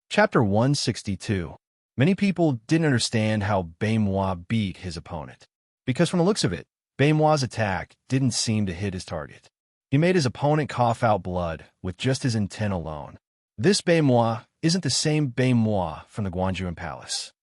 Chapter 162. Many people didn't understand how Baimois beat his opponent, because from the looks of it, Baimois' attack didn't seem to hit his target. He made his opponent cough out blood with just his intent alone. This Baimois isn't the same Baimois from the Guanjuan Palace.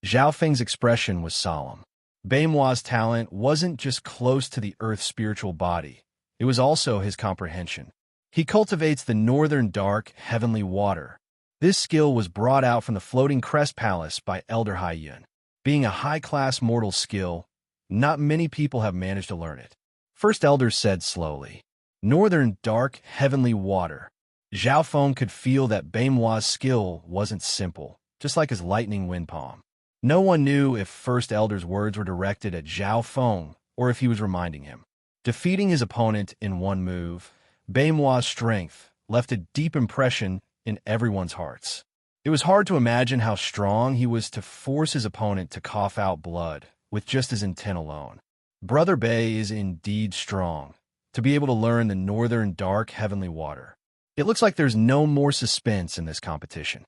Zhao Feng's expression was solemn. Baimois' talent wasn't just close to the earth's spiritual body, it was also his comprehension. He cultivates the northern dark, heavenly water. This skill was brought out from the floating crest palace by Elder Hai Yun. Being a high-class mortal skill, not many people have managed to learn it. First Elder said slowly, "Northern dark, heavenly water." Zhao Feng could feel that Baimois' skill wasn't simple, just like his lightning wind palm. No one knew if First Elder's words were directed at Zhao Feng or if he was reminding him. Defeating his opponent in one move, Baimois' strength left a deep impression in everyone's hearts. It was hard to imagine how strong he was to force his opponent to cough out blood with just his intent alone. Brother Bei is indeed strong, to be able to learn the northern dark heavenly water. It looks like there's no more suspense in this competition.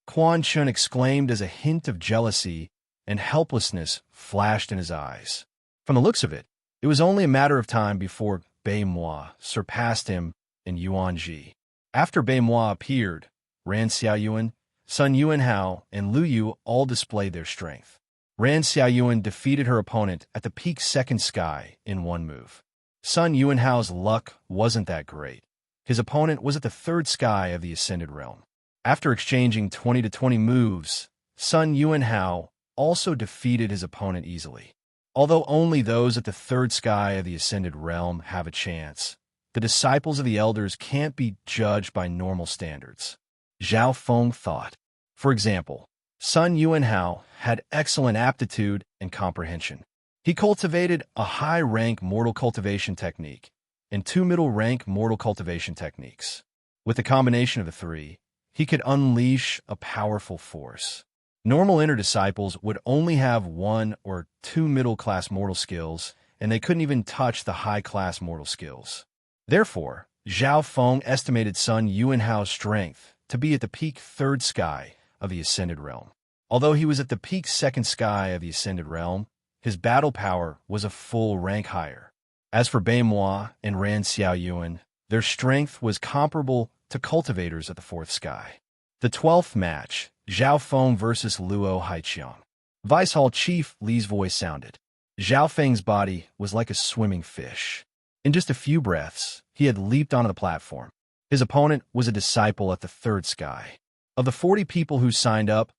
Quan Chun exclaimed as a hint of jealousy and helplessness flashed in his eyes. From the looks of it, it was only a matter of time before Baimois surpassed him in Yuanji. After Baimois appeared, Ran Xiaoyuan, Sun Yuanhao, and Lu Yu all displayed their strength. Ran Xiaoyuan defeated her opponent at the peak second sky in one move. Sun Yuanhao's luck wasn't that great. His opponent was at the third sky of the Ascended Realm. After exchanging 20-20 moves, Sun Yuanhao also defeated his opponent easily. Although only those at the third sky of the Ascended Realm have a chance, the disciples of the elders can't be judged by normal standards. Zhao Feng thought. For example, Sun Yuanhao had excellent aptitude and comprehension. He cultivated a high-rank mortal cultivation technique and two middle-rank mortal cultivation techniques. With the combination of the three, he could unleash a powerful force. Normal inner disciples would only have one or two middle-class mortal skills, and they couldn't even touch the high-class mortal skills. Therefore, Zhao Feng estimated Sun Yuanhao's strength to be at the peak third sky of the Ascended Realm. Although he was at the peak second sky of the Ascended Realm, his battle power was a full rank higher. As for Baimois and Ran Xiaoyuan, their strength was comparable to cultivators at the fourth sky. The 12th match, Zhao Feng versus Luo Haiqiang. Vice Hall Chief Li's voice sounded. Zhao Feng's body was like a swimming fish. In just a few breaths, he had leaped onto the platform. His opponent was a disciple at the third sky. Of the 40 people who signed up,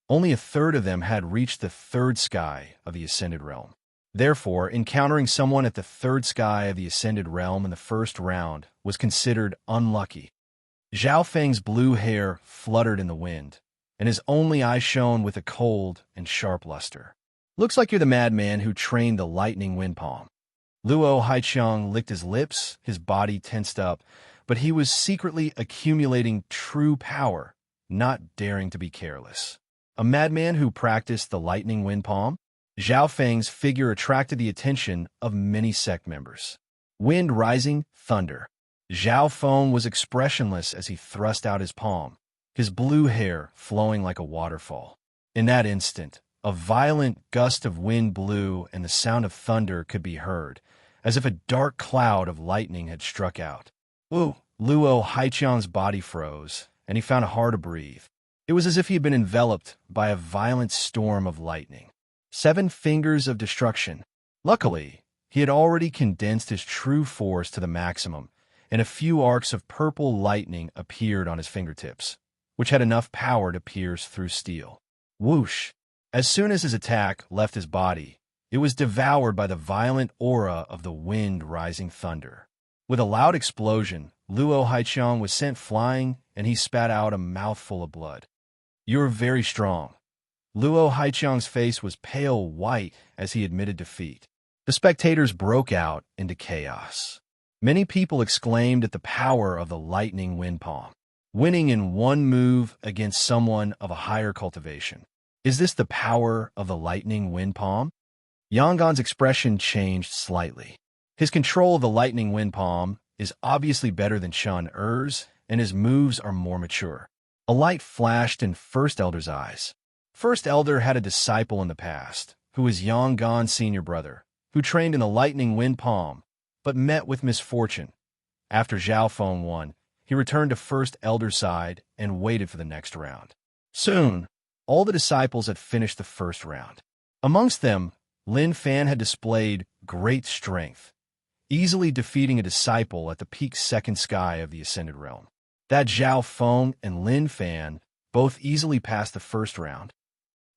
only a third of them had reached the third sky of the Ascended Realm. Therefore, encountering someone at the third sky of the Ascended Realm in the first round was considered unlucky. Zhao Feng's blue hair fluttered in the wind, and his only eye shone with a cold and sharp luster. "Looks like you're the madman who trained the lightning wind palm." Luo Haiqiang licked his lips, his body tensed up, but he was secretly accumulating true power, not daring to be careless. A madman who practiced the lightning wind palm? Zhao Feng's figure attracted the attention of many sect members. Wind rising, thunder. Zhao Feng was expressionless as he thrust out his palm, his blue hair flowing like a waterfall. In that instant, a violent gust of wind blew and the sound of thunder could be heard, as if a dark cloud of lightning had struck out. Ooh! Luo Haiqiang's body froze, and he found it hard to breathe. It was as if he had been enveloped by a violent storm of lightning. 7 fingers of destruction. Luckily, he had already condensed his true force to the maximum, and a few arcs of purple lightning appeared on his fingertips, which had enough power to pierce through steel. Whoosh! As soon as his attack left his body, it was devoured by the violent aura of the wind-rising thunder. With a loud explosion, Luo Haiqiang was sent flying, and he spat out a mouthful of blood. "You're very strong." Luo Haiqiang's face was pale white as he admitted defeat. The spectators broke out into chaos. Many people exclaimed at the power of the lightning wind palm. Winning in one move against someone of a higher cultivation. Is this the power of the lightning wind palm? Yangon's expression changed slightly. His control of the lightning wind palm is obviously better than Chun Er's, and his moves are more mature. A light flashed in First Elder's eyes. First Elder had a disciple in the past, who was Yang Gan's senior brother, who trained in the lightning wind palm, but met with misfortune. After Zhao Feng won, he returned to First Elder's side and waited for the next round. Soon, all the disciples had finished the first round. Amongst them, Lin Fan had displayed great strength, easily defeating a disciple at the peak second sky of the Ascended Realm. That Zhao Feng and Lin Fan both easily passed the first round.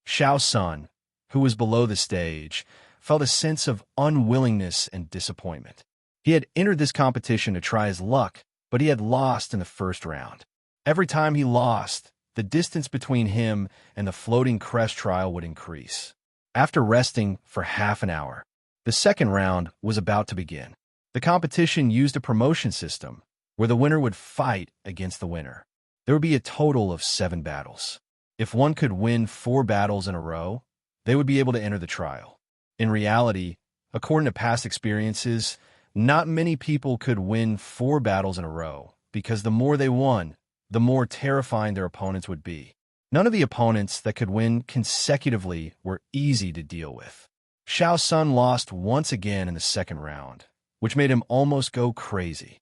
Xiao Sun, who was below the stage, felt a sense of unwillingness and disappointment. He had entered this competition to try his luck, but he had lost in the first round. Every time he lost, the distance between him and the floating crest trial would increase. After resting for half an hour, the second round was about to begin. The competition used a promotion system where the winner would fight against the winner. There would be a total of 7 battles. If one could win 4 battles in a row, they would be able to enter the trial. In reality, according to past experiences, not many people could win 4 battles in a row, because the more they won, the more terrifying their opponents would be. None of the opponents that could win consecutively were easy to deal with. Xiao Sun lost once again in the second round, which made him almost go crazy.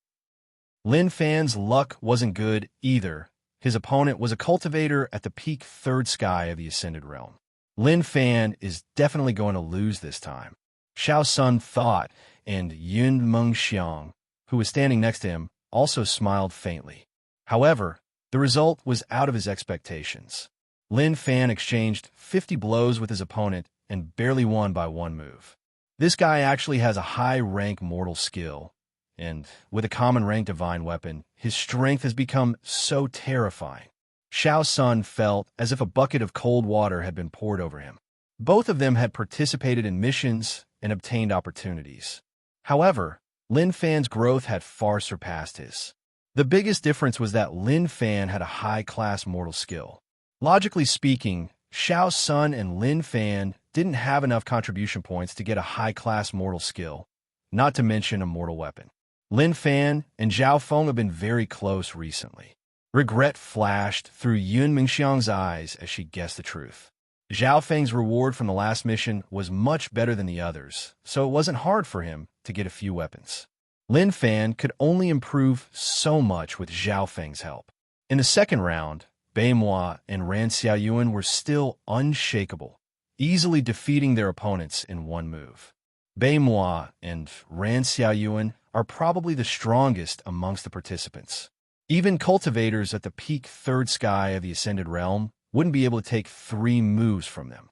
Lin Fan's luck wasn't good either. His opponent was a cultivator at the peak third sky of the Ascended Realm. Lin Fan is definitely going to lose this time, Xiao Sun thought, and Yun Mengxiang, who was standing next to him, also smiled faintly. However, the result was out of his expectations. Lin Fan exchanged 50 blows with his opponent and barely won by 1 move. This guy actually has a high-rank mortal skill, and with a common-rank divine weapon, his strength has become so terrifying. Xiao Sun felt as if a bucket of cold water had been poured over him. Both of them had participated in missions and obtained opportunities. However, Lin Fan's growth had far surpassed his. The biggest difference was that Lin Fan had a high-class mortal skill. Logically speaking, Xiao Sun and Lin Fan didn't have enough contribution points to get a high-class mortal skill, not to mention a mortal weapon. Lin Fan and Zhao Feng have been very close recently. Regret flashed through Yun Mingxiang's eyes as she guessed the truth. Zhao Feng's reward from the last mission was much better than the others, so it wasn't hard for him to get a few weapons. Lin Fan could only improve so much with Zhao Feng's help. In the second round, Beimoi and Ran Xiaoyuan were still unshakable, easily defeating their opponents in 1 move. Beimoi and Ran Xiaoyuan are probably the strongest amongst the participants. Even cultivators at the peak third sky of the Ascended Realm wouldn't be able to take 3 moves from them.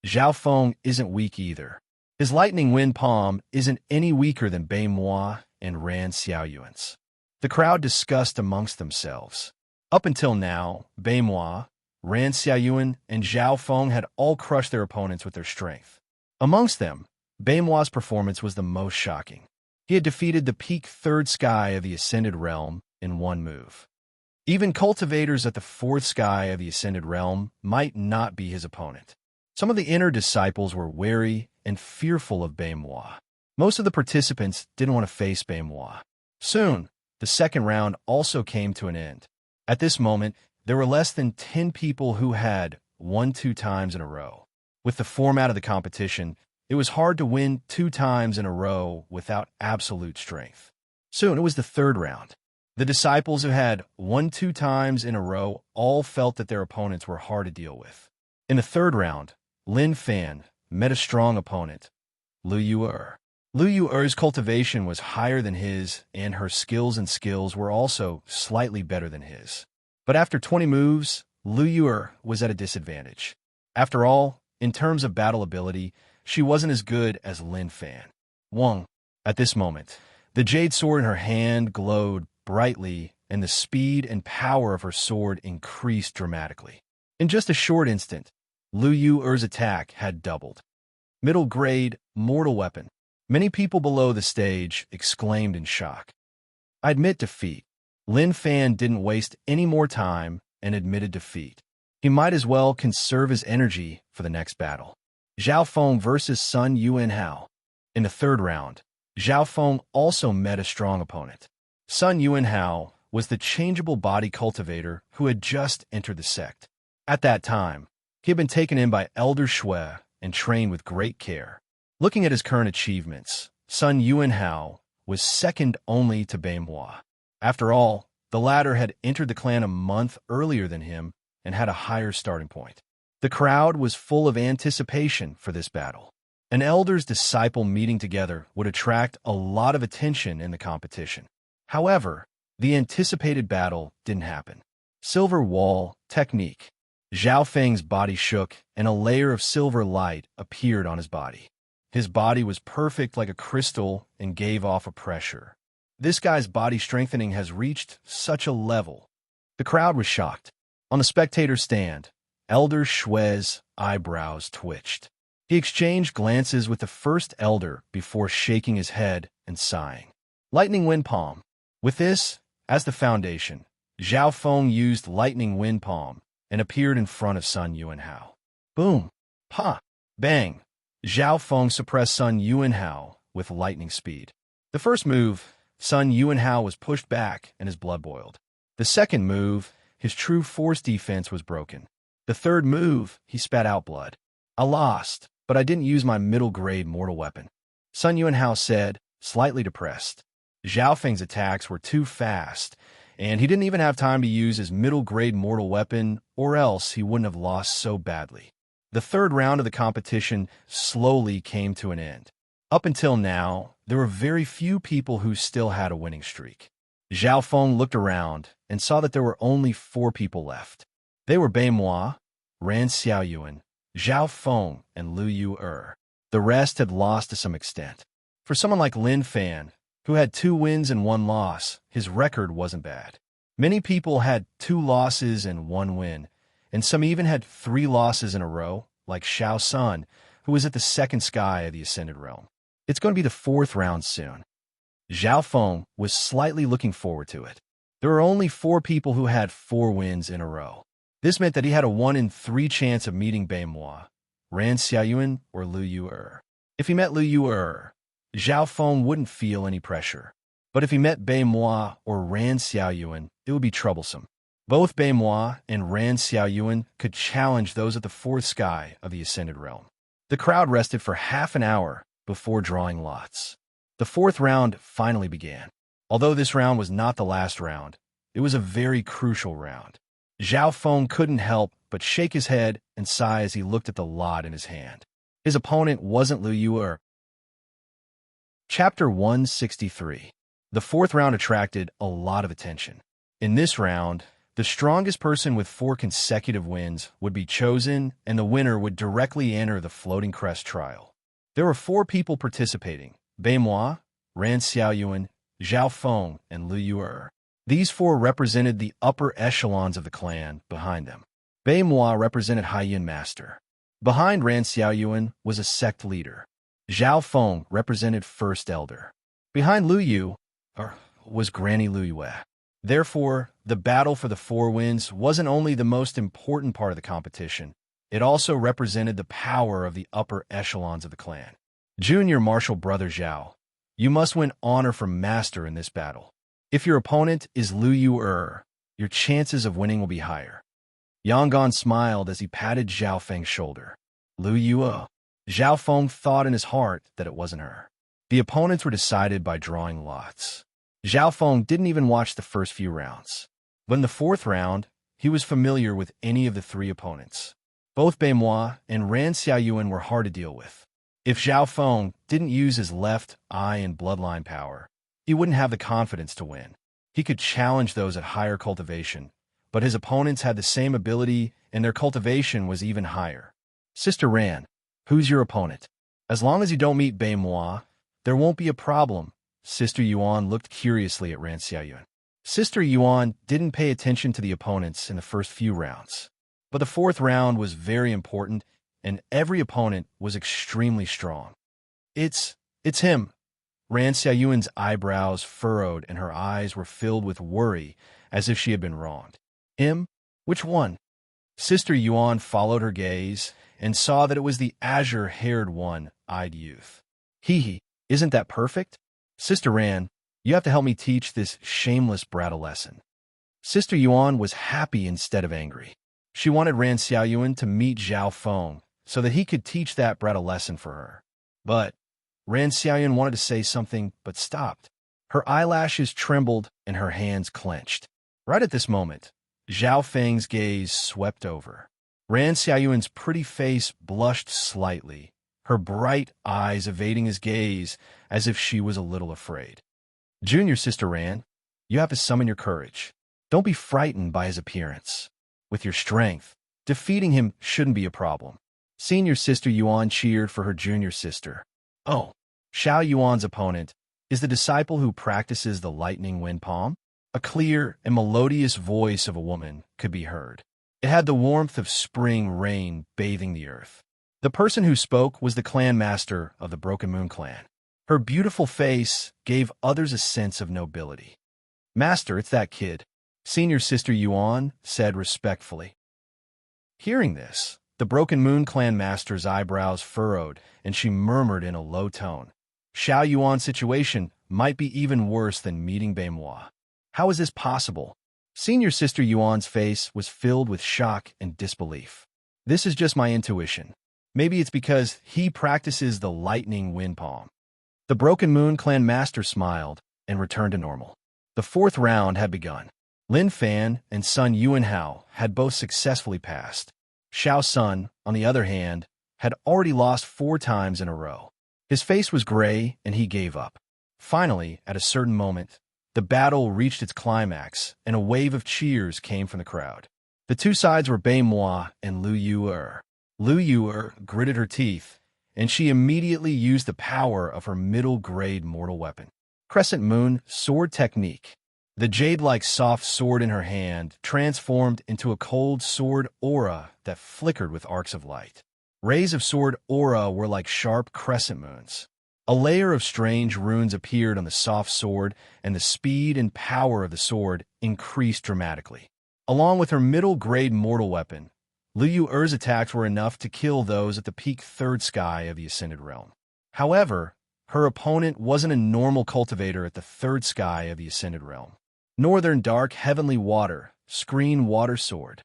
Zhao Feng isn't weak either. His lightning wind palm isn't any weaker than Beimoi and Ran Xiaoyuan's. The crowd discussed amongst themselves. Up until now, Beimoi, Ran Xiaoyuan, and Zhao Feng had all crushed their opponents with their strength. Amongst them, Beimoi's performance was the most shocking. He had defeated the peak third sky of the Ascended Realm in 1 move. Even cultivators at the 4th sky of the Ascended Realm might not be his opponent. Some of the inner disciples were wary and fearful of Beimoi. Most of the participants didn't want to face Beimoi. Soon, the second round also came to an end. At this moment, there were less than 10 people who had won 2 times in a row. With the format of the competition, it was hard to win 2 times in a row without absolute strength. Soon, it was the third round. The disciples who had won 2 times in a row all felt that their opponents were hard to deal with. In the third round, Lin Fan met a strong opponent, Lu Yu'er. Lu Yu'er's cultivation was higher than his, and her skills were also slightly better than his. But after 20 moves, Lu Yu'er was at a disadvantage. After all, in terms of battle ability, she wasn't as good as Lin Fan. Wang. At this moment, the jade sword in her hand glowed brightly, and the speed and power of her sword increased dramatically. In just a short instant, Lu Yu'er's attack had doubled. Middle grade, mortal weapon. Many people below the stage exclaimed in shock. I admit defeat. Lin Fan didn't waste any more time and admitted defeat. He might as well conserve his energy for the next battle. Zhao Feng versus Sun Yuanhao. In the third round, Zhao Feng also met a strong opponent. Sun Yuanhao was the changeable body cultivator who had just entered the sect. At that time, he had been taken in by Elder Shui and trained with great care. Looking at his current achievements, Sun Yuanhao was second only to Beimois. After all, the latter had entered the clan a month earlier than him and had a higher starting point. The crowd was full of anticipation for this battle. An elder's disciple meeting together would attract a lot of attention in the competition. However, the anticipated battle didn't happen. Silver wall technique. Zhao Feng's body shook, and a layer of silver light appeared on his body. His body was perfect like a crystal and gave off a pressure. This guy's body strengthening has reached such a level. The crowd was shocked. On the spectator stand, Elder Shui's eyebrows twitched. He exchanged glances with the first elder before shaking his head and sighing. Lightning Wind Palm. With this as the foundation, Zhao Feng used Lightning Wind Palm and appeared in front of Sun Yuanhao. Boom! Pa! Bang! Zhao Feng suppressed Sun Yuanhao with lightning speed. The first move, Sun Yuanhao was pushed back and his blood boiled. The second move, his true force defense was broken. The third move, he spat out blood. I lost, but I didn't use my middle-grade mortal weapon. Sun Yuanhao said, slightly depressed. Zhao Feng's attacks were too fast, and he didn't even have time to use his middle-grade mortal weapon, or else he wouldn't have lost so badly. The third round of the competition slowly came to an end. Up until now, there were very few people who still had a winning streak. Zhao Feng looked around and saw that there were only 4 people left. They were Beimois, Ran Xiaoyuan, Zhao Feng, and Lu Yu. The rest had lost to some extent. For someone like Lin Fan, who had 2 wins and 1 loss, his record wasn't bad. Many people had 2 losses and 1 win, and some even had 3 losses in a row, like Xiao Sun, who was at the second sky of the Ascended Realm. It's going to be the 4th round soon. Zhao Feng was slightly looking forward to it. There were only 4 people who had 4 wins in a row. This meant that he had a 1 in 3 chance of meeting Beimois, Ran Xiaoyuan, or Lu Yu. If he met Lu Yu, Zhao Feng wouldn't feel any pressure. But if he met Beimois or Ran Xiaoyuan, it would be troublesome. Both Beimois and Ran Xiaoyuan could challenge those at the 4th sky of the Ascended Realm. The crowd rested for half an hour before drawing lots. The 4th round finally began. Although this round was not the last round, it was a very crucial round. Zhao Feng couldn't help but shake his head and sigh as he looked at the lot in his hand. His opponent wasn't Lu Yu. Chapter 163. The 4th round attracted a lot of attention. In this round, the strongest person with 4 consecutive wins would be chosen, and the winner would directly enter the Floating Crest trial. There were 4 people participating: Beimois, Ran Xiaoyuan, Zhao Feng, and Lu Yu. These 4 represented the upper echelons of the clan behind them. Beimois represented Haiyan Master. Behind Ran Xiaoyuan was a sect leader. Zhao Feng represented First Elder. Behind Lu Yu was Granny Lu Yue. Therefore, the battle for the 4 wins wasn't only the most important part of the competition, it also represented the power of the upper echelons of the clan. Junior Martial Brother Zhao, you must win honor from Master in this battle. If your opponent is Lu Yu, your chances of winning will be higher. Yangon smiled as he patted Zhao Feng's shoulder. Lu Yu. Zhao Feng thought in his heart that it wasn't her. The opponents were decided by drawing lots. Zhao Feng didn't even watch the first few rounds. But in the 4th round, he was familiar with any of the 3 opponents. Both Beimois and Ran Xiaoyuan were hard to deal with. If Zhao Feng didn't use his left eye and bloodline power, he wouldn't have the confidence to win. He could challenge those at higher cultivation, but his opponents had the same ability and their cultivation was even higher. Sister Ran, who's your opponent? As long as you don't meet Beimois, there won't be a problem. Sister Yuan looked curiously at Ran Xiaoyuan. Sister Yuan didn't pay attention to the opponents in the first few rounds. But the 4th round was very important, and every opponent was extremely strong. It's him. Ran Xiaoyuan's eyebrows furrowed and her eyes were filled with worry as if she had been wronged. Him? Which one? Sister Yuan followed her gaze and saw that it was the azure-haired one-eyed youth. Hee, isn't that perfect? Sister Ran, you have to help me teach this shameless brat a lesson. Sister Yuan was happy instead of angry. She wanted Ran Xiaoyuan to meet Zhao Feng so that he could teach that brat a lesson for her. But Ran Xiaoyuan wanted to say something but stopped. Her eyelashes trembled and her hands clenched. Right at this moment, Zhao Feng's gaze swept over. Ran Xiaoyuan's pretty face blushed slightly, her bright eyes evading his gaze as if she was a little afraid. Junior Sister Ran, you have to summon your courage. Don't be frightened by his appearance. With your strength, defeating him shouldn't be a problem. Senior Sister Yuan cheered for her junior sister. Oh, Xiao Yuan's opponent is the disciple who practices the lightning wind palm? A clear and melodious voice of a woman could be heard. It had the warmth of spring rain bathing the earth. The person who spoke was the clan master of the Broken Moon clan. Her beautiful face gave others a sense of nobility. Master, it's that kid, Senior Sister Yuan said respectfully. Hearing this, the Broken Moon clan master's eyebrows furrowed, and she murmured in a low tone, Xiao Yuan's situation might be even worse than meeting Beimois. How is this possible? Senior Sister Yuan's face was filled with shock and disbelief. This is just my intuition. Maybe it's because he practices the lightning wind palm. The Broken Moon clan master smiled and returned to normal. The fourth round had begun. Lin Fan and Sun Yuanhao had both successfully passed. Xiao Sun, on the other hand, had already lost 4 times in a row. His face was gray and he gave up. Finally, at a certain moment, the battle reached its climax, and a wave of cheers came from the crowd. The two sides were Beimois and Lu Yu'er. Lu Yu'er gritted her teeth, and she immediately used the power of her middle-grade mortal weapon. Crescent Moon Sword Technique. The jade-like soft sword in her hand transformed into a cold sword aura that flickered with arcs of light. Rays of sword aura were like sharp crescent moons. A layer of strange runes appeared on the soft sword, and the speed and power of the sword increased dramatically. Along with her middle-grade mortal weapon, Lu Yu'er's attacks were enough to kill those at the peak third sky of the Ascended Realm. However, her opponent wasn't a normal cultivator at the third sky of the Ascended Realm. Northern Dark Heavenly Water, Screen Water Sword.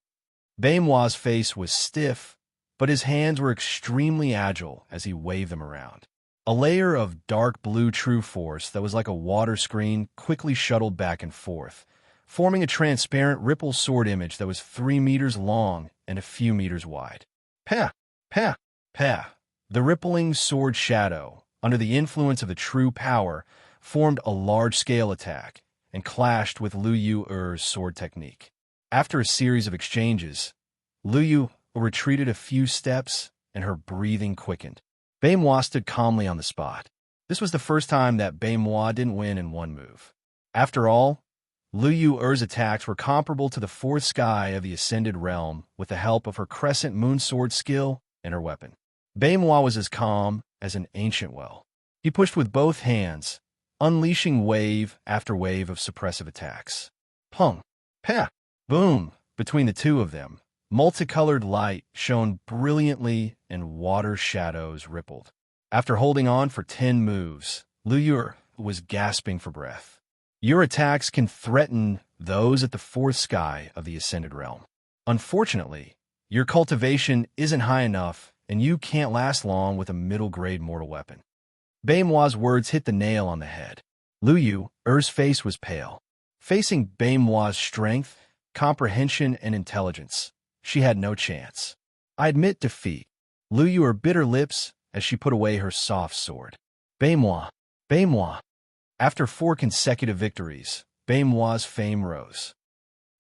Beimois' face was stiff, but his hands were extremely agile as he waved them around. A layer of dark blue true force that was like a water screen quickly shuttled back and forth, forming a transparent ripple sword image that was 3 meters long and a few meters wide. Pah! Pah! Pah! The rippling sword shadow, under the influence of the true power, formed a large-scale attack and clashed with Lu Yu'er's sword technique. After a series of exchanges, Lu Yu retreated a few steps and her breathing quickened. Beimois stood calmly on the spot. This was the first time that Beimois didn't win in one move. After all, Lu Yu'er's attacks were comparable to the fourth sky of the Ascended Realm with the help of her Crescent Moon sword skill and her weapon. Beimois was as calm as an ancient well. He pushed with both hands, unleashing wave after wave of suppressive attacks. Pung! Pah! Boom! Between the two of them, multicolored light shone brilliantly and water shadows rippled. After holding on for 10 moves, Lu Yu'er was gasping for breath. Your attacks can threaten those at the fourth sky of the Ascended Realm. Unfortunately, your cultivation isn't high enough and you can't last long with a middle-grade mortal weapon. Beimois' words hit the nail on the head. Lu Yu'er's face was pale. Facing Beimois' strength, comprehension, and intelligence, she had no chance. I admit defeat. Lu Yu'er bit her lips as she put away her soft sword. Beimois, Beimois. After 4 consecutive victories, Beimois' fame rose.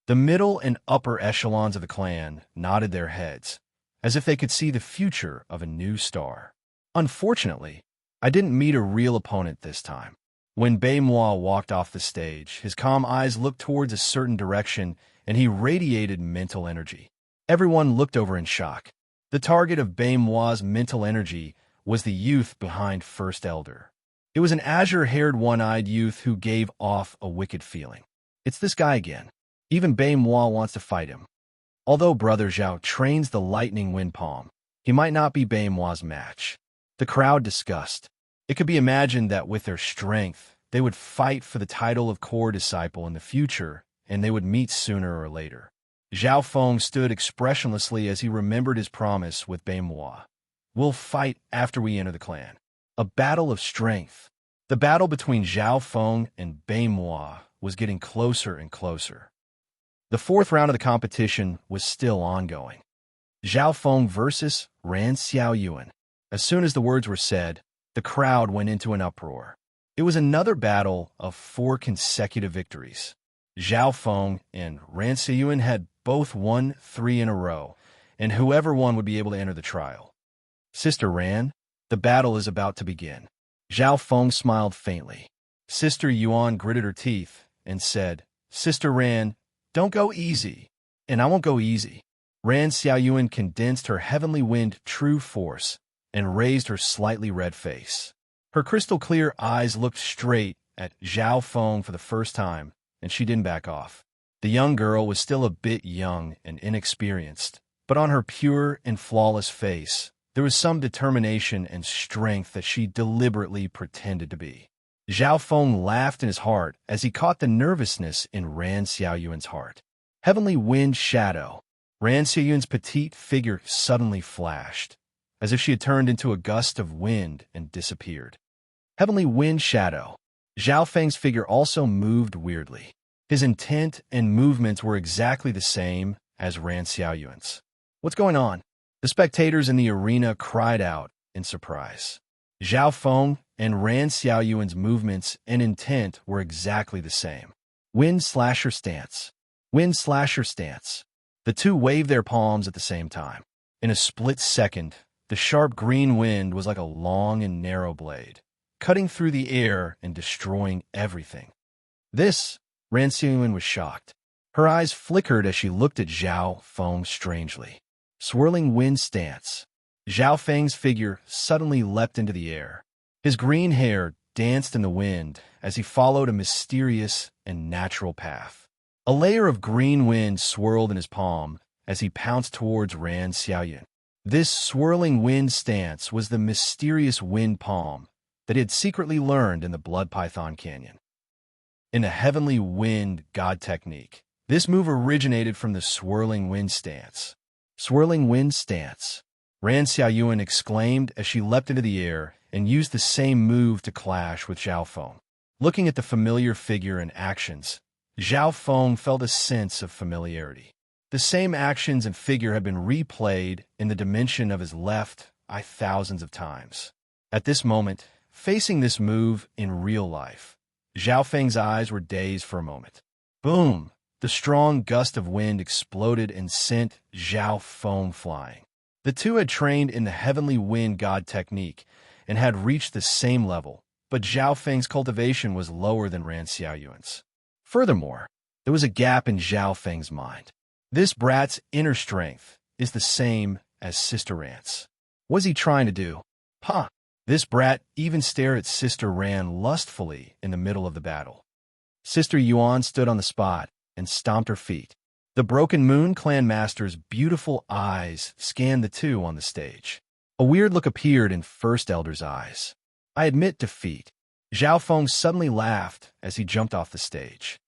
The middle and upper echelons of the clan nodded their heads, as if they could see the future of a new star. Unfortunately, I didn't meet a real opponent this time. When Beimois walked off the stage, his calm eyes looked towards a certain direction, and he radiated mental energy. Everyone looked over in shock. The target of Beimois' mental energy was the youth behind First Elder. It was an azure-haired, one-eyed youth who gave off a wicked feeling. It's this guy again. Even Beimois wants to fight him. Although Brother Zhao trains the lightning wind palm, he might not be Beimois' match. The crowd discussed. It could be imagined that with their strength, they would fight for the title of core disciple in the future and they would meet sooner or later. Zhao Feng stood expressionlessly as he remembered his promise with Beimois. We'll fight after we enter the clan. A battle of strength. The battle between Zhao Feng and Beimois was getting closer and closer. The fourth round of the competition was still ongoing. Zhao Feng versus Ran Xiaoyuan. As soon as the words were said, the crowd went into an uproar. It was another battle of 4 consecutive victories. Zhao Feng and Ran Xiaoyuan had both won 3 in a row, and whoever won would be able to enter the trial. Sister Ran, the battle is about to begin. Zhao Feng smiled faintly. Sister Yuan gritted her teeth and said, Sister Ran, don't go easy. And I won't go easy. Ran Xiaoyuan condensed her heavenly wind true force and raised her slightly red face. Her crystal-clear eyes looked straight at Zhao Feng for the first time, and she didn't back off. The young girl was still a bit young and inexperienced, but on her pure and flawless face, there was some determination and strength that she deliberately pretended to be. Zhao Feng laughed in his heart as he caught the nervousness in Ran Xiaoyuan's heart. Heavenly Wind Shadow. Ran Xiaoyuan's petite figure suddenly flashed, as if she had turned into a gust of wind and disappeared. Heavenly Wind Shadow. Zhao Feng's figure also moved weirdly. His intent and movements were exactly the same as Ran Xiaoyuan's. What's going on? The spectators in the arena cried out in surprise. Zhao Feng and Ran Xiaoyuan's movements and intent were exactly the same. Wind Slasher Stance. Wind Slasher Stance. The two waved their palms at the same time. In a split second, the sharp green wind was like a long and narrow blade, cutting through the air and destroying everything. This, Ran Xiaoyuan was shocked. Her eyes flickered as she looked at Zhao Feng strangely. Swirling Wind Stance. Zhao Feng's figure suddenly leapt into the air. His green hair danced in the wind as he followed a mysterious and natural path. A layer of green wind swirled in his palm as he pounced towards Ran Xiaoyuan. This swirling wind stance was the mysterious wind palm that he had secretly learned in the Blood Python Canyon. In the Heavenly Wind God technique, this move originated from the swirling wind stance. Swirling Wind Stance. Ran Xiaoyuan exclaimed as she leapt into the air and used the same move to clash with Zhao Feng. Looking at the familiar figure and actions, Zhao Feng felt a sense of familiarity. The same actions and figure had been replayed in the dimension of his left eye thousands of times. At this moment, facing this move in real life, Zhao Feng's eyes were dazed for a moment. Boom! The strong gust of wind exploded and sent Zhao Feng flying. The two had trained in the Heavenly Wind God technique and had reached the same level, but Zhao Feng's cultivation was lower than Ran Xiaoyuan's. Furthermore, there was a gap in Zhao Feng's mind. This brat's inner strength is the same as Sister Ran's. What was he trying to do? This brat even stared at Sister Ran lustfully in the middle of the battle. Sister Yuan stood on the spot and stomped her feet. The Broken Moon Clan Master's beautiful eyes scanned the two on the stage. A weird look appeared in First Elder's eyes. I admit defeat. Zhao Feng suddenly laughed as he jumped off the stage.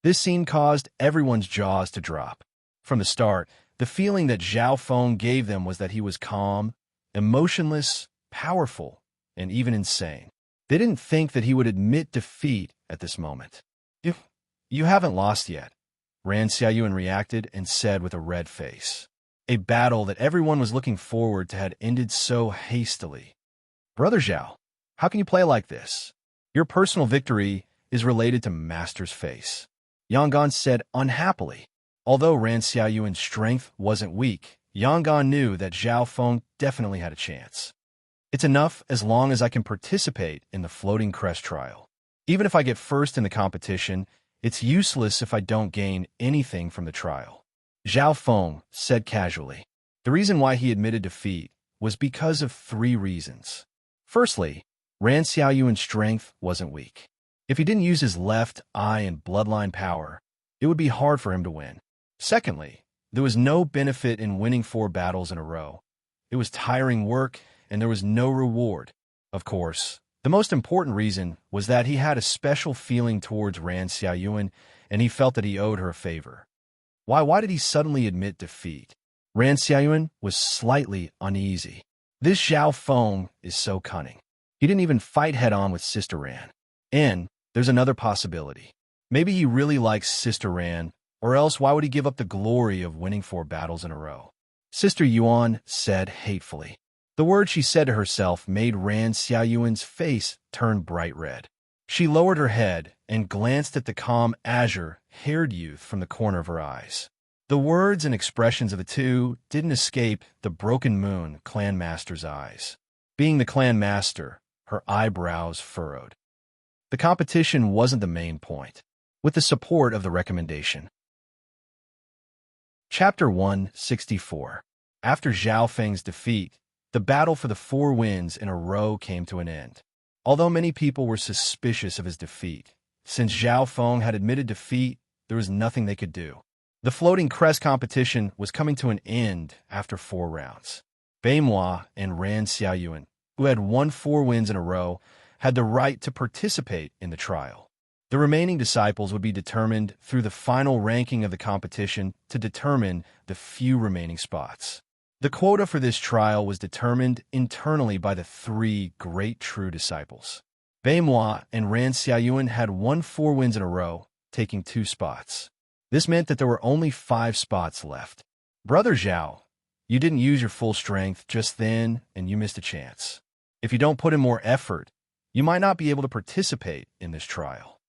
This scene caused everyone's jaws to drop. From the start, the feeling that Zhao Feng gave them was that he was calm, emotionless, powerful, and even insane. They didn't think that he would admit defeat at this moment. You haven't lost yet, Ran Xiaoyuan reacted and said with a red face. A battle that everyone was looking forward to had ended so hastily. Brother Zhao, how can you play like this? Your personal victory is related to Master's face. Yangon said unhappily. Although Ran Xiaoyuan's strength wasn't weak, Yangon knew that Zhao Feng definitely had a chance. It's enough as long as I can participate in the Floating Crest trial. Even if I get first in the competition, it's useless if I don't gain anything from the trial. Zhao Feng said casually. The reason why he admitted defeat was because of 3 reasons. Firstly, Ran Xiaoyuan's strength wasn't weak. If he didn't use his left eye and bloodline power, it would be hard for him to win. Secondly, there was no benefit in winning 4 battles in a row. It was tiring work, and there was no reward. Of course, The most important reason was that he had a special feeling towards Ran Xiaoyuan, and he felt that he owed her a favor. Why did he suddenly admit defeat? Ran Xiaoyuan was slightly uneasy. This Zhao Feng is so cunning. He didn't even fight head-on with Sister Ran. And there's another possibility. Maybe he really likes Sister Ran, or else why would he give up the glory of winning 4 battles in a row? Sister Yuan said hatefully. The word she said to herself made Ran Xiaoyuan's face turn bright red. She lowered her head and glanced at the calm, azure-haired youth from the corner of her eyes. The words and expressions of the two didn't escape the Broken Moon clan master's eyes. Being the clan master, her eyebrows furrowed. The competition wasn't the main point, with the support of the recommendation. Chapter 164. After Zhao Feng's defeat, the battle for the 4 wins in a row came to an end. Although many people were suspicious of his defeat, since Zhao Feng had admitted defeat, there was nothing they could do. The floating crest competition was coming to an end after 4 rounds. Beimhua and Ran Xiaoyuan, who had won 4 wins in a row, had the right to participate in the trial. The remaining disciples would be determined through the final ranking of the competition to determine the few remaining spots. The quota for this trial was determined internally by the 3 great true disciples. Beimhua and Ran Xiaoyuan had won 4 wins in a row, taking 2 spots. This meant that there were only 5 spots left. Brother Zhao, you didn't use your full strength just then, and you missed a chance. If you don't put in more effort, you might not be able to participate in this trial.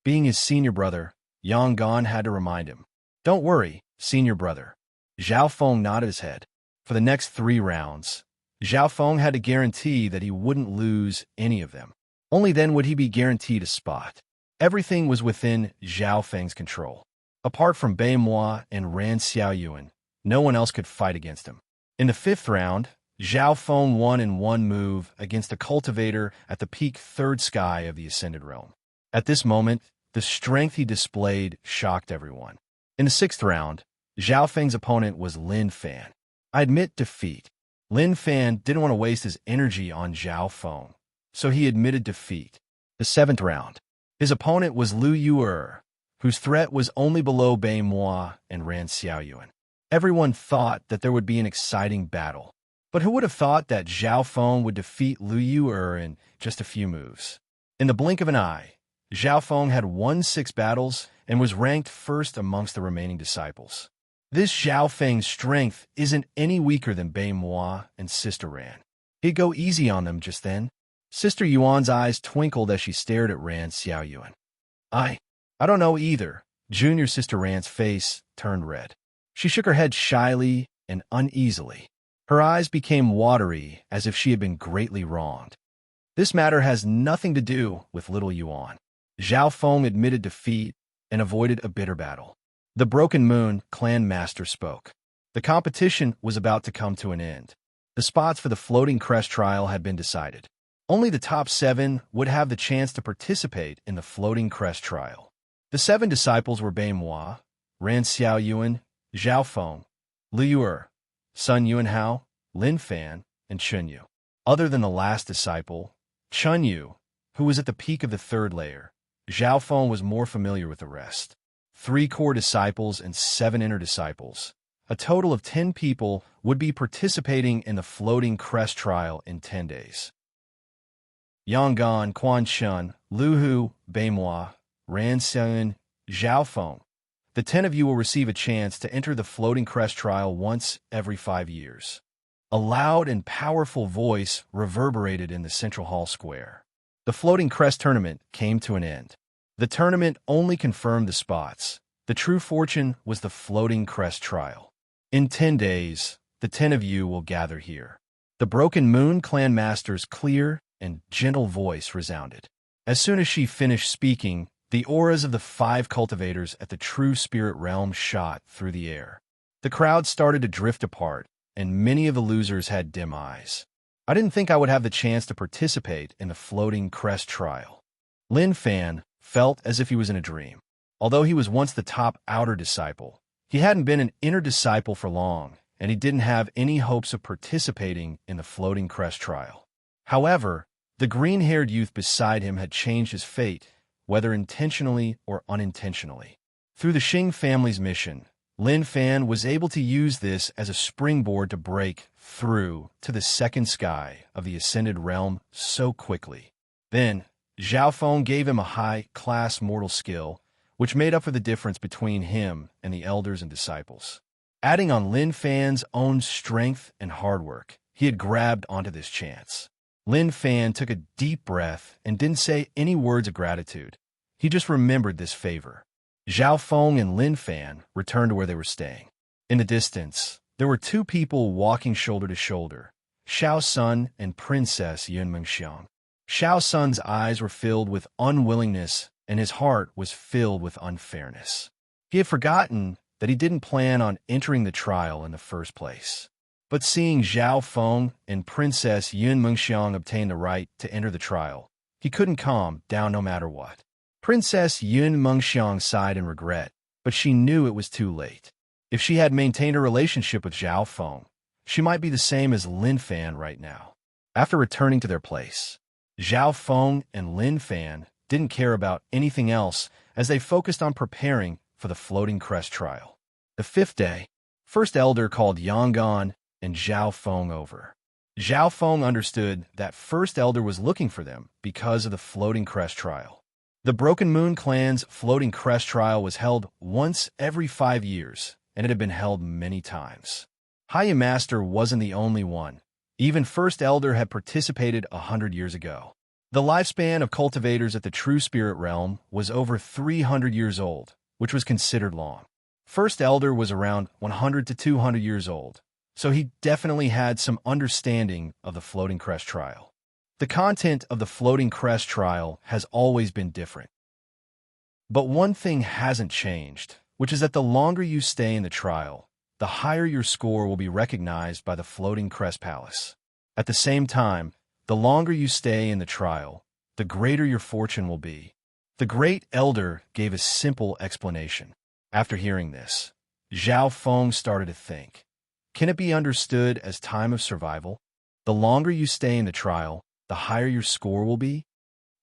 Being his senior brother, Yang Gan had to remind him. Don't worry, senior brother. Zhao Feng nodded his head. For the next 3 rounds, Zhao Feng had to guarantee that he wouldn't lose any of them. Only then would he be guaranteed a spot. Everything was within Zhao Feng's control. Apart from Beimhua and Ran Xiaoyuan, no one else could fight against him. In the 5th round, Zhao Feng won in 1 move against a cultivator at the peak 3rd sky of the Ascended Realm. At this moment, the strength he displayed shocked everyone. In the 6th round, Zhao Feng's opponent was Lin Fan. I admit defeat. Lin Fan didn't want to waste his energy on Zhao Feng, so he admitted defeat. The 7th round, his opponent was Lu Yu'er, whose threat was only below Beimhua and Ran Xiaoyuan. Everyone thought that there would be an exciting battle, but who would have thought that Zhao Feng would defeat Lu Yu'er in just a few moves? In the blink of an eye, Zhao Feng had won 6 battles and was ranked 1st amongst the remaining disciples. This Zhao Feng's strength isn't any weaker than Beimhua and Sister Ran. He'd go easy on them just then. Sister Yuan's eyes twinkled as she stared at Ran Xiaoyuan. I don't know either. Junior Sister Ran's face turned red. She shook her head shyly and uneasily. Her eyes became watery as if she had been greatly wronged. This matter has nothing to do with little Yuan. Zhao Feng admitted defeat and avoided a bitter battle. The Broken Moon clan master spoke. The competition was about to come to an end. The spots for the Floating Crest trial had been decided. Only the top 7 would have the chance to participate in the Floating Crest trial. The 7 disciples were Beimhua, Ran Xiaoyuan, Zhao Feng, Lu Yu'er, Sun Yuanhao, Lin Fan, and Chun Yu. Other than the last disciple, Chun Yu, who was at the peak of the 3rd layer, Zhao Feng was more familiar with the rest. 3 core disciples and 7 inner disciples. A total of 10 people would be participating in the Floating Crest trial in 10 days. Yang Gan, Quan Shun, Lu Hu, Beimhua, Ran Xiaoyuan, Zhao Feng. The 10 of you will receive a chance to enter the Floating Crest trial once every 5 years. A loud and powerful voice reverberated in the Central Hall Square. The Floating Crest tournament came to an end. The tournament only confirmed the spots. The true fortune was the Floating Crest trial. In 10 days, the 10 of you will gather here. The Broken Moon clan master's clear and gentle voice resounded. As soon as she finished speaking, the auras of the 5 cultivators at the True Spirit Realm shot through the air. The crowd started to drift apart, and many of the losers had dim eyes. I didn't think I would have the chance to participate in the Floating Crest trial. Lin Fan felt as if he was in a dream. Although he was once the top outer disciple, he hadn't been an inner disciple for long, and he didn't have any hopes of participating in the Floating Crest trial. However, The green-haired youth beside him had changed his fate, whether intentionally or unintentionally. Through the Xing family's mission, Lin Fan was able to use this as a springboard to break through to the second sky of the ascended realm so quickly. Then, Zhao Feng gave him a high-class mortal skill, which made up for the difference between him and the elders and disciples. Adding on Lin Fan's own strength and hard work, he had grabbed onto this chance. Lin Fan took a deep breath and didn't say any words of gratitude. He just remembered this favor. Zhao Feng and Lin Fan returned to where they were staying. In the distance, there were two people walking shoulder to shoulder, Xiao Sun and Princess Yun Mengxiang. Xiao Sun's eyes were filled with unwillingness, and his heart was filled with unfairness. He had forgotten that he didn't plan on entering the trial in the first place. But seeing Zhao Feng and Princess Yun Mengxiang obtain the right to enter the trial, he couldn't calm down no matter what. Princess Yun Mengxiang sighed in regret, but she knew it was too late. If she had maintained a relationship with Zhao Feng, she might be the same as Lin Fan right now. After returning to their place, Zhao Feng and Lin Fan didn't care about anything else as they focused on preparing for the Floating Crest trial. The fifth day, First Elder called Yanggan and Zhao Feng over. Zhao Feng understood that First Elder was looking for them because of the Floating Crest trial. The Broken Moon clan's Floating Crest trial was held once every 5 years, and it had been held many times. High Master wasn't the only one. Even First Elder had participated 100 years ago. The lifespan of cultivators at the True Spirit Realm was over 300 years old, which was considered long. First Elder was around 100 to 200 years old, so he definitely had some understanding of the Floating Crest trial. The content of the Floating Crest trial has always been different. But one thing hasn't changed, which is that the longer you stay in the trial, the higher your score will be recognized by the Floating Crest Palace. At the same time, the longer you stay in the trial, the greater your fortune will be. The Great Elder gave a simple explanation. After hearing this, Zhao Feng started to think. Can it be understood as time of survival? The longer you stay in the trial, the higher your score will be?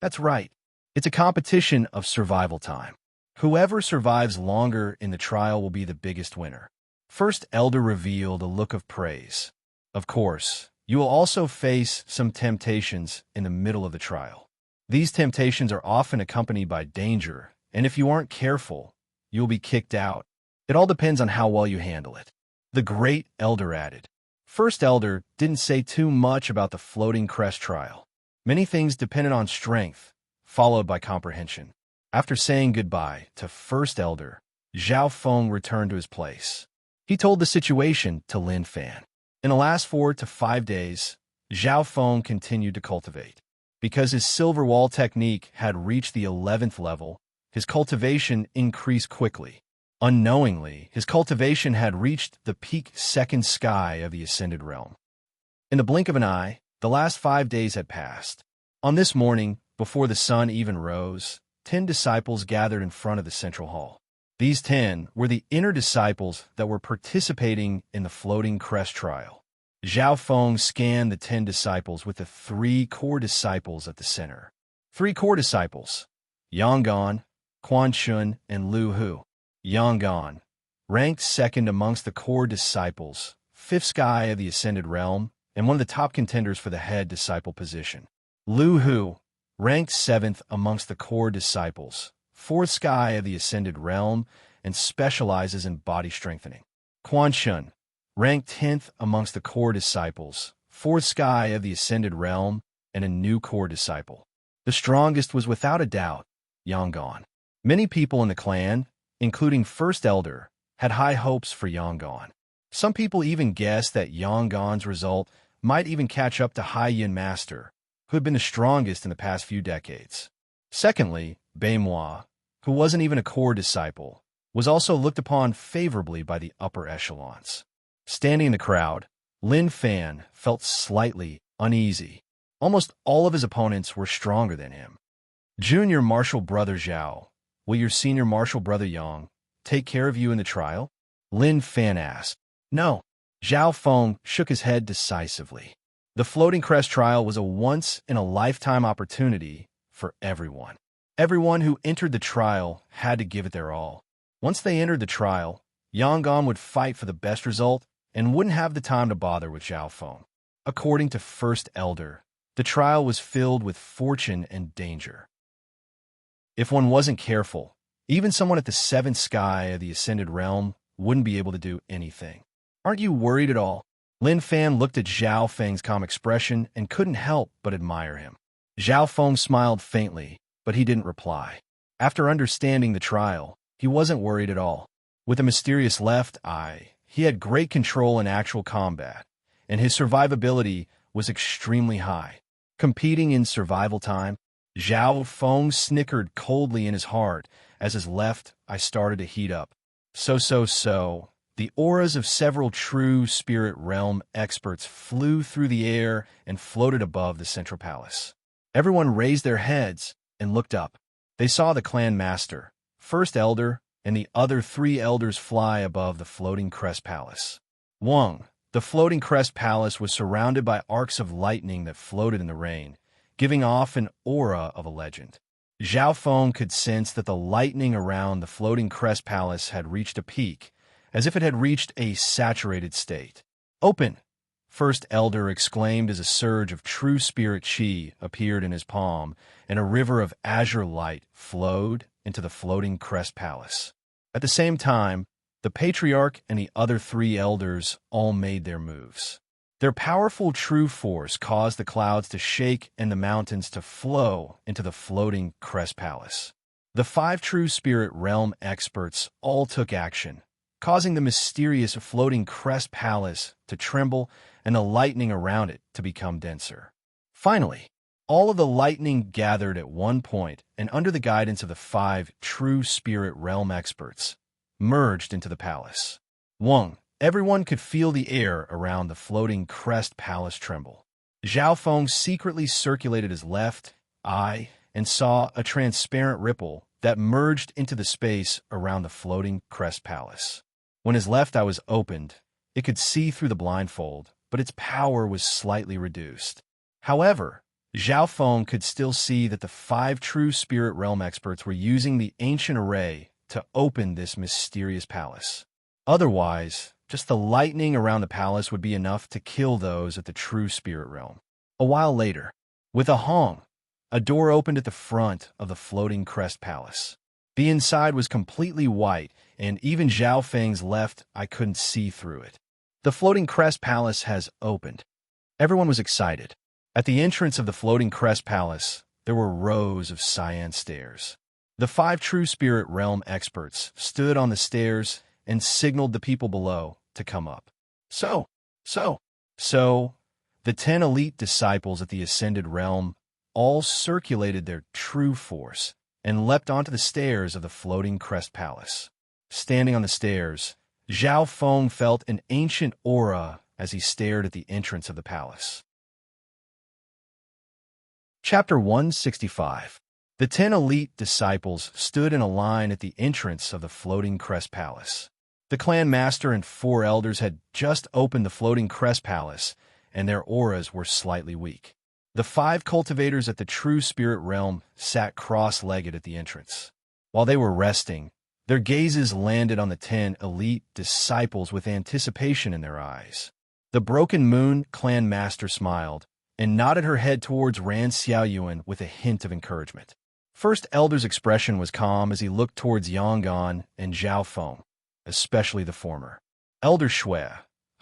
That's right. It's a competition of survival time. Whoever survives longer in the trial will be the biggest winner. First Elder revealed a look of praise. Of course, you will also face some temptations in the middle of the trial. These temptations are often accompanied by danger, and if you aren't careful, you'll be kicked out. It all depends on how well you handle it. The Great Elder added. First Elder didn't say too much about the Floating Crest trial. Many things depended on strength, followed by comprehension. After saying goodbye to First Elder, Zhao Feng returned to his place. He told the situation to Lin Fan. In the last 4 to 5 days, Zhao Feng continued to cultivate. Because his silver wall technique had reached the 11th level, his cultivation increased quickly. Unknowingly, his cultivation had reached the peak second sky of the Ascended Realm. In the blink of an eye, the last 5 days had passed. On this morning, before the sun even rose, 10 disciples gathered in front of the central hall. These 10 were the inner disciples that were participating in the Floating Crest trial. Zhao Feng scanned the 10 disciples with the 3 core disciples at the center. 3 core disciples: Yanggan, Quan Chun, and Lu Hu. Yanggan, ranked second amongst the core disciples, 5th sky of the Ascended Realm, and one of the top contenders for the head disciple position. Lu Hu, ranked 7th amongst the core disciples, 4th sky of the Ascended Realm, and specializes in body strengthening. Quan Chun, ranked 10th amongst the core disciples, 4th sky of the Ascended Realm, and a new core disciple. The strongest was without a doubt Yanggan. Many people in the clan, including First Elder, had high hopes for Yanggan. Some people even guessed that Yanggan's result might even catch up to High Yin Master, who had been the strongest in the past few decades. Secondly, Beimois, who wasn't even a core disciple, was also looked upon favorably by the upper echelons. Standing in the crowd, Lin Fan felt slightly uneasy. Almost all of his opponents were stronger than him. Junior Martial Brother Zhao, will your senior Martial Brother Yang take care of you in the trial? Lin Fan asked. No. Zhao Feng shook his head decisively. The Floating Crest trial was a once-in-a-lifetime opportunity for everyone. Everyone who entered the trial had to give it their all. Once they entered the trial, Yangon would fight for the best result and wouldn't have the time to bother with Zhao Feng. According to First Elder, the trial was filled with fortune and danger. If one wasn't careful, even someone at the seventh sky of the Ascended Realm wouldn't be able to do anything. Aren't you worried at all? Lin Fan looked at Zhao Feng's calm expression and couldn't help but admire him. Zhao Feng smiled faintly, but he didn't reply. After understanding the trial, he wasn't worried at all. With a mysterious left eye, he had great control in actual combat, and his survivability was extremely high. Competing in survival time, Zhao Feng snickered coldly in his heart as his left eye started to heat up. So. The auras of several true spirit realm experts flew through the air and floated above the central palace. Everyone raised their heads and looked up. They saw the clan master, First Elder, and the other 3 elders fly above the Floating Crest Palace. The Floating Crest Palace was surrounded by arcs of lightning that floated in the rain, giving off an aura of a legend. Zhao Feng could sense that the lightning around the Floating Crest Palace had reached a peak, as if it had reached a saturated state. "Open!" First Elder exclaimed as a surge of true spirit chi appeared in his palm, and a river of azure light flowed into the Floating Crest Palace. At the same time, the Patriarch and the other 3 elders all made their moves. Their powerful true force caused the clouds to shake and the mountains to flow into the Floating Crest Palace. The 5 true spirit realm experts all took action, causing the mysterious Floating Crest Palace to tremble and the lightning around it to become denser. Finally, all of the lightning gathered at one point and under the guidance of the 5 true spirit realm experts, merged into the palace. Everyone could feel the air around the Floating Crest Palace tremble. Zhao Feng secretly circulated his left eye and saw a transparent ripple that merged into the space around the Floating Crest Palace. When his left eye was opened, it could see through the blindfold, but its power was slightly reduced. However, Zhao Feng could still see that the 5 true spirit realm experts were using the ancient array to open this mysterious palace. Otherwise, just the lightning around the palace would be enough to kill those at the true spirit realm. A while later, with a honk, a door opened at the front of the Floating Crest Palace. The inside was completely white, and even Zhao Feng's left eye couldn't see through it. The Floating Crest Palace has opened. Everyone was excited. At the entrance of the Floating Crest Palace, there were rows of cyan stairs. The 5 true spirit realm experts stood on the stairs and signaled the people below to come up. So, the 10 elite disciples at the Ascended Realm all circulated their true force and leapt onto the stairs of the Floating Crest Palace. Standing on the stairs, Zhao Feng felt an ancient aura as he stared at the entrance of the palace. Chapter 165. The 10 elite disciples stood in a line at the entrance of the Floating Crest Palace. The clan master and 4 elders had just opened the Floating Crest Palace, and their auras were slightly weak. The 5 cultivators at the true spirit realm sat cross-legged at the entrance. While they were resting, their gazes landed on the 10 elite disciples with anticipation in their eyes. The Broken Moon clan master smiled and nodded her head towards Ran Xiaoyuan with a hint of encouragement. First Elder's expression was calm as he looked towards Yangon and Zhao Feng, especially the former. Elder Shui,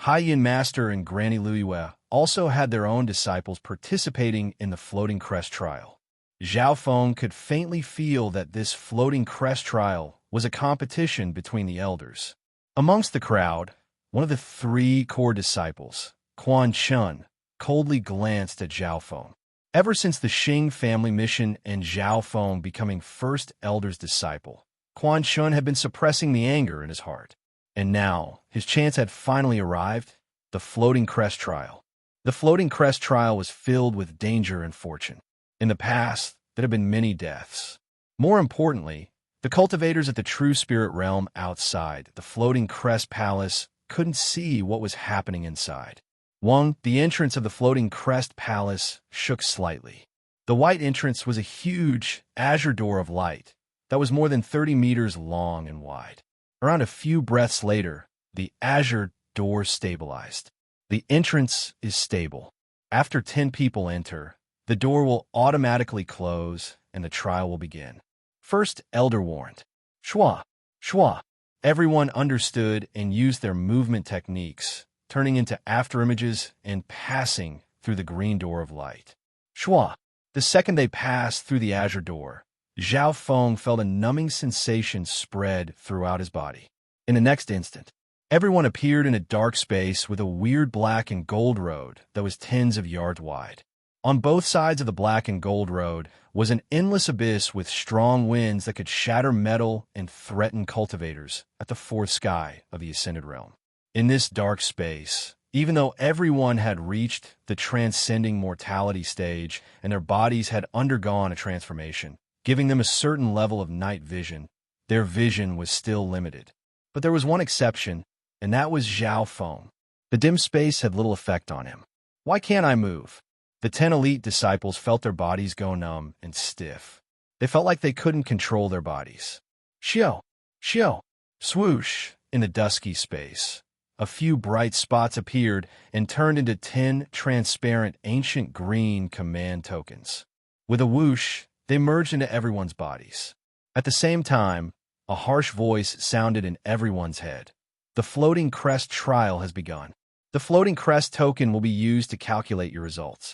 Haiyan Master, and Granny Luiyue also had their own disciples participating in the Floating Crest trial. Zhao Feng could faintly feel that this Floating Crest trial was a competition between the elders. Amongst the crowd, one of the 3 core disciples, Quan Chun, coldly glanced at Zhao Feng. Ever since the Xing family mission and Zhao Feng becoming First Elder's disciple, Quan Chun had been suppressing the anger in his heart. And now, his chance had finally arrived, the Floating Crest trial. The Floating Crest trial was filled with danger and fortune. In the past, there had been many deaths. More importantly, the cultivators at the true spirit realm outside the Floating Crest Palace couldn't see what was happening inside. The entrance of the floating crest palace shook slightly. The white entrance was a huge azure door of light that was more than 30 meters long and wide. Around a few breaths later, the azure door stabilized. The entrance is stable. After 10 people enter, the door will automatically close and the trial will begin. First, Elder warned. Shwa, shwa. Everyone understood and used their movement techniques, turning into afterimages and passing through the green door of light. Shwa. The second they passed through the azure door, Zhao Feng felt a numbing sensation spread throughout his body. In the next instant, everyone appeared in a dark space with a weird black and gold road that was tens of yards wide. On both sides of the black and gold road was an endless abyss with strong winds that could shatter metal and threaten cultivators at the fourth sky of the Ascended Realm. In this dark space, even though everyone had reached the transcending mortality stage and their bodies had undergone a transformation, giving them a certain level of night vision, their vision was still limited. But there was one exception, and that was Zhao Feng. The dim space had little effect on him. Why can't I move? The 10 elite disciples felt their bodies go numb and stiff. They felt like they couldn't control their bodies. Xiao, xiao, swoosh, in the dusky space. A few bright spots appeared and turned into 10 transparent ancient green command tokens. With a whoosh, they merged into everyone's bodies. At the same time, a harsh voice sounded in everyone's head. The floating crest trial has begun. The floating crest token will be used to calculate your results.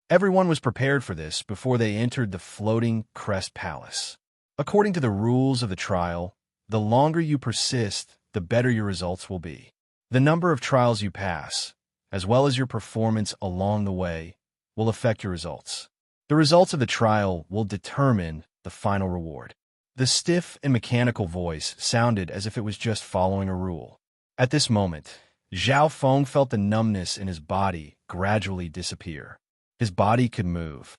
Everyone was prepared for this before they entered the floating crest palace. According to the rules of the trial, the longer you persist, the better your results will be. The number of trials you pass, as well as your performance along the way, will affect your results. The results of the trial will determine the final reward. The stiff and mechanical voice sounded as if it was just following a rule. At this moment, Zhao Feng felt the numbness in his body gradually disappear. His body could move.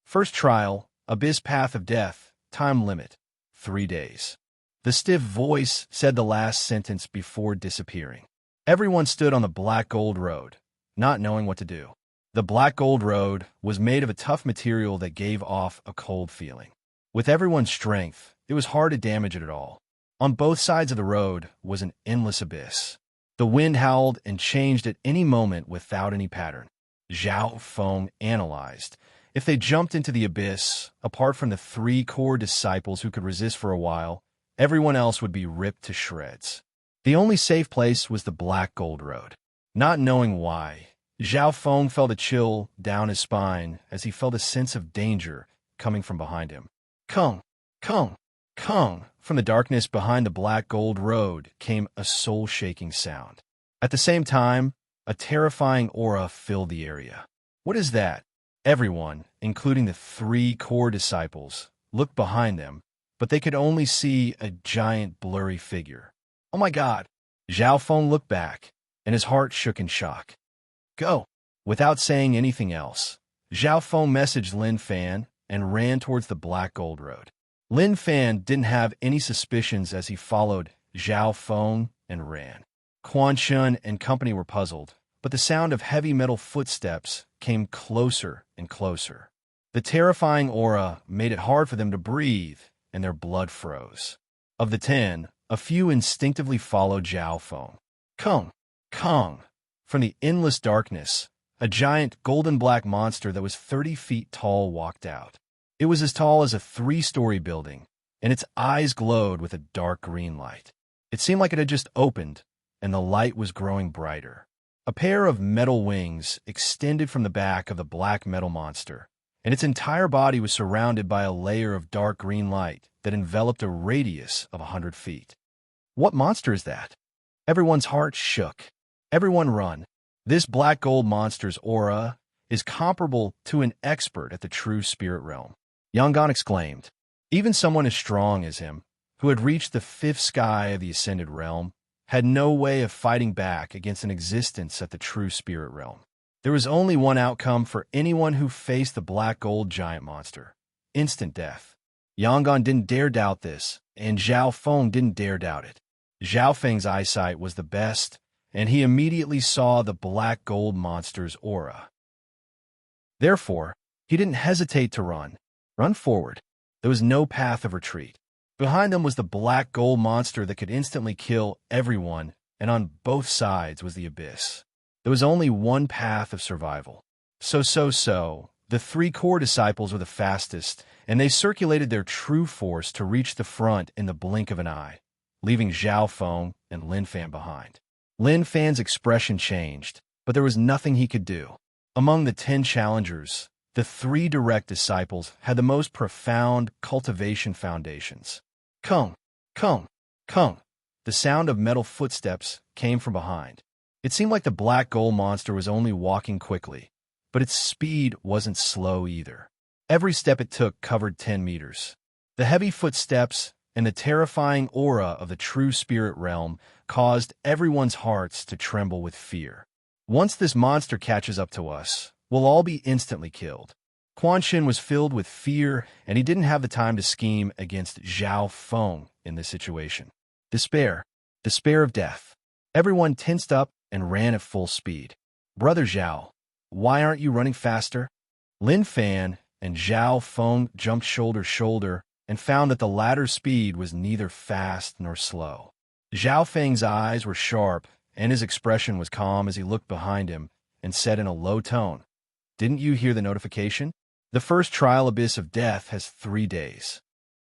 First trial, Abyss Path of Death, time limit, 3 days. The stiff voice said the last sentence before disappearing. Everyone stood on the black gold road, not knowing what to do. The black gold road was made of a tough material that gave off a cold feeling. With everyone's strength, it was hard to damage it at all. On both sides of the road was an endless abyss. The wind howled and changed at any moment without any pattern. Zhao Feng analyzed. If they jumped into the abyss, apart from the 3 core disciples who could resist for a while, everyone else would be ripped to shreds. The only safe place was the black gold road. Not knowing why, Zhao Feng felt a chill down his spine as he felt a sense of danger coming from behind him. Kung, kung, kung. From the darkness behind the black gold road came a soul-shaking sound. At the same time, a terrifying aura filled the area. What is that? Everyone, including the 3 core disciples, looked behind them, but they could only see a giant blurry figure. Oh my God! Zhao Feng looked back, and his heart shook in shock. Go! Without saying anything else, Zhao Feng messaged Lin Fan and ran towards the black gold road. Lin Fan didn't have any suspicions as he followed Zhao Feng and ran. Quan Shun and company were puzzled, but the sound of heavy metal footsteps came closer and closer. The terrifying aura made it hard for them to breathe, and their blood froze. Of the 10, a few instinctively followed Zhao Feng. Kung, kung. From the endless darkness, a giant golden-black monster that was 30 feet tall walked out. It was as tall as a 3-story building, and its eyes glowed with a dark green light. It seemed like it had just opened, and the light was growing brighter. A pair of metal wings extended from the back of the black metal monster, and its entire body was surrounded by a layer of dark green light that enveloped a radius of 100 feet. What monster is that? Everyone's heart shook. Everyone run. This black gold monster's aura is comparable to an expert at the true spirit realm. Yangon exclaimed. Even someone as strong as him, who had reached the 5th sky of the Ascended Realm, had no way of fighting back against an existence at the true spirit realm. There was only one outcome for anyone who faced the black gold giant monster: instant death. Yangon didn't dare doubt this, and Zhao Feng didn't dare doubt it. Zhao Feng's eyesight was the best, and he immediately saw the black gold monster's aura. Therefore, he didn't hesitate to run forward. There was no path of retreat. Behind them was the black gold monster that could instantly kill everyone, and on both sides was the abyss. There was only one path of survival. So. The three core disciples were the fastest, and they circulated their true force to reach the front in the blink of an eye, leaving Zhao Feng and Lin Fan behind. Lin Fan's expression changed, but there was nothing he could do. Among the 10 challengers, the 3 direct disciples had the most profound cultivation foundations. Kung, kung, kung. The sound of metal footsteps came from behind. It seemed like the black gold monster was only walking quickly, but its speed wasn't slow either. Every step it took covered 10 meters. The heavy footsteps and the terrifying aura of the true spirit realm caused everyone's hearts to tremble with fear. Once this monster catches up to us, we'll all be instantly killed. Quan Shin was filled with fear, and he didn't have the time to scheme against Zhao Feng in this situation. Despair of death. Everyone tensed up and ran at full speed. Brother Zhao, why aren't you running faster? Lin Fan and Zhao Feng jumped shoulder to shoulder and found that the latter's speed was neither fast nor slow. Zhao Feng's eyes were sharp, and his expression was calm as he looked behind him and said in a low tone, "Didn't you hear the notification? The first trial abyss of death has 3 days."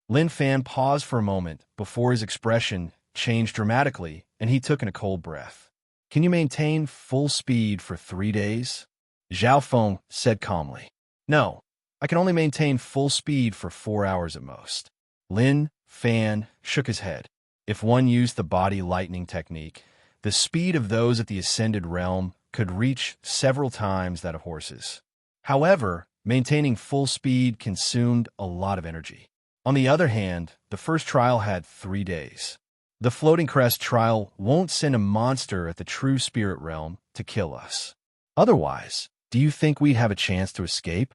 Lin Fan paused for a moment before his expression changed dramatically, and he took in a cold breath. "Can you maintain full speed for 3 days?" Zhao Feng said calmly. "No, I can only maintain full speed for 4 hours at most." Lin Fan shook his head. If one used the body lightning technique, the speed of those at the ascended realm could reach several times that of horses. However, maintaining full speed consumed a lot of energy. On the other hand, the first trial had 3 days. The Floating Crest trial won't send a monster at the true spirit realm to kill us. Otherwise, do you think we'd have a chance to escape?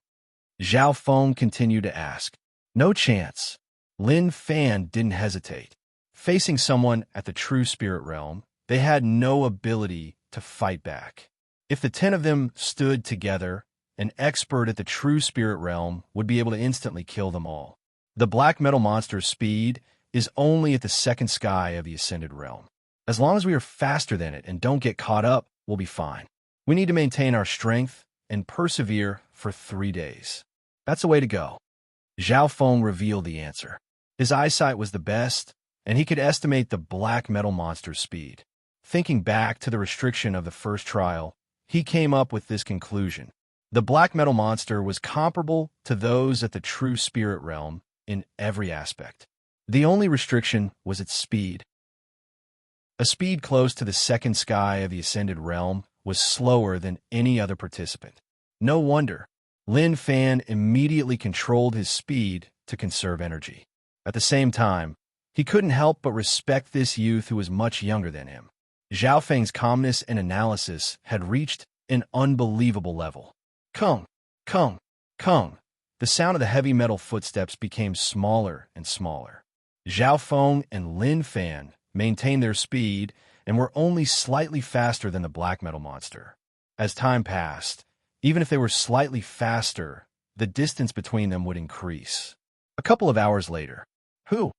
Zhao Feng continued to ask. No chance. Lin Fan didn't hesitate. Facing someone at the true spirit realm, they had no ability to fight back. If the 10 of them stood together, an expert at the true spirit realm would be able to instantly kill them all. The black metal monster's speed is only at the second sky of the ascended realm. As long as we are faster than it and don't get caught up, we'll be fine. We need to maintain our strength and persevere for 3 days. That's the way to go. Zhao Feng revealed the answer. His eyesight was the best, and he could estimate the black metal monster's speed. Thinking back to the restriction of the first trial, he came up with this conclusion. The black metal monster was comparable to those at the true spirit realm in every aspect. The only restriction was its speed. A speed close to the second sky of the ascended realm was slower than any other participant. No wonder. Lin Fan immediately controlled his speed to conserve energy. At the same time, he couldn't help but respect this youth who was much younger than him. Zhao Feng's calmness and analysis had reached an unbelievable level. Kung, kung, kung. The sound of the heavy metal footsteps became smaller and smaller. Zhao Feng and Lin Fan maintained their speed and were only slightly faster than the black metal monster. As time passed, even if they were slightly faster, the distance between them would increase. A couple of hours later, Who?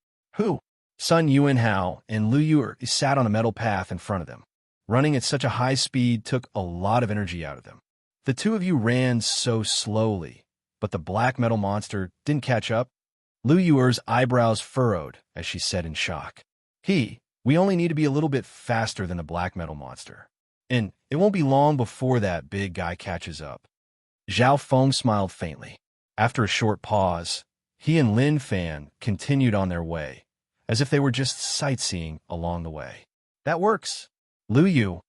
Sun Yuanhao and Lu Yuer sat on a metal path in front of them. Running at such a high speed took a lot of energy out of them. The two of you ran so slowly, but the black metal monster didn't catch up. Lu Yuer's eyebrows furrowed as she said in shock. We only need to be a little bit faster than the black metal monster. And it won't be long before that big guy catches up. Zhao Feng smiled faintly. After a short pause, he and Lin Fan continued on their way, as if they were just sightseeing along the way. That works. Lu Yu,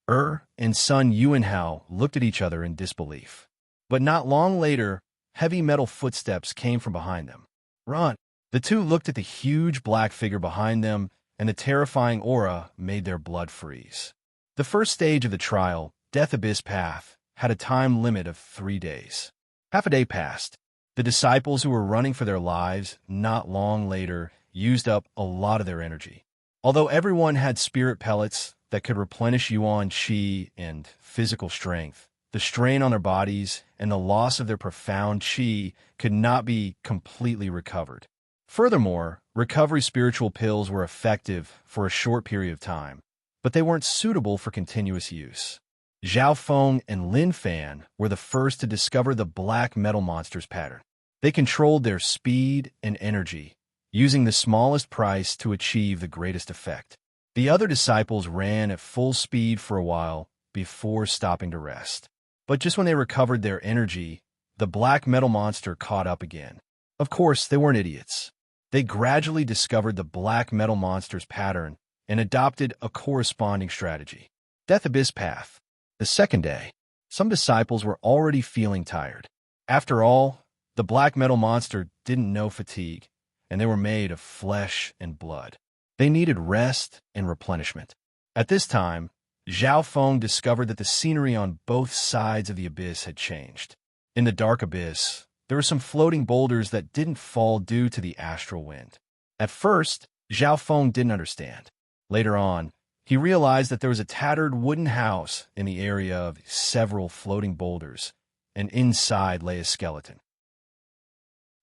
and Sun Yuanhao looked at each other in disbelief. But not long later, heavy metal footsteps came from behind them. Run! The two looked at the huge black figure behind them, and the terrifying aura made their blood freeze. The first stage of the trial, Death Abyss Path, had a time limit of 3 days. Half a day passed. The disciples who were running for their lives not long later used up a lot of their energy. Although everyone had spirit pellets, that could replenish yuan qi and physical strength, the strain on their bodies and the loss of their profound qi could not be completely recovered. Furthermore, recovery spiritual pills were effective for a short period of time, but they weren't suitable for continuous use. Zhao Feng and Lin Fan were the first to discover the black metal monster's pattern. They controlled their speed and energy, using the smallest price to achieve the greatest effect. The other disciples ran at full speed for a while before stopping to rest. But just when they recovered their energy, the black metal monster caught up again. Of course, they weren't idiots. They gradually discovered the black metal monster's pattern and adopted a corresponding strategy. Death Abyss Path. The second day, some disciples were already feeling tired. After all, the black metal monster didn't know fatigue, and they were made of flesh and blood. They needed rest and replenishment. At this time, Zhao Feng discovered that the scenery on both sides of the abyss had changed. In the dark abyss, there were some floating boulders that didn't fall due to the astral wind. At first, Zhao Feng didn't understand. Later on, he realized that there was a tattered wooden house in the area of several floating boulders, and inside lay a skeleton.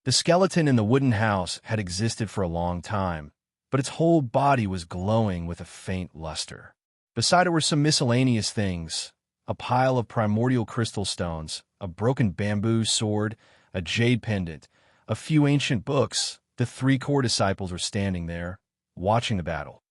The skeleton in the wooden house had existed for a long time, but its whole body was glowing with a faint luster. Beside it were some miscellaneous things, a pile of primordial crystal stones, a broken bamboo sword, a jade pendant, a few ancient books. The three core disciples were standing there, watching the battle.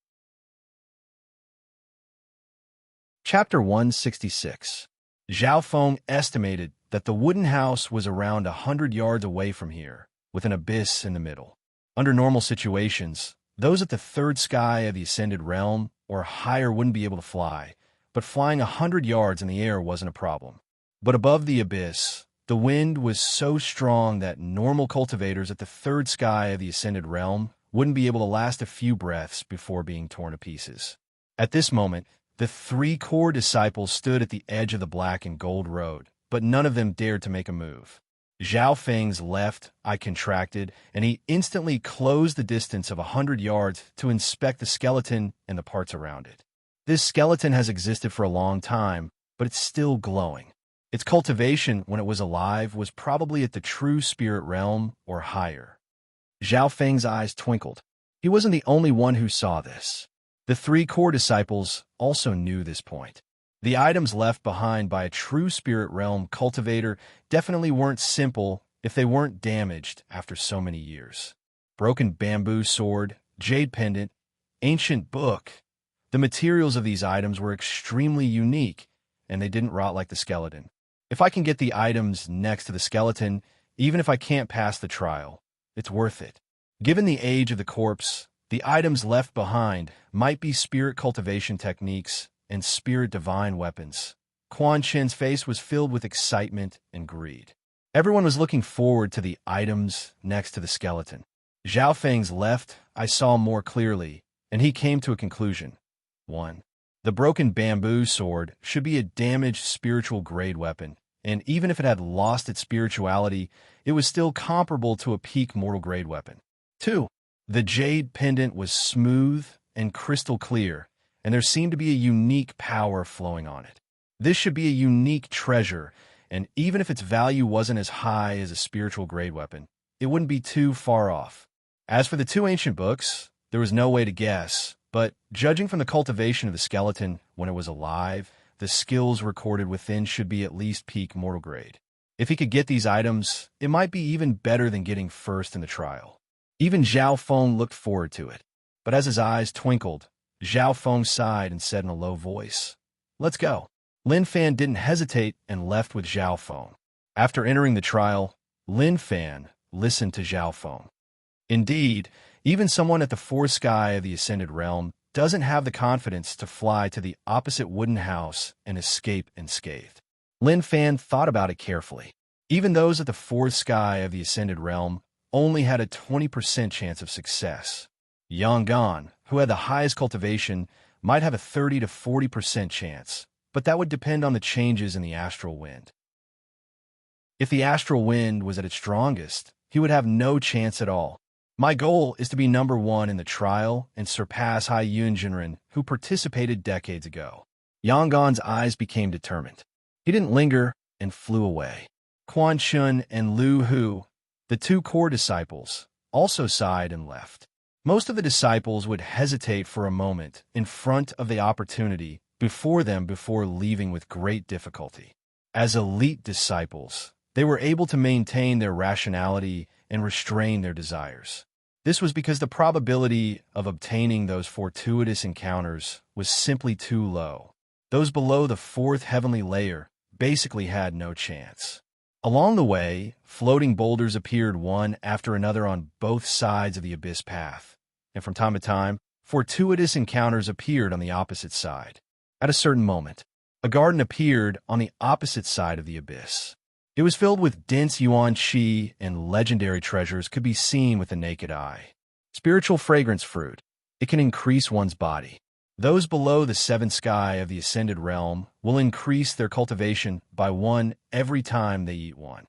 Chapter 166. Zhao Feng estimated that the wooden house was around 100 yards away from here, with an abyss in the middle. Under normal situations, those at the third sky of the ascended realm or higher wouldn't be able to fly, but flying 100 yards in the air wasn't a problem. But above the abyss, the wind was so strong that normal cultivators at the third sky of the ascended realm wouldn't be able to last a few breaths before being torn to pieces. At this moment, the three core disciples stood at the edge of the black and gold road, but none of them dared to make a move. Zhao Feng's left eye contracted, and he instantly closed the distance of 100 yards to inspect the skeleton and the parts around it. This skeleton has existed for a long time, but it's still glowing. Its cultivation, when it was alive, was probably at the true spirit realm or higher. Zhao Feng's eyes twinkled. He wasn't the only one who saw this. The three core disciples also knew this point. The items left behind by a true spirit realm cultivator definitely weren't simple if they weren't damaged after so many years. Broken bamboo sword, jade pendant, ancient book. The materials of these items were extremely unique, and they didn't rot like the skeleton. If I can get the items next to the skeleton, even if I can't pass the trial, it's worth it. Given the age of the corpse, the items left behind might be spirit cultivation techniques and spirit divine weapons. Quan Chen's face was filled with excitement and greed. Everyone was looking forward to the items next to the skeleton. Zhao Feng's left I saw more clearly, and he came to a conclusion. 1. The broken bamboo sword should be a damaged spiritual grade weapon, and even if it had lost its spirituality, it was still comparable to a peak mortal grade weapon. 2. The jade pendant was smooth and crystal clear, and there seemed to be a unique power flowing on it. This should be a unique treasure, and even if its value wasn't as high as a spiritual grade weapon, it wouldn't be too far off. As for the two ancient books, there was no way to guess, but judging from the cultivation of the skeleton when it was alive, the skills recorded within should be at least peak mortal grade. If he could get these items, it might be even better than getting first in the trial. Even Zhao Feng looked forward to it, but as his eyes twinkled, Zhao Feng sighed and said in a low voice, "Let's go." Lin Fan didn't hesitate and left with Zhao Feng. After entering the trial, Lin Fan listened to Zhao Feng. Indeed, even someone at the fourth sky of the ascended realm doesn't have the confidence to fly to the opposite wooden house and escape unscathed. Lin Fan thought about it carefully. Even those at the fourth sky of the ascended realm only had a 20% chance of success. Yang Gan, who had the highest cultivation, might have a 30 to 40% chance, but that would depend on the changes in the astral wind. If the astral wind was at its strongest, he would have no chance at all. My goal is to be #1 in the trial and surpass Hai Yunjinren, who participated decades ago. Yangon's eyes became determined. He didn't linger and flew away. Quan Chun and Lu Hu, the two core disciples, also sighed and left. Most of the disciples would hesitate for a moment in front of the opportunity before them before leaving with great difficulty. As elite disciples, they were able to maintain their rationality and restrain their desires. This was because the probability of obtaining those fortuitous encounters was simply too low. Those below the fourth heavenly layer basically had no chance. Along the way, floating boulders appeared one after another on both sides of the abyss path, and from time to time, fortuitous encounters appeared on the opposite side. At a certain moment, a garden appeared on the opposite side of the abyss. It was filled with dense yuan qi, and legendary treasures could be seen with the naked eye. Spiritual fragrance fruit. It can increase one's body. Those below the seventh sky of the ascended realm will increase their cultivation by 1 every time they eat one.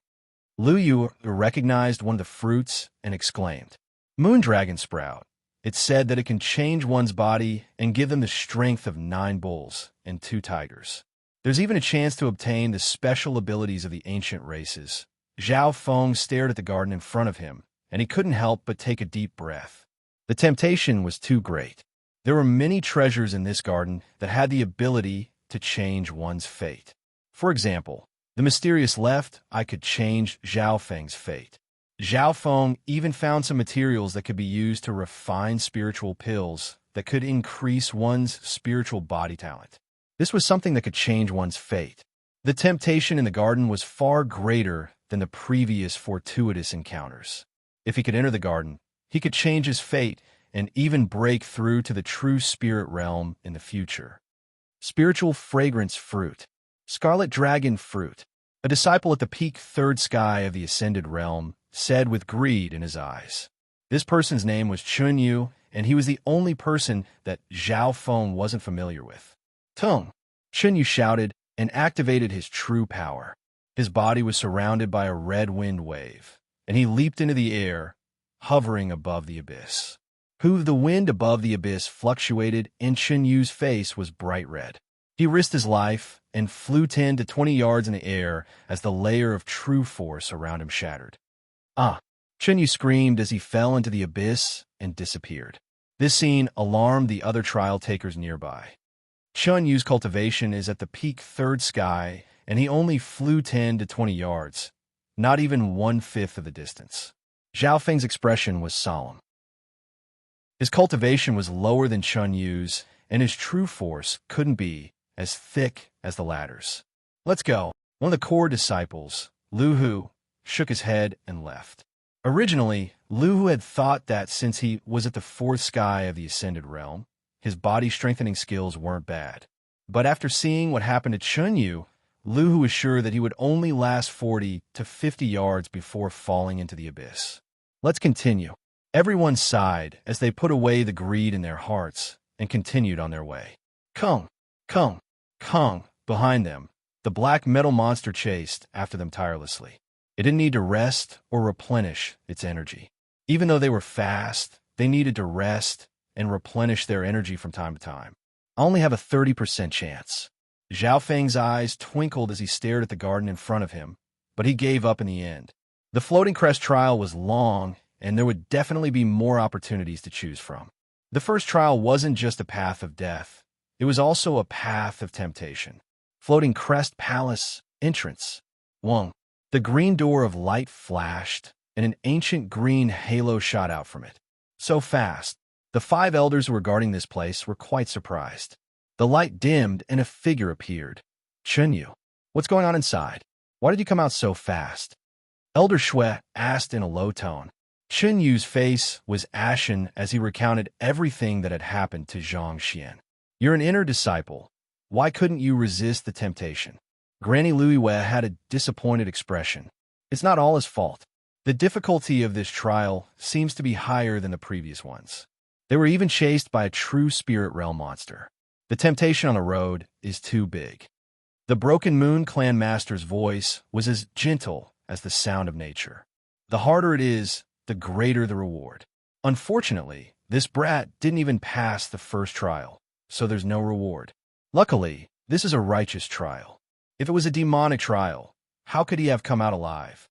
Lu Yu recognized one of the fruits and exclaimed, "Moondragon sprout." It's said that it can change one's body and give them the strength of 9 bulls and 2 tigers. There's even a chance to obtain the special abilities of the ancient races. Zhao Feng stared at the garden in front of him, and he couldn't help but take a deep breath. The temptation was too great. There were many treasures in this garden that had the ability to change one's fate. For example, the mysterious left eye could change Zhao Feng's fate. Zhao Feng even found some materials that could be used to refine spiritual pills that could increase one's spiritual body talent. This was something that could change one's fate. The temptation in the garden was far greater than the previous fortuitous encounters. If he could enter the garden, he could change his fate and even break through to the true spirit realm in the future. Spiritual fragrance fruit. Scarlet dragon fruit. A disciple at the peak third sky of the ascended realm said with greed in his eyes. This person's name was Chun Yu, and he was the only person that Zhao Feng wasn't familiar with. Tung! Chun Yu shouted and activated his true power. His body was surrounded by a red wind wave, and he leaped into the air, hovering above the abyss. The wind above the abyss fluctuated, and Chun Yu's face was bright red. He risked his life and flew 10 to 20 yards in the air as the layer of true force around him shattered. Ah! Chun Yu screamed as he fell into the abyss and disappeared. This scene alarmed the other trial takers nearby. Chun Yu's cultivation is at the peak third sky, and he only flew 10 to 20 yards, not even 1/5 of the distance. Zhao Feng's expression was solemn. His cultivation was lower than Chun Yu's, and his true force couldn't be as thick as the latter's. "Let's go." One of the core disciples, Lu Hu, shook his head and left. Originally, Lu Hu had thought that since he was at the fourth sky of the ascended realm, his body-strengthening skills weren't bad. But after seeing what happened to Chun Yu, Lu Hu was sure that he would only last 40 to 50 yards before falling into the abyss. Let's continue. Everyone sighed as they put away the greed in their hearts and continued on their way. Kung! Kung! Kung! Behind them, the black metal monster chased after them tirelessly. It didn't need to rest or replenish its energy. Even though they were fast, they needed to rest and replenish their energy from time to time. I only have a 30% chance. Zhao Feng's eyes twinkled as he stared at the garden in front of him, but he gave up in the end. The Floating Crest trial was long, and there would definitely be more opportunities to choose from. The first trial wasn't just a path of death. It was also a path of temptation. Floating Crest Palace entrance. 1. The green door of light flashed, and an ancient green halo shot out from it. So fast, the 5 elders who were guarding this place were quite surprised. The light dimmed, and a figure appeared. Chun Yu, what's going on inside? Why did you come out so fast? Elder Shui asked in a low tone. Chun Yu's face was ashen as he recounted everything that had happened to Zhang Xian. You're an inner disciple. Why couldn't you resist the temptation? Granny Luiwei had a disappointed expression. It's not all his fault. The difficulty of this trial seems to be higher than the previous ones. They were even chased by a true spirit realm monster. The temptation on the road is too big. The Broken Moon Clan Master's voice was as gentle as the sound of nature. The harder it is, the greater the reward. Unfortunately, this brat didn't even pass the first trial, so there's no reward. Luckily, this is a righteous trial. If it was a demonic trial, how could he have come out alive?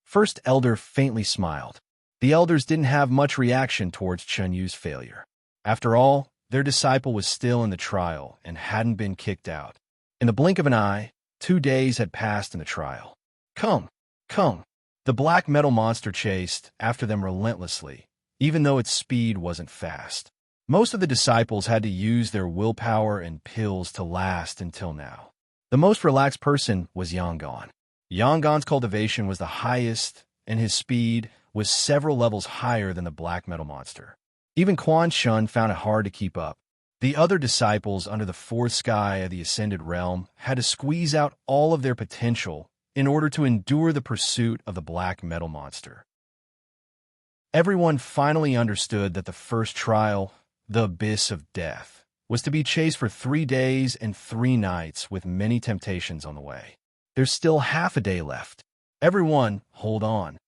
First elder faintly smiled. The elders didn't have much reaction towards Chun Yu's failure. After all, their disciple was still in the trial and hadn't been kicked out. In the blink of an eye, 2 days had passed in the trial. Come, come. The black metal monster chased after them relentlessly, even though its speed wasn't fast. Most of the disciples had to use their willpower and pills to last until now. The most relaxed person was Yangon. Yangon's cultivation was the highest, and his speed was several levels higher than the black metal monster. Even Quan Shun found it hard to keep up. The other disciples under the fourth sky of the Ascended Realm had to squeeze out all of their potential in order to endure the pursuit of the black metal monster. Everyone finally understood that the first trial, the Abyss of Death, was to be chased for 3 days and 3 nights with many temptations on the way. There's still half a day left. Everyone, hold on.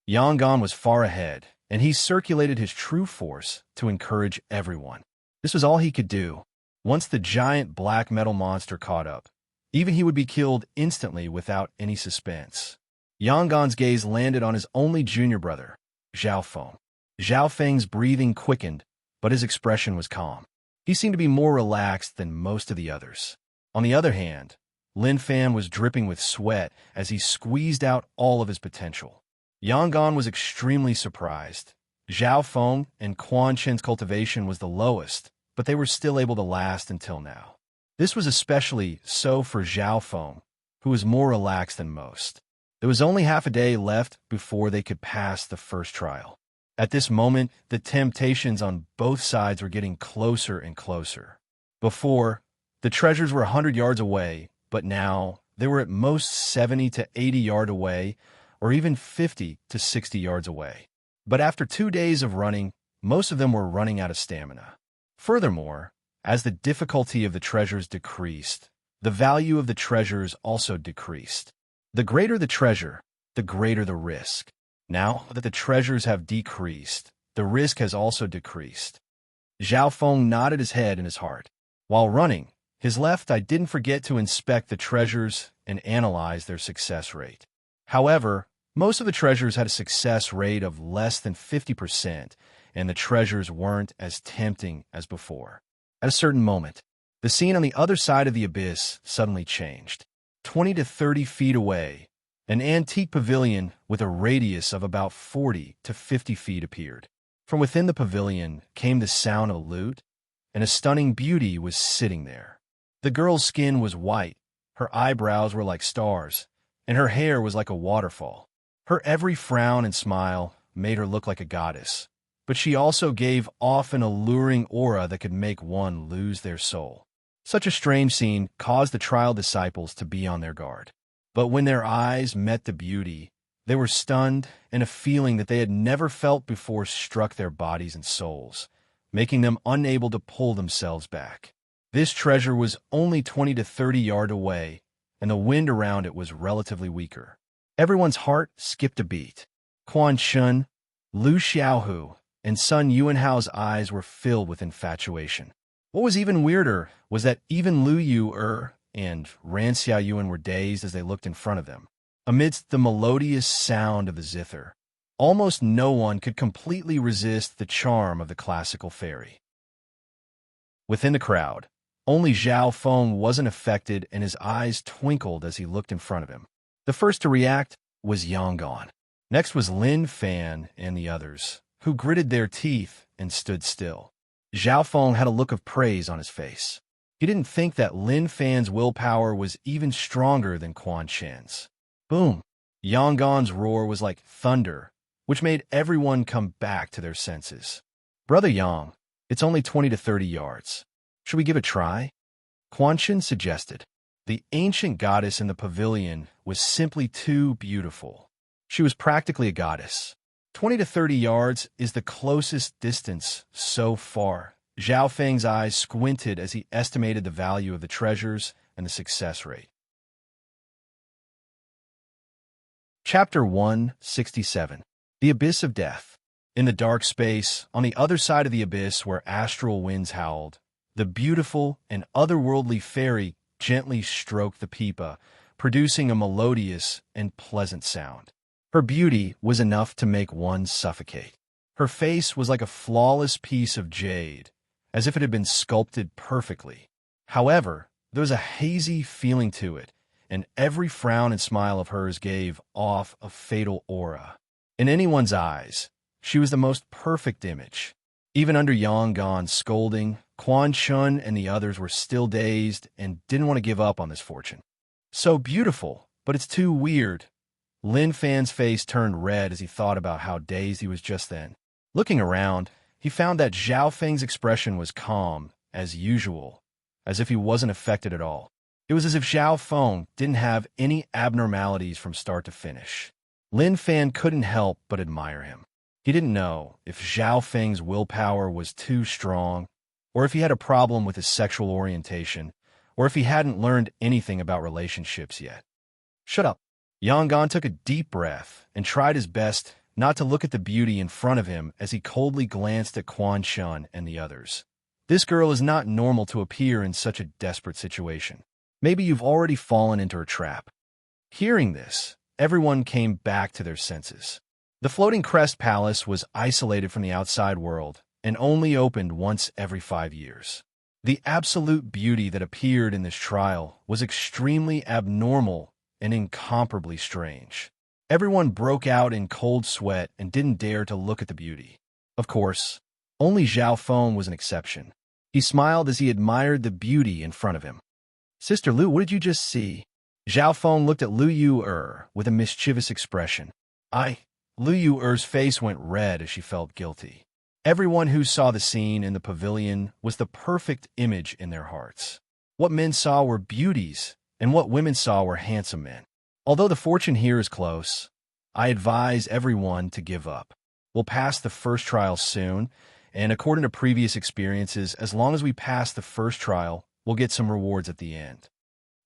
Yangon was far ahead, and he circulated his true force to encourage everyone. This was all he could do. Once the giant black metal monster caught up, even he would be killed instantly without any suspense. Yangon's gaze landed on his only junior brother, Zhao Feng. Zhao Feng's breathing quickened, but his expression was calm. He seemed to be more relaxed than most of the others. On the other hand, Lin Fan was dripping with sweat as he squeezed out all of his potential. Yangon was extremely surprised. Zhao Feng and Quan Chen's cultivation was the lowest, but they were still able to last until now. This was especially so for Zhao Feng, who was more relaxed than most. There was only half a day left before they could pass the first trial. At this moment, the temptations on both sides were getting closer and closer. Before, the treasures were 100 yards away, but now they were at most 70 to 80 yards away, or even 50 to 60 yards away. But after 2 days of running, most of them were running out of stamina. Furthermore, as the difficulty of the treasures decreased, the value of the treasures also decreased. The greater the treasure, the greater the risk. Now that the treasures have decreased, the risk has also decreased. Zhao Feng nodded his head in his heart. While running, his left eye didn't forget to inspect the treasures and analyze their success rate. However, most of the treasures had a success rate of less than 50%, and the treasures weren't as tempting as before. At a certain moment, the scene on the other side of the abyss suddenly changed. 20 to 30 feet away, an antique pavilion with a radius of about 40 to 50 feet appeared. From within the pavilion came the sound of a lute, and a stunning beauty was sitting there. The girl's skin was white, her eyebrows were like stars, and her hair was like a waterfall. Her every frown and smile made her look like a goddess, but she also gave off an alluring aura that could make one lose their soul. Such a strange scene caused the trial disciples to be on their guard. But when their eyes met the beauty, they were stunned, and a feeling that they had never felt before struck their bodies and souls, making them unable to pull themselves back. This treasure was only 20 to 30 yards away, and the wind around it was relatively weaker. Everyone's heart skipped a beat. Quan Shun, Lu Xiaohu, and Sun Yuanhao's eyes were filled with infatuation. What was even weirder was that even Lu Yu and Ran Xiaoyuan were dazed as they looked in front of them. Amidst the melodious sound of the zither, almost no one could completely resist the charm of the classical fairy. Within the crowd, only Zhao Feng wasn't affected, and his eyes twinkled as he looked in front of him. The first to react was Yangon. Next was Lin Fan and the others, who gritted their teeth and stood still. Zhao Feng had a look of praise on his face. He didn't think that Lin Fan's willpower was even stronger than Quan Chen's. Boom! Yangon's roar was like thunder, which made everyone come back to their senses. Brother Yang, it's only 20 to 30 yards. Should we give it a try? Quan Chen suggested. The ancient goddess in the pavilion was simply too beautiful. She was practically a goddess. 20 to 30 yards is the closest distance so far. Zhao Feng's eyes squinted as he estimated the value of the treasures and the success rate. Chapter 167. The Abyss of Death. In the dark space, on the other side of the abyss where astral winds howled, the beautiful and otherworldly fairy gently stroked the pipa, producing a melodious and pleasant sound. Her beauty was enough to make one suffocate. Her face was like a flawless piece of jade, as if it had been sculpted perfectly. However, there was a hazy feeling to it, and every frown and smile of hers gave off a fatal aura. In anyone's eyes, she was the most perfect image. Even under Yangon's scolding, Quan Chun and the others were still dazed and didn't want to give up on this fortune. So beautiful, but it's too weird. Lin Fan's face turned red as he thought about how dazed he was just then. Looking around, he found that Zhao Feng's expression was calm, as usual, as if he wasn't affected at all. It was as if Zhao Feng didn't have any abnormalities from start to finish. Lin Fan couldn't help but admire him. He didn't know if Zhao Feng's willpower was too strong, or if he had a problem with his sexual orientation, or if he hadn't learned anything about relationships yet. Shut up. Yangon took a deep breath and tried his best not to look at the beauty in front of him as he coldly glanced at Quan Chun and the others. This girl is not normal to appear in such a desperate situation. Maybe you've already fallen into her trap. Hearing this, everyone came back to their senses. The floating crest palace was isolated from the outside world and only opened once every 5 years. The absolute beauty that appeared in this trial was extremely abnormal and incomparably strange. Everyone broke out in cold sweat and didn't dare to look at the beauty. Of course, only Zhao Feng was an exception. He smiled as he admired the beauty in front of him. Sister Lu, what did you just see? Zhao Feng looked at Lu Yu with a mischievous expression. Lu Yu's face went red as she felt guilty. Everyone who saw the scene in the pavilion was the perfect image in their hearts. What men saw were beauties, and what women saw were handsome men. Although the fortune here is close, I advise everyone to give up. We'll pass the first trial soon, and according to previous experiences, as long as we pass the first trial, we'll get some rewards at the end.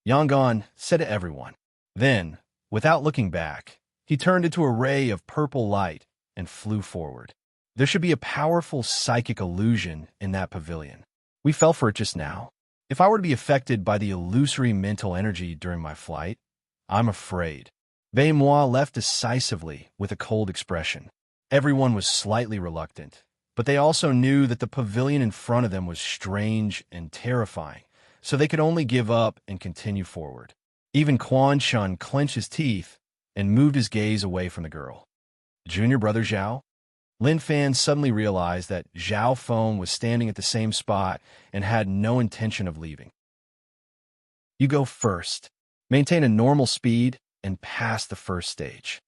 Yangon said to everyone. Then, without looking back, he turned into a ray of purple light and flew forward. There should be a powerful psychic illusion in that pavilion. We fell for it just now. If I were to be affected by the illusory mental energy during my flight, I'm afraid. Bei Moi left decisively with a cold expression. Everyone was slightly reluctant, but they also knew that the pavilion in front of them was strange and terrifying, so they could only give up and continue forward. Even Quan Chun clenched his teeth and moved his gaze away from the girl. Junior brother Zhao? Lin Fan suddenly realized that Zhao Feng was standing at the same spot and had no intention of leaving. You go first. Maintain a normal speed and pass the first stage.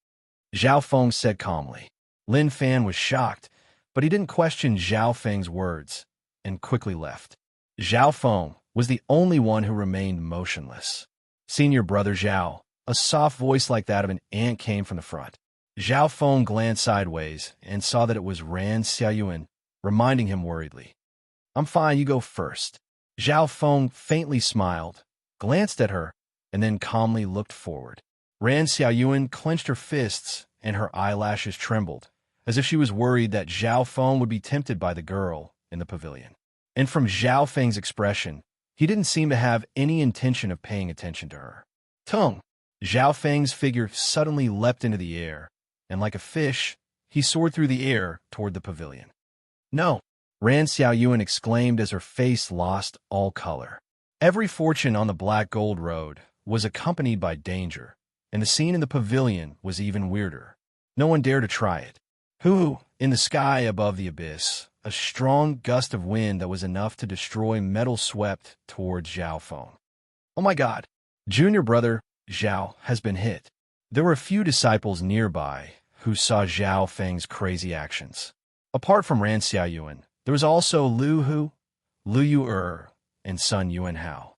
Zhao Feng said calmly. Lin Fan was shocked, but he didn't question Zhao Feng's words and quickly left. Zhao Feng was the only one who remained motionless. Senior brother Zhao, a soft voice like that of an ant came from the front. Zhao Feng glanced sideways and saw that it was Ran Xiaoyuan, reminding him worriedly. I'm fine, you go first. Zhao Feng faintly smiled, glanced at her, and then calmly looked forward. Ran Xiaoyuan clenched her fists and her eyelashes trembled, as if she was worried that Zhao Feng would be tempted by the girl in the pavilion. And from Zhao Feng's expression, he didn't seem to have any intention of paying attention to her. Tung! Zhao Feng's figure suddenly leapt into the air, and like a fish, he soared through the air toward the pavilion. No! Ran Xiaoyuan exclaimed as her face lost all color. Every fortune on the Black Gold Road was accompanied by danger, and the scene in the pavilion was even weirder. No one dared to try it. Who, in the sky above the abyss, a strong gust of wind that was enough to destroy metal swept towards Zhao Feng. Oh my God! Junior brother Zhao has been hit. There were a few disciples nearby who saw Zhao Feng's crazy actions. Apart from Ran Xiaoyuan, there was also Lu Yu, and Sun Yuanhao.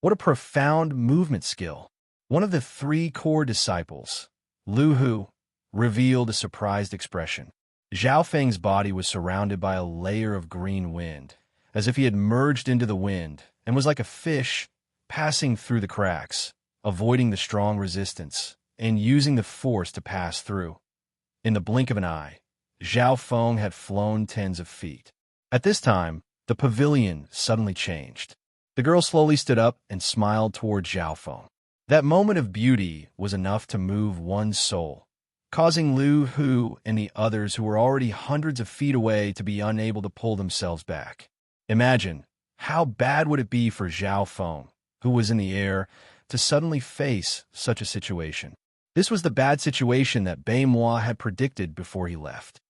What a profound movement skill! One of the 3 core disciples, Lu Hu, revealed a surprised expression. Zhao Feng's body was surrounded by a layer of green wind, as if he had merged into the wind and was like a fish passing through the cracks, avoiding the strong resistance and using the force to pass through. In the blink of an eye, Zhao Feng had flown tens of feet. At this time, the pavilion suddenly changed. The girl slowly stood up and smiled toward Zhao Feng. That moment of beauty was enough to move one's soul, causing Lu Hu and the others who were already hundreds of feet away to be unable to pull themselves back. Imagine, how bad would it be for Zhao Feng, who was in the air, to suddenly face such a situation? This was the bad situation that Baimois had predicted before he left.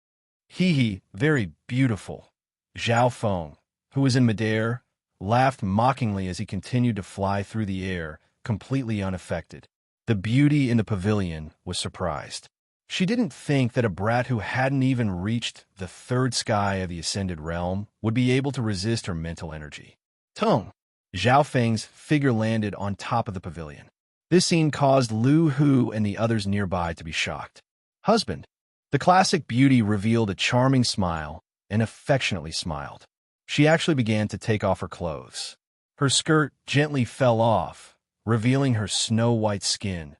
He, very beautiful. Zhao Feng, who was in midair, laughed mockingly as he continued to fly through the air, completely unaffected. The beauty in the pavilion was surprised. She didn't think that a brat who hadn't even reached the third sky of the Ascended Realm would be able to resist her mental energy. Tongue! Zhao Feng's figure landed on top of the pavilion. This scene caused Lu Hu and the others nearby to be shocked. Husband! The classic beauty revealed a charming smile and affectionately smiled. She actually began to take off her clothes. Her skirt gently fell off, revealing her snow-white skin.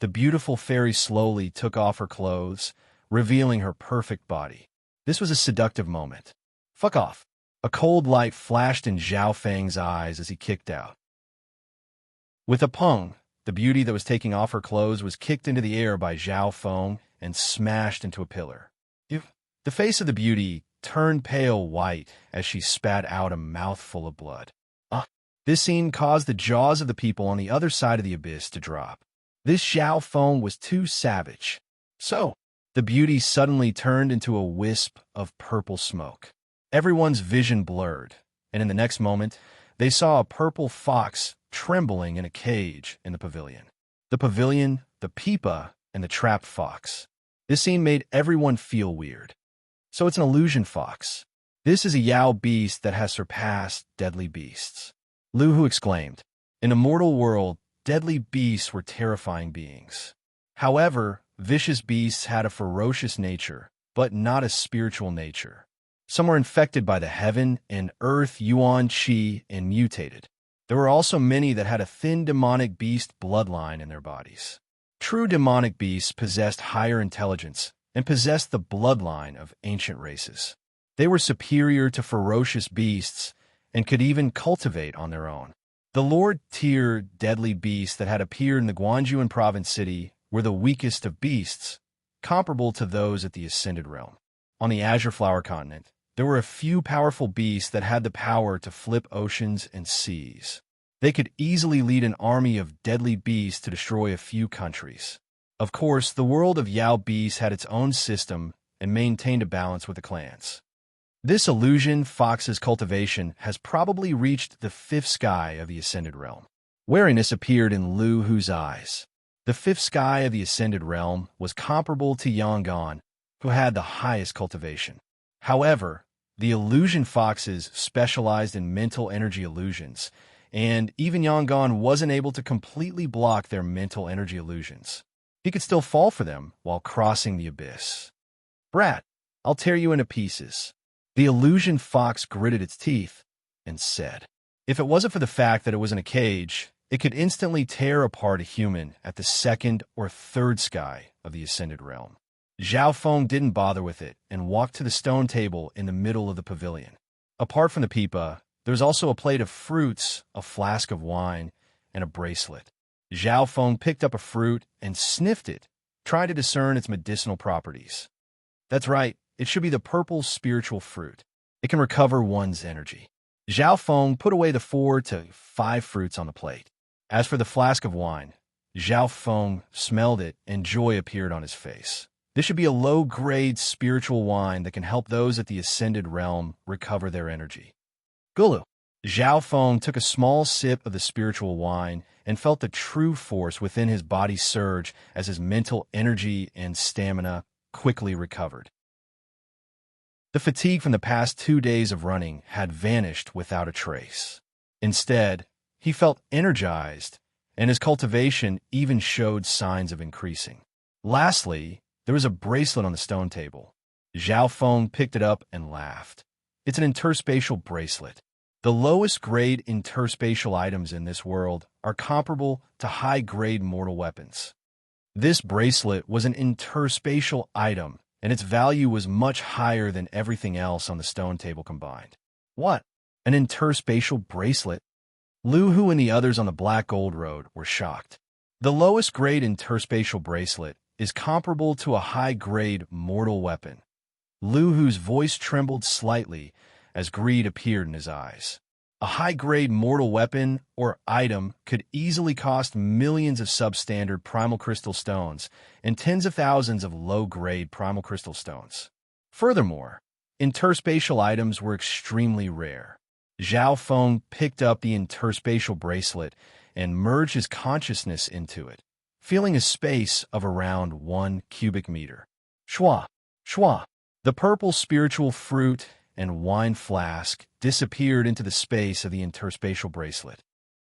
The beautiful fairy slowly took off her clothes, revealing her perfect body. This was a seductive moment. Fuck off. A cold light flashed in Zhao Feng's eyes as he kicked out. With a pung, the beauty that was taking off her clothes was kicked into the air by Zhao Feng and smashed into a pillar. The face of the beauty turned pale white as she spat out a mouthful of blood. This scene caused the jaws of the people on the other side of the abyss to drop. This Zhao Feng was too savage. So, the beauty suddenly turned into a wisp of purple smoke. Everyone's vision blurred, and in the next moment, they saw a purple fox trembling in a cage in the pavilion. The pavilion, the pipa, and the trapped fox. This scene made everyone feel weird. So it's an illusion fox. This is a Yao beast that has surpassed deadly beasts. Lu Hu exclaimed. In a mortal world, deadly beasts were terrifying beings. However, vicious beasts had a ferocious nature, but not a spiritual nature. Some were infected by the heaven and earth yuan qi and mutated. There were also many that had a thin demonic beast bloodline in their bodies. True demonic beasts possessed higher intelligence and possessed the bloodline of ancient races. They were superior to ferocious beasts and could even cultivate on their own. The Lord-tier deadly beasts that had appeared in the Guanjuan province city were the weakest of beasts, comparable to those at the Ascended Realm. On the Azure Flower continent, there were a few powerful beasts that had the power to flip oceans and seas. They could easily lead an army of deadly beasts to destroy a few countries. Of course, the world of Yao beasts had its own system and maintained a balance with the clans. This illusion fox's cultivation has probably reached the fifth sky of the Ascended Realm. Wariness appeared in Lu Hu's eyes. The fifth sky of the Ascended Realm was comparable to Yangon, who had the highest cultivation. However, the illusion foxes specialized in mental energy illusions, and even Yangon wasn't able to completely block their mental energy illusions. He could still fall for them while crossing the abyss. Brat, I'll tear you into pieces. The illusion fox gritted its teeth and said, if it wasn't for the fact that it was in a cage, it could instantly tear apart a human at the second or third sky of the Ascended Realm. Zhao Feng didn't bother with it and walked to the stone table in the middle of the pavilion. Apart from the pipa, there was also a plate of fruits, a flask of wine, and a bracelet. Zhao Feng picked up a fruit and sniffed it, trying to discern its medicinal properties. That's right, it should be the purple spiritual fruit. It can recover one's energy. Zhao Feng put away the 4 to 5 fruits on the plate. As for the flask of wine, Zhao Feng smelled it and joy appeared on his face. This should be a low-grade spiritual wine that can help those at the Ascended Realm recover their energy. Gulu. Zhao Feng took a small sip of the spiritual wine and felt the true force within his body surge as his mental energy and stamina quickly recovered. The fatigue from the past 2 days of running had vanished without a trace. Instead, he felt energized, and his cultivation even showed signs of increasing. Lastly, there was a bracelet on the stone table. Zhao Feng picked it up and laughed. It's an interspatial bracelet. The lowest grade interspatial items in this world are comparable to high-grade mortal weapons. This bracelet was an interspatial item and its value was much higher than everything else on the stone table combined. What? An interspatial bracelet? Luhu and the others on the Black Gold Road were shocked. The lowest grade interspatial bracelet is comparable to a high-grade mortal weapon. Luhu's voice trembled slightly as greed appeared in his eyes. A high-grade mortal weapon or item could easily cost millions of substandard primal crystal stones and tens of thousands of low-grade primal crystal stones. Furthermore, interspatial items were extremely rare. Zhao Feng picked up the interspatial bracelet and merged his consciousness into it, feeling a space of around 1 cubic meter. Shwa! Shwa! The purple spiritual fruit and wine flask disappeared into the space of the interspatial bracelet.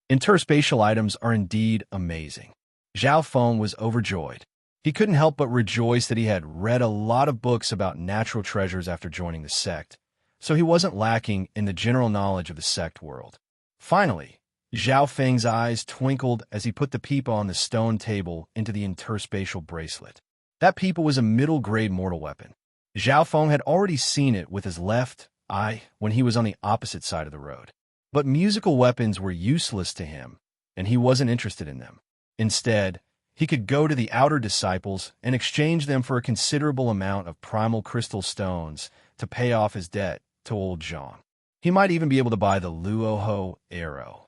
Interspatial items are indeed amazing. Zhao Feng was overjoyed. He couldn't help but rejoice that he had read a lot of books about natural treasures after joining the sect, so he wasn't lacking in the general knowledge of the sect world. Finally, Zhao Feng's eyes twinkled as he put the peepa on the stone table into the interspatial bracelet. That peepa was a middle-grade mortal weapon. Zhao Feng had already seen it with his left eye when he was on the opposite side of the road. But musical weapons were useless to him, and he wasn't interested in them. Instead, he could go to the outer disciples and exchange them for a considerable amount of primal crystal stones to pay off his debt to old Zhang. He might even be able to buy the Luoho arrow.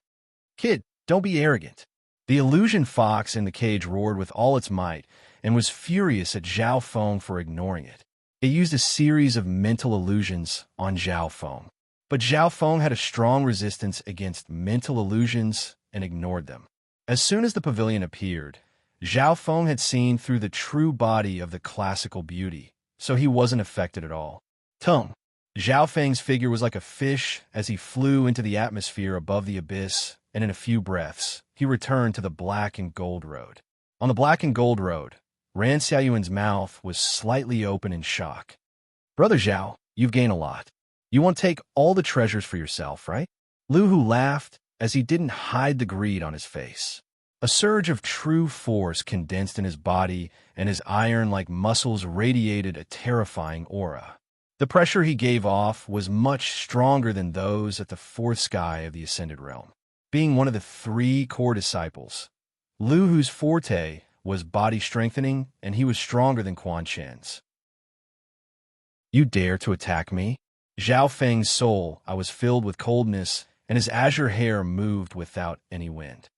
Kid, don't be arrogant. The illusion fox in the cage roared with all its might and was furious at Zhao Feng for ignoring it. It used a series of mental illusions on Zhao Feng, but Zhao Feng had a strong resistance against mental illusions and ignored them. As soon as the pavilion appeared, Zhao Feng had seen through the true body of the classical beauty, so he wasn't affected at all. Tung. Zhao Feng's figure was like a fish as he flew into the atmosphere above the abyss, and in a few breaths, he returned to the Black and Gold Road. On the Black and Gold Road, Ran Xiaoyuan's mouth was slightly open in shock. Brother Zhao, you've gained a lot. You won't take all the treasures for yourself, right? Luhu laughed as he didn't hide the greed on his face. A surge of true force condensed in his body, and his iron-like muscles radiated a terrifying aura. The pressure he gave off was much stronger than those at the fourth sky of the Ascended Realm. Being one of the 3 core disciples, Luhu's forte was body strengthening, and he was stronger than Quan Chen's. You dare to attack me? Zhao Feng's soul was filled with coldness, and his azure hair moved without any wind.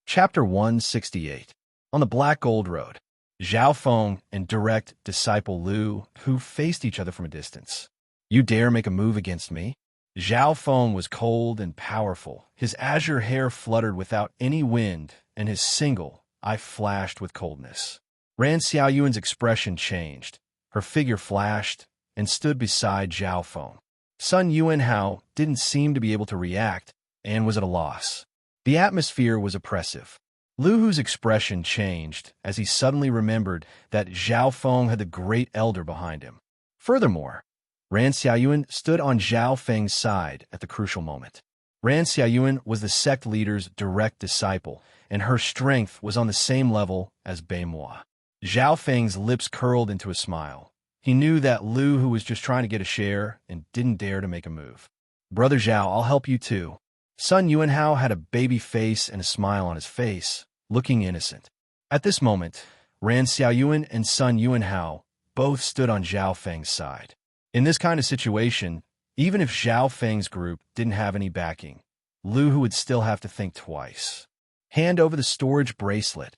Chapter 168. On the Black Gold Road, Zhao Feng and direct disciple Lu Hu faced each other from a distance. You dare make a move against me? Zhao Feng was cold and powerful. His azure hair fluttered without any wind, and his single eye flashed with coldness. Ran Xiaoyuan's expression changed. Her figure flashed and stood beside Zhao Feng. Sun Yuanhao didn't seem to be able to react and was at a loss. The atmosphere was oppressive. Luhu's expression changed as he suddenly remembered that Zhao Feng had the Great Elder behind him. Furthermore, Ran Xiaoyuan stood on Zhao Feng's side at the crucial moment. Ran Xiaoyuan was the sect leader's direct disciple, and her strength was on the same level as Beimois. Zhao Feng's lips curled into a smile. He knew that Lu Hu was just trying to get a share and didn't dare to make a move. Brother Zhao, I'll help you too. Sun Yuanhao had a baby face and a smile on his face, looking innocent. At this moment, Ran Xiaoyuan and Sun Yuanhao both stood on Zhao Feng's side. In this kind of situation, even if Zhao Feng's group didn't have any backing, Lu Hu would still have to think twice. Hand over the storage bracelet.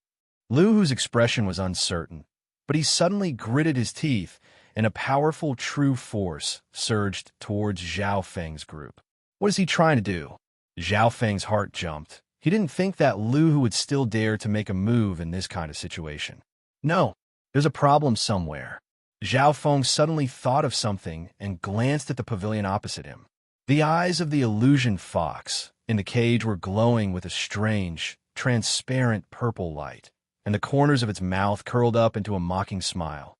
Lu Hu's expression was uncertain, but he suddenly gritted his teeth, and a powerful true force surged towards Zhao Feng's group. What is he trying to do? Zhao Feng's heart jumped. He didn't think that Lu Hu would still dare to make a move in this kind of situation. No, there's a problem somewhere. Zhao Feng suddenly thought of something and glanced at the pavilion opposite him. The eyes of the illusion fox in the cage were glowing with a strange, transparent purple light, and the corners of its mouth curled up into a mocking smile.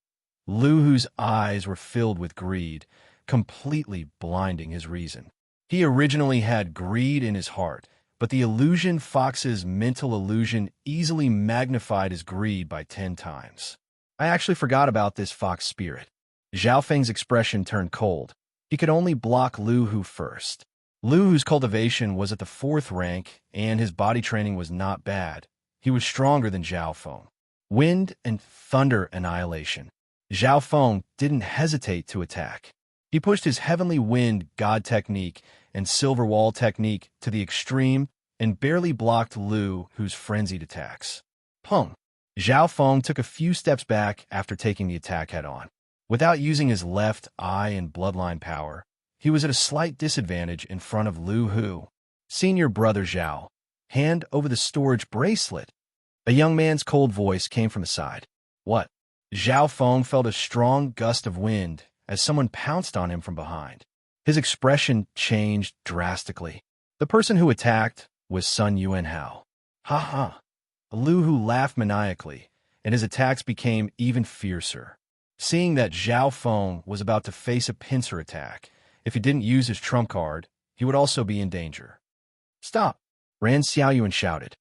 Lu Hu's eyes were filled with greed, completely blinding his reason. He originally had greed in his heart, but the illusion fox's mental illusion easily magnified his greed by 10 times. I actually forgot about this fox spirit. Zhao Feng's expression turned cold. He could only block Lu Hu first. Lu Hu's cultivation was at the 4th rank, and his body training was not bad. He was stronger than Zhao Feng. Wind and thunder annihilation. Zhao Feng didn't hesitate to attack. He pushed his heavenly wind god technique and silver wall technique to the extreme and barely blocked Lu Hu's frenzied attacks. Pung! Zhao Feng took a few steps back after taking the attack head-on. Without using his left eye and bloodline power, he was at a slight disadvantage in front of Lu Hu. Senior brother Zhao, hand over the storage bracelet. A young man's cold voice came from the side. What? Zhao Feng felt a strong gust of wind as someone pounced on him from behind. His expression changed drastically. The person who attacked was Sun Yuanhao. Ha ha! Lu Hu laughed maniacally, and his attacks became even fiercer. Seeing that Zhao Feng was about to face a pincer attack, if he didn't use his trump card, he would also be in danger. Stop! Ran Xiaoyuan shouted.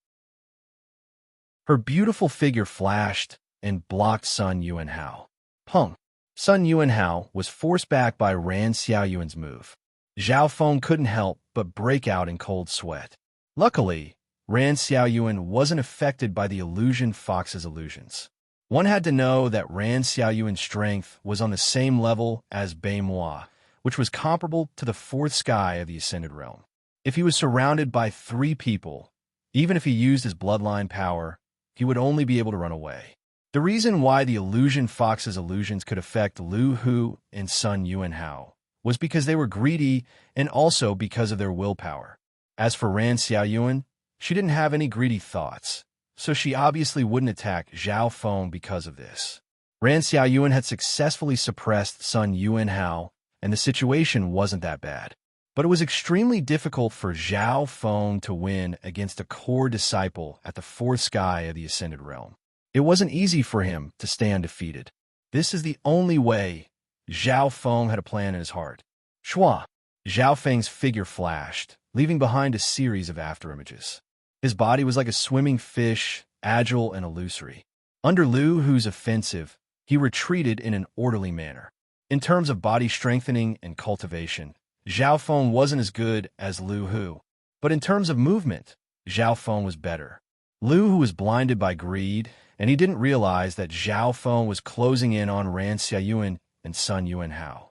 Her beautiful figure flashed and blocked Sun Yuanhao. Pung! Sun Yuanhao was forced back by Ran Xiaoyuan's move. Zhao Feng couldn't help but break out in cold sweat. Luckily, Ran Xiaoyuan wasn't affected by the illusion fox's illusions. One had to know that Ran Xiaoyuan's strength was on the same level as Beimois, which was comparable to the 4th sky of the Ascended Realm. If he was surrounded by 3 people, even if he used his bloodline power, he would only be able to run away. The reason why the illusion fox's illusions could affect Lu Hu and Sun Yuanhao was because they were greedy and also because of their willpower. As for Ran Xiaoyuan, she didn't have any greedy thoughts, so she obviously wouldn't attack Zhao Feng because of this. Ran Xiaoyuan had successfully suppressed Sun Yuanhao, and the situation wasn't that bad. But it was extremely difficult for Zhao Feng to win against a core disciple at the 4th sky of the Ascended Realm. It wasn't easy for him to stay undefeated. This is the only way. Zhao Feng had a plan in his heart. Shua! Zhao Feng's figure flashed, leaving behind a series of afterimages. His body was like a swimming fish, agile and illusory. Under Lu Hu's offensive, he retreated in an orderly manner. In terms of body strengthening and cultivation, Zhao Feng wasn't as good as Lu Hu. But in terms of movement, Zhao Feng was better. Lu Hu was blinded by greed, and he didn't realize that Zhao Feng was closing in on Ran Xiaoyuan and Sun Yuanhao.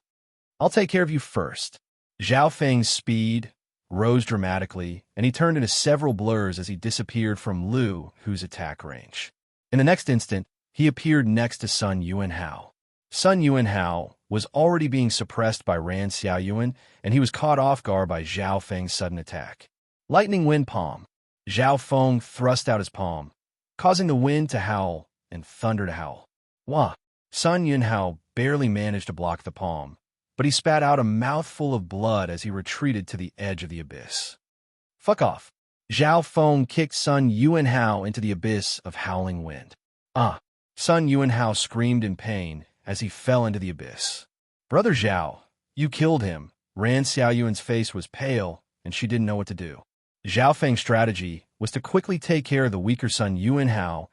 I'll take care of you first. Zhao Feng's speed rose dramatically, and he turned into several blurs as he disappeared from Lu Hu's attack range. In the next instant, he appeared next to Sun Yuanhao. Sun Yuanhao was already being suppressed by Ran Xiaoyuan, and he was caught off guard by Zhao Feng's sudden attack. Lightning Wind Palm. Zhao Feng thrust out his palm, causing the wind to howl and thunder to howl. Wah! Sun Yuanhao barely managed to block the palm, but he spat out a mouthful of blood as he retreated to the edge of the abyss. Fuck off! Zhao Feng kicked Sun Yuanhao into the abyss of howling wind. Ah! Sun Yuanhao screamed in pain as he fell into the abyss. Brother Zhao, you killed him. Ran Xiaoyuan's face was pale, and she didn't know what to do. Zhao Feng's strategy was to quickly take care of the weaker Sun Yuanhao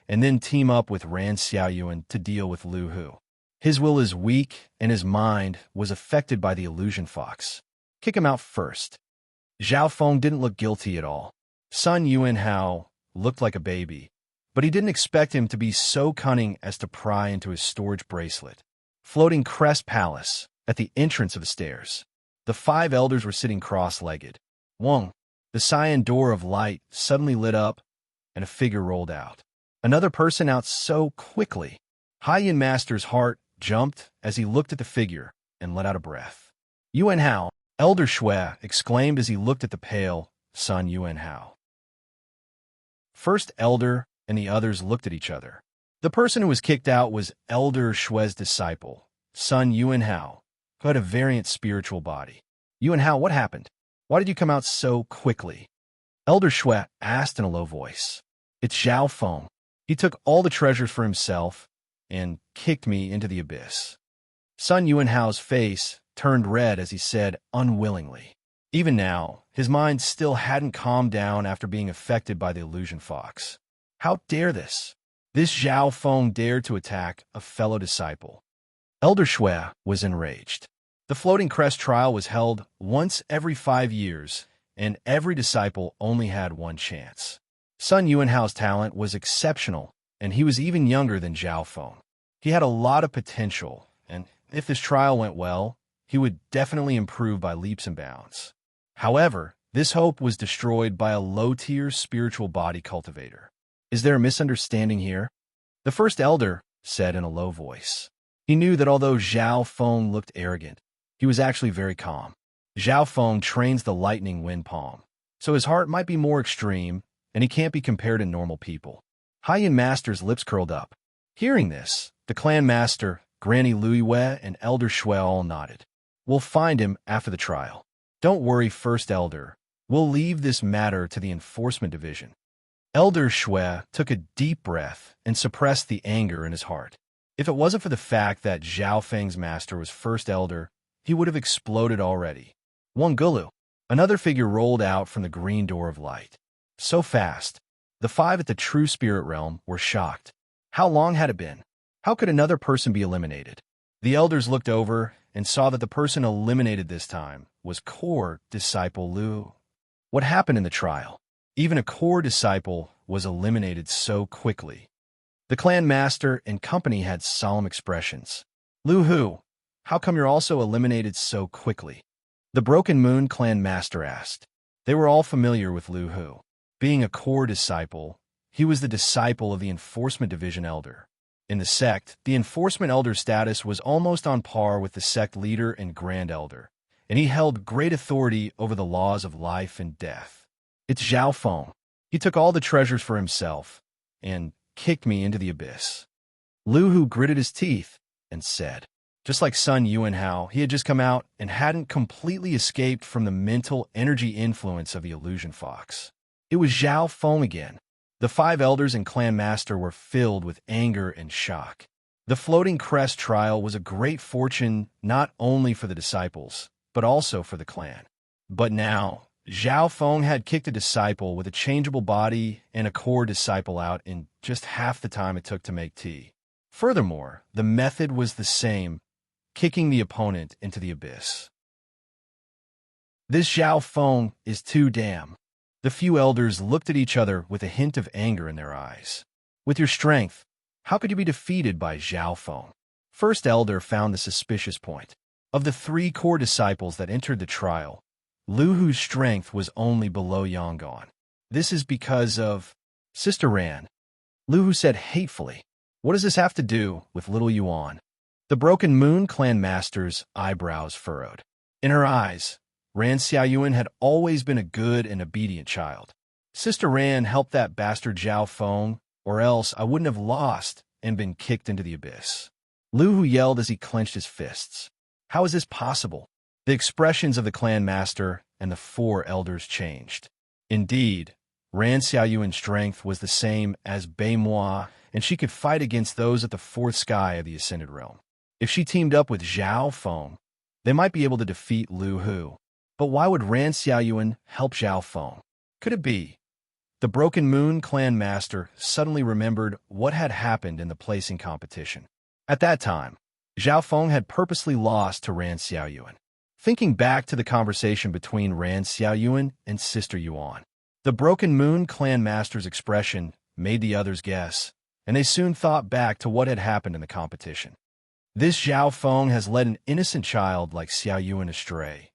and then team up with Ran Xiaoyuan to deal with Lu Hu. His will is weak, and his mind was affected by the illusion fox. Kick him out first. Zhao Feng didn't look guilty at all. Sun Yuanhao looked like a baby, but he didn't expect him to be so cunning as to pry into his storage bracelet. Floating Crest Palace, at the entrance of the stairs. The 5 elders were sitting cross-legged. Wong! The cyan door of light suddenly lit up, and a figure rolled out. Another person out so quickly. Haiyan Master's heart jumped as he looked at the figure and let out a breath. Yuanhao, Elder Shui exclaimed as he looked at the pale Sun Yuanhao. First Elder and the others looked at each other. The person who was kicked out was Elder Shui's disciple, Sun Yuanhao, who had a variant spiritual body. Yuanhao, what happened? Why did you come out so quickly? Elder Shui asked in a low voice. It's Zhao Feng. He took all the treasures for himself and kicked me into the abyss. Sun Yuanhao's face turned red as he said unwillingly. Even now, his mind still hadn't calmed down after being affected by the illusion fox. How dare this? This Zhao Feng dared to attack a fellow disciple. Elder Shui was enraged. The floating crest trial was held once every 5 years, and every disciple only had one chance. Sun Yuanhao's talent was exceptional, and he was even younger than Zhao Feng. He had a lot of potential, and if this trial went well, he would definitely improve by leaps and bounds. However, this hope was destroyed by a low-tier spiritual body cultivator. Is there a misunderstanding here? The first elder said in a low voice. He knew that although Zhao Feng looked arrogant, he was actually very calm. Zhao Feng trains the lightning wind palm, so his heart might be more extreme, and he can't be compared to normal people. Haiyan Master's lips curled up. Hearing this, the clan master, Granny Luiyue, and Elder Shui all nodded. We'll find him after the trial. Don't worry, First Elder. We'll leave this matter to the Enforcement Division. Elder Shui took a deep breath and suppressed the anger in his heart. If it wasn't for the fact that Zhao Feng's master was First Elder, he would have exploded already. Wang Gulu. Another figure rolled out from the green door of light. So fast. The 5 at the True Spirit Realm were shocked. How long had it been? How could another person be eliminated? The elders looked over and saw that the person eliminated this time was core disciple Lu. What happened in the trial? Even a core disciple was eliminated so quickly. The clan master and company had solemn expressions. Lu Hu, how come you're also eliminated so quickly? The Broken Moon clan master asked. They were all familiar with Lu Hu. Being a core disciple, he was the disciple of the Enforcement Division elder. In the sect, the Enforcement elder status was almost on par with the sect leader and grand elder, and he held great authority over the laws of life and death. It's Zhao Feng. He took all the treasures for himself and kicked me into the abyss. Lu Hu gritted his teeth and said, just like Sun Yuanhao, he had just come out and hadn't completely escaped from the mental energy influence of the illusion fox. It was Zhao Feng again. The 5 elders and clan master were filled with anger and shock. The floating crest trial was a great fortune not only for the disciples, but also for the clan. But now, Zhao Feng had kicked a disciple with a changeable body and a core disciple out in just half the time it took to make tea. Furthermore, the method was the same, kicking the opponent into the abyss. This Zhao Feng is too damn. The few elders looked at each other with a hint of anger in their eyes. With your strength, how could you be defeated by Zhao Feng? First elder found the suspicious point. Of the 3 core disciples that entered the trial, Lu Hu's strength was only below Yangon. This is because of Sister Ran. Lu Hu said hatefully. What does this have to do with little Yuan? The Broken Moon clan master's eyebrows furrowed. In her eyes, Ran Xiaoyuan had always been a good and obedient child. Sister Ran helped that bastard Zhao Feng, or else I wouldn't have lost and been kicked into the abyss. Lu Hu yelled as he clenched his fists. How is this possible? The expressions of the clan master and the 4 elders changed. Indeed, Ran Xiaoyuan's strength was the same as Beimoi, and she could fight against those at the 4th sky of the Ascended Realm. If she teamed up with Zhao Feng, they might be able to defeat Lu Hu. But why would Ran Xiaoyuan help Zhao Feng? Could it be? The Broken Moon clan master suddenly remembered what had happened in the placing competition. At that time, Zhao Feng had purposely lost to Ran Xiaoyuan. Thinking back to the conversation between Ran Xiaoyuan and Sister Yuan, the Broken Moon clan master's expression made the others guess, and they soon thought back to what had happened in the competition. This Zhao Feng has led an innocent child like Xiaoyuan astray.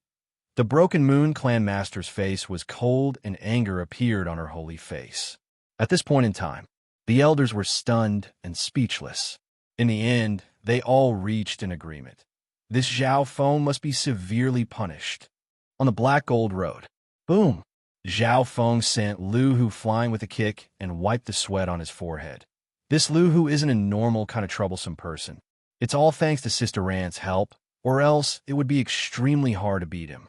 The Broken Moon clan master's face was cold and anger appeared on her holy face. At this point in time, the elders were stunned and speechless. In the end, they all reached an agreement. This Zhao Feng must be severely punished. On the Black Gold Road, boom! Zhao Feng sent Lu Hu flying with a kick and wiped the sweat on his forehead. This Lu Hu isn't a normal kind of troublesome person. It's all thanks to Sister Ran's help, or else it would be extremely hard to beat him.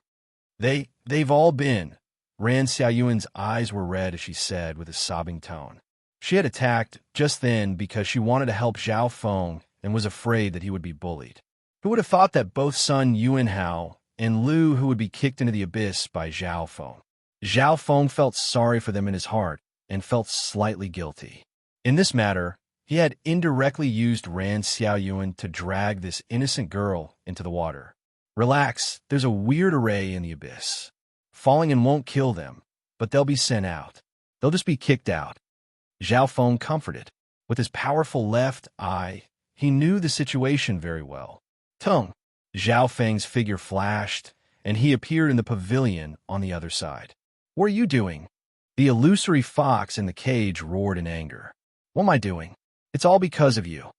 They've all been. Ran Xiaoyuan's eyes were red as she said with a sobbing tone. She had attacked just then because she wanted to help Zhao Feng and was afraid that he would be bullied. Who would have thought that both Sun Yuanhao and Lu, who would be kicked into the abyss by Zhao Feng. Zhao Feng felt sorry for them in his heart and felt slightly guilty. In this matter, he had indirectly used Ran Xiaoyuan to drag this innocent girl into the water. Relax, there's a weird array in the abyss. Falling in won't kill them, but they'll be sent out. They'll just be kicked out. Zhao Feng comforted. With his powerful left eye, he knew the situation very well. Tung. Zhao Feng's figure flashed, and he appeared in the pavilion on the other side. What are you doing? The illusory fox in the cage roared in anger. What am I doing? It's all because of you.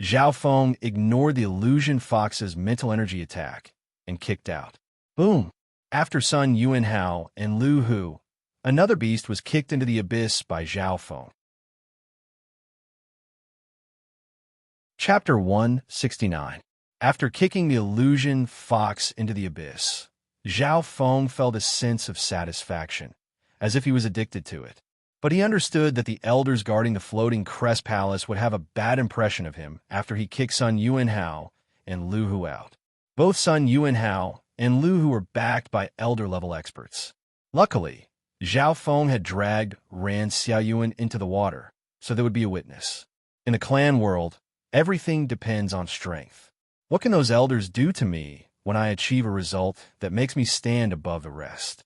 Zhao Feng ignored the illusion fox's mental energy attack and kicked out. Boom! After Sun Yuanhao and Lu Hu, another beast was kicked into the abyss by Zhao Feng. Chapter 169. After kicking the illusion fox into the abyss, Zhao Feng felt a sense of satisfaction, as if he was addicted to it. But he understood that the elders guarding the floating crest palace would have a bad impression of him after he kicked Sun Yuanhao and Lu Hu out. Both Sun Yuanhao and Lu Hu were backed by elder-level experts. Luckily, Zhao Feng had dragged Ran Xiaoyuan into the water, so there would be a witness. In the clan world, everything depends on strength. What can those elders do to me when I achieve a result that makes me stand above the rest?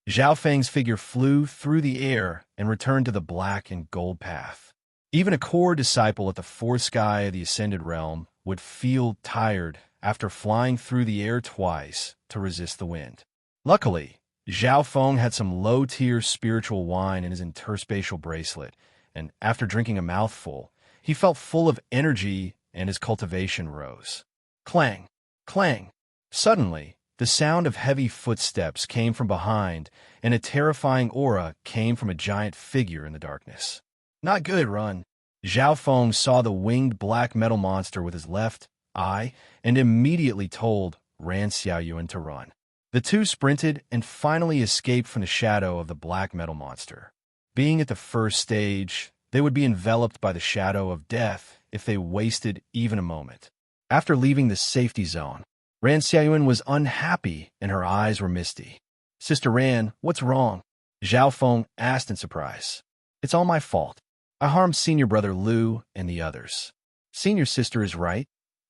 Zhao Feng's figure flew through the air and returned to the black and gold path. Even a core disciple at the fourth sky of the Ascended Realm would feel tired after flying through the air twice to resist the wind. Luckily, Zhao Feng had some low-tier spiritual wine in his interspatial bracelet, and after drinking a mouthful, he felt full of energy and his cultivation rose. Clang! Clang! Suddenly, the sound of heavy footsteps came from behind, and a terrifying aura came from a giant figure in the darkness. Not good, run. Zhao Feng saw the winged black metal monster with his left eye and immediately told Ran Xiaoyuan to run. The two sprinted and finally escaped from the shadow of the black metal monster. Being at the first stage, they would be enveloped by the shadow of death if they wasted even a moment. After leaving the safety zone, Ran Xiaoyuan was unhappy and her eyes were misty. Sister Ran, what's wrong? Zhao Feng asked in surprise. It's all my fault. I harmed senior brother Lu and the others. Senior sister is right.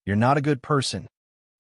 You're not a good person.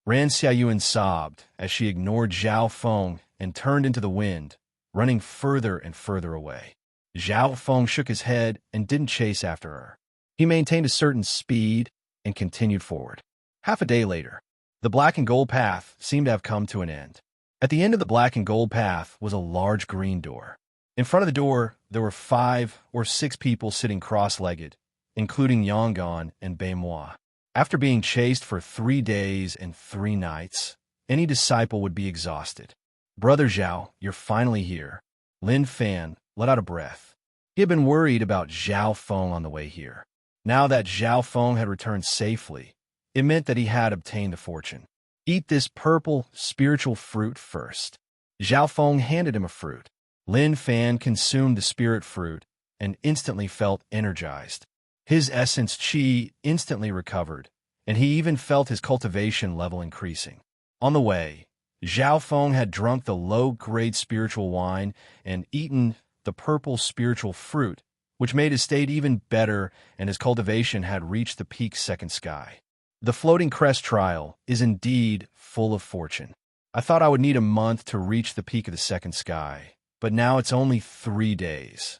Ran Xiaoyuan sobbed as she ignored Zhao Feng and turned into the wind, running further and further away. Zhao Feng shook his head and didn't chase after her. He maintained a certain speed and continued forward. Half a day later, the black and gold path seemed to have come to an end. At the end of the black and gold path was a large green door. In front of the door, there were 5 or 6 people sitting cross-legged, including Yonggan and Beimois. After being chased for 3 days and 3 nights, any disciple would be exhausted. Brother Zhao, you're finally here. Lin Fan let out a breath. He had been worried about Zhao Feng on the way here. Now that Zhao Feng had returned safely, it meant that he had obtained the fortune. Eat this purple, spiritual fruit first. Zhao Feng handed him a fruit. Lin Fan consumed the spirit fruit and instantly felt energized. His essence qi instantly recovered, and he even felt his cultivation level increasing. On the way, Zhao Feng had drunk the low-grade spiritual wine and eaten the purple spiritual fruit, which made his state even better, and his cultivation had reached the peak second sky. The floating crest trial is indeed full of fortune. I thought I would need a month to reach the peak of the second sky, but now it's only 3 days.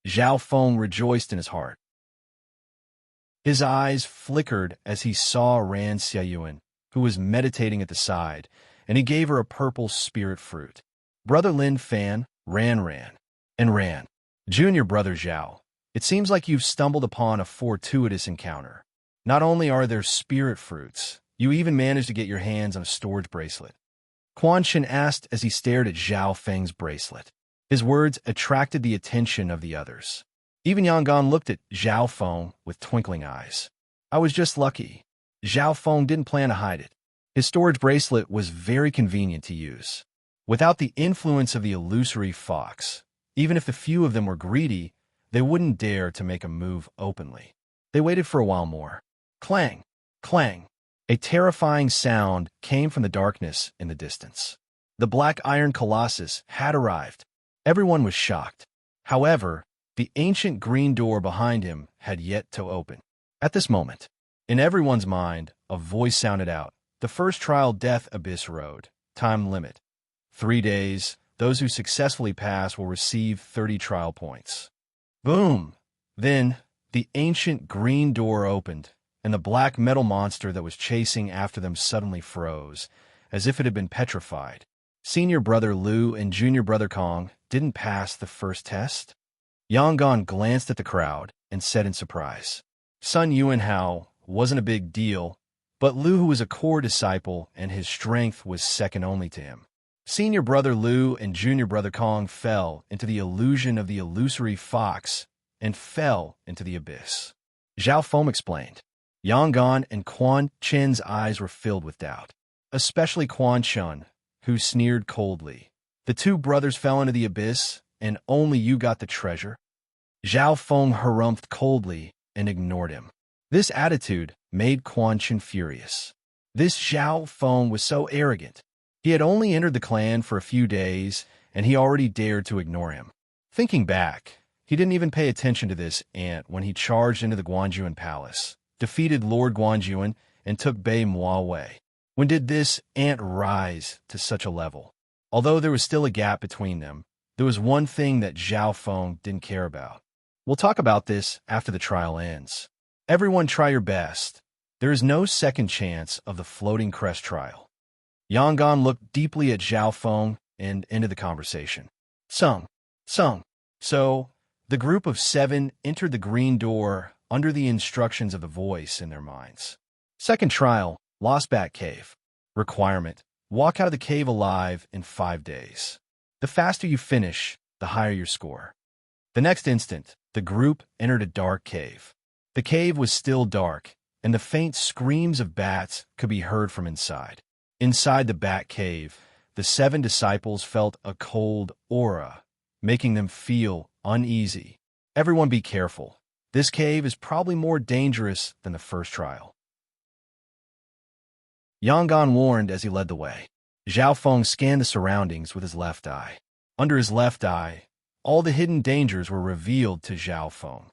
Zhao Feng rejoiced in his heart. His eyes flickered as he saw Ran Xiaoyuan, who was meditating at the side, and he gave her a purple spirit fruit. Brother Lin Fan, Ran, Junior Brother Zhao, it seems like you've stumbled upon a fortuitous encounter. Not only are there spirit fruits, you even managed to get your hands on a storage bracelet. Quan Shen asked as he stared at Zhao Feng's bracelet. His words attracted the attention of the others. Even Yanggan looked at Zhao Feng with twinkling eyes. I was just lucky. Zhao Feng didn't plan to hide it. His storage bracelet was very convenient to use. Without the influence of the illusory fox, even if the few of them were greedy, they wouldn't dare to make a move openly. They waited for a while more. Clang! Clang! A terrifying sound came from the darkness in the distance. The black iron colossus had arrived. Everyone was shocked. However, the ancient green door behind him had yet to open. At this moment, in everyone's mind, a voice sounded out. The first trial death abyss road. Time limit. 3 days. Those who successfully pass will receive 30 trial points. Boom! Then, the ancient green door opened, and the black metal monster that was chasing after them suddenly froze, as if it had been petrified. Senior brother Lu and junior brother Kong didn't pass the first test. Yangon glanced at the crowd and said in surprise. Sun Yuanhao wasn't a big deal, but Lu, who was a core disciple, and his strength was second only to him. Senior brother Lu and junior brother Kong fell into the illusion of the illusory fox and fell into the abyss. Zhao Feng explained. Yangon and Quan Chen's eyes were filled with doubt, especially Quan Chen, who sneered coldly. The two brothers fell into the abyss, and only you got the treasure? Zhao Feng harumphed coldly and ignored him. This attitude made Quan Chen furious. This Zhao Feng was so arrogant. He had only entered the clan for a few days, and he already dared to ignore him. Thinking back, he didn't even pay attention to this ant when he charged into the Guanjuan palace, defeated Lord Guanjuan, and took Bei Moi away. When did this ant rise to such a level? Although there was still a gap between them, there was one thing that Zhao Feng didn't care about. We'll talk about this after the trial ends. Everyone try your best. There is no second chance of the floating crest trial. Yangon looked deeply at Zhao Feng and ended the conversation. Sung. So, the group of 7 entered the green door under the instructions of the voice in their minds. Second trial, Lost Bat Cave. Requirement, walk out of the cave alive in 5 days. The faster you finish, the higher your score. The next instant, the group entered a dark cave. The cave was still dark, and the faint screams of bats could be heard from inside. Inside the bat cave, the 7 disciples felt a cold aura, making them feel uneasy. Everyone be careful. This cave is probably more dangerous than the first trial. Yangon warned as he led the way. Zhao Feng scanned the surroundings with his left eye. Under his left eye, all the hidden dangers were revealed to Zhao Feng.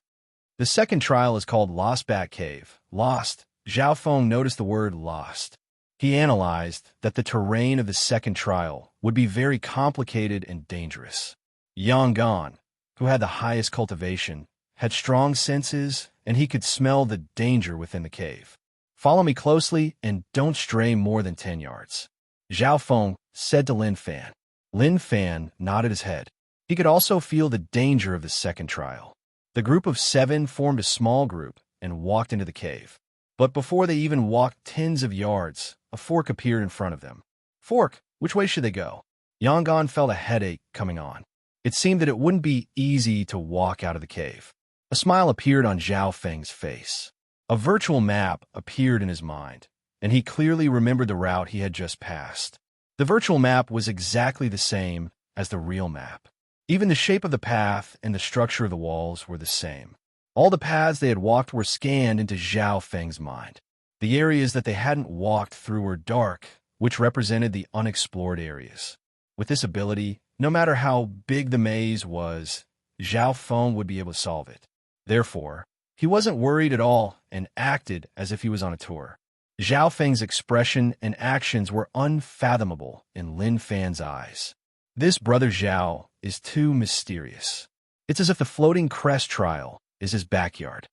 The second trial is called Lost Bat Cave. Lost. Zhao Feng noticed the word lost. He analyzed that the terrain of the second trial would be very complicated and dangerous. Yangon, who had the highest cultivation, had strong senses, and he could smell the danger within the cave. Follow me closely and don't stray more than 10 yards. Zhao Feng said to Lin Fan. Lin Fan nodded his head. He could also feel the danger of the second trial. The group of 7 formed a small group and walked into the cave. But before they even walked tens of yards, a fork appeared in front of them. Fork, which way should they go? Yangon felt a headache coming on. It seemed that it wouldn't be easy to walk out of the cave. A smile appeared on Zhao Feng's face. A virtual map appeared in his mind, and he clearly remembered the route he had just passed. The virtual map was exactly the same as the real map. Even the shape of the path and the structure of the walls were the same. All the paths they had walked were scanned into Zhao Feng's mind. The areas that they hadn't walked through were dark, which represented the unexplored areas. With this ability, no matter how big the maze was, Zhao Feng would be able to solve it. Therefore, he wasn't worried at all and acted as if he was on a tour. Zhao Feng's expression and actions were unfathomable in Lin Fan's eyes. This brother Zhao is too mysterious. It's as if the floating crest trial is his backyard.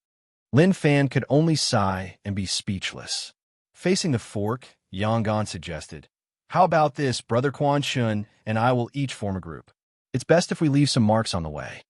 Lin Fan could only sigh and be speechless. Facing the fork, Yangon suggested, "How about this, Brother Quan Shun and I will each form a group. It's best if we leave some marks on the way."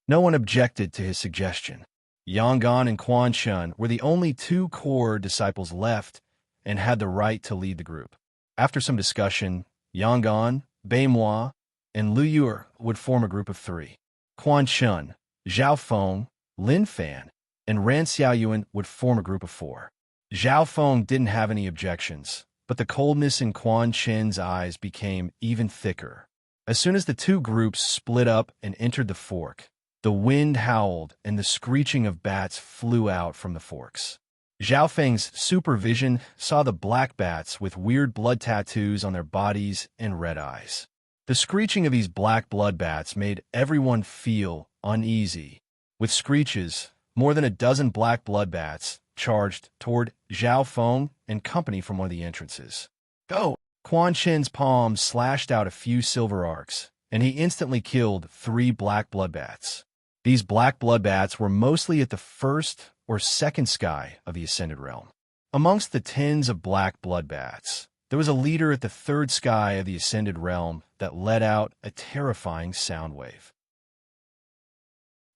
No one objected to his suggestion. Yangon and Quan Shun were the only 2 core disciples left and had the right to lead the group. After some discussion, Yangon, Bei Moi, and Lu Yue would form a group of 3. Quan Shun, Zhao Feng, Lin Fan, and Ran Xiaoyuan would form a group of 4. Zhao Feng didn't have any objections, but the coldness in Quan Chen's eyes became even thicker. As soon as the 2 groups split up and entered the fork, the wind howled and the screeching of bats flew out from the forks. Zhao Feng's supervision saw the black bats with weird blood tattoos on their bodies and red eyes. The screeching of these black blood bats made everyone feel uneasy. With screeches, more than a dozen black blood bats charged toward Zhao Feng and company from one of the entrances. Go! Quan Chen's palm slashed out a few silver arcs, and he instantly killed 3 black blood bats. These black blood bats were mostly at the first or second sky of the Ascended Realm. Amongst the tens of black blood bats, there was a leader at the third sky of the Ascended Realm that let out a terrifying sound wave.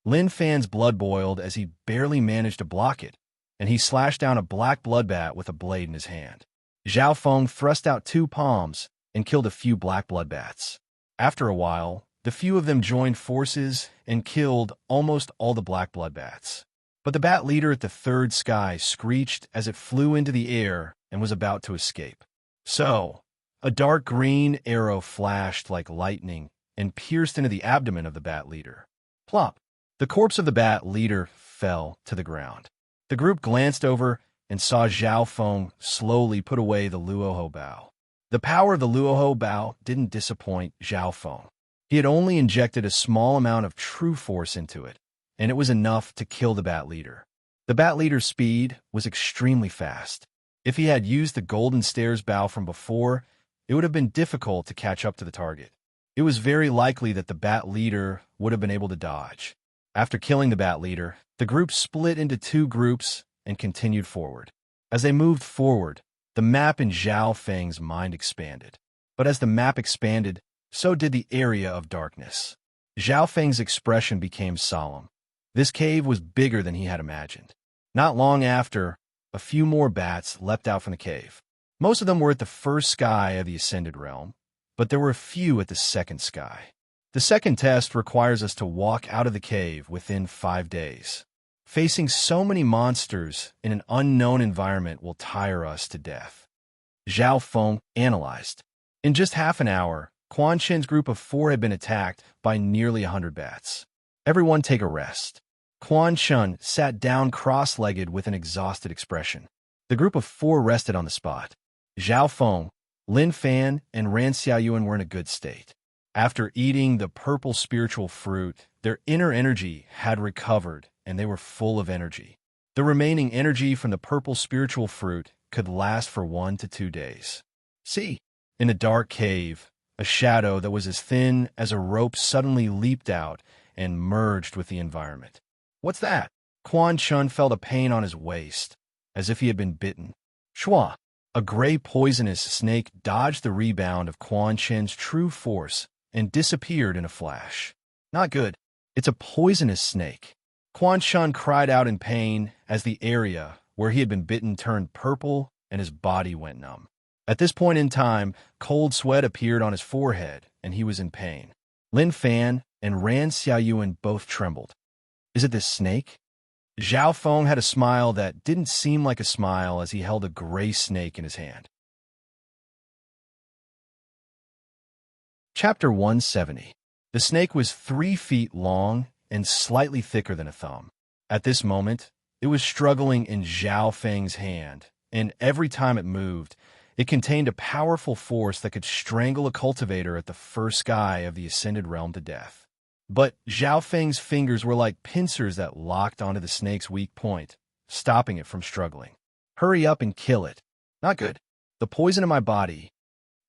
Lin Fan's blood boiled as he barely managed to block it, and he slashed down a black blood bat with a blade in his hand. Zhao Feng thrust out 2 palms and killed a few black blood bats. After a while, the few of them joined forces and killed almost all the black blood bats. But the bat leader at the third sky screeched as it flew into the air and was about to escape. So, a dark green arrow flashed like lightning and pierced into the abdomen of the bat leader. Plop! The corpse of the bat leader fell to the ground. The group glanced over and saw Zhao Feng slowly put away the Luoho bow. The power of the Luoho bow didn't disappoint Zhao Feng. He had only injected a small amount of true force into it, and it was enough to kill the bat leader. The bat leader's speed was extremely fast. If he had used the Golden Stairs bow from before, it would have been difficult to catch up to the target. It was very likely that the bat leader would have been able to dodge. After killing the bat leader, the group split into 2 groups and continued forward. As they moved forward, the map in Zhao Feng's mind expanded. But as the map expanded, so did the area of darkness. Zhao Feng's expression became solemn. This cave was bigger than he had imagined. Not long after, a few more bats leapt out from the cave. Most of them were at the first sky of the Ascended Realm, but there were a few at the second sky. The second test requires us to walk out of the cave within 5 days. Facing so many monsters in an unknown environment will tire us to death. Zhao Feng analyzed. In just half an hour, Quan Chen's group of 4 had been attacked by nearly 100 bats. Everyone take a rest. Quan Chen sat down cross-legged with an exhausted expression. The group of 4 rested on the spot. Zhao Feng, Lin Fan, and Ran Xiaoyuan were in a good state. After eating the purple spiritual fruit, their inner energy had recovered, and they were full of energy. The remaining energy from the purple spiritual fruit could last for 1 to 2 days. See, in a dark cave, a shadow that was as thin as a rope suddenly leaped out and merged with the environment. What's that? Quan Chen felt a pain on his waist, as if he had been bitten. Shua! A gray poisonous snake dodged the rebound of Quan Chen's true force and disappeared in a flash. Not good. It's a poisonous snake. Quan Chen cried out in pain as the area where he had been bitten turned purple and his body went numb. At this point in time, cold sweat appeared on his forehead, and he was in pain. Lin Fan and Ran Xiaoyuan both trembled. Is it this snake? Zhao Feng had a smile that didn't seem like a smile as he held a gray snake in his hand. Chapter 170. The snake was 3 feet long and slightly thicker than a thumb. At this moment, it was struggling in Zhao Feng's hand, and every time it moved, it contained a powerful force that could strangle a cultivator at the first sky of the Ascended Realm to death. But Zhao Feng's fingers were like pincers that locked onto the snake's weak point, stopping it from struggling. Hurry up and kill it. Not good. The poison in my body.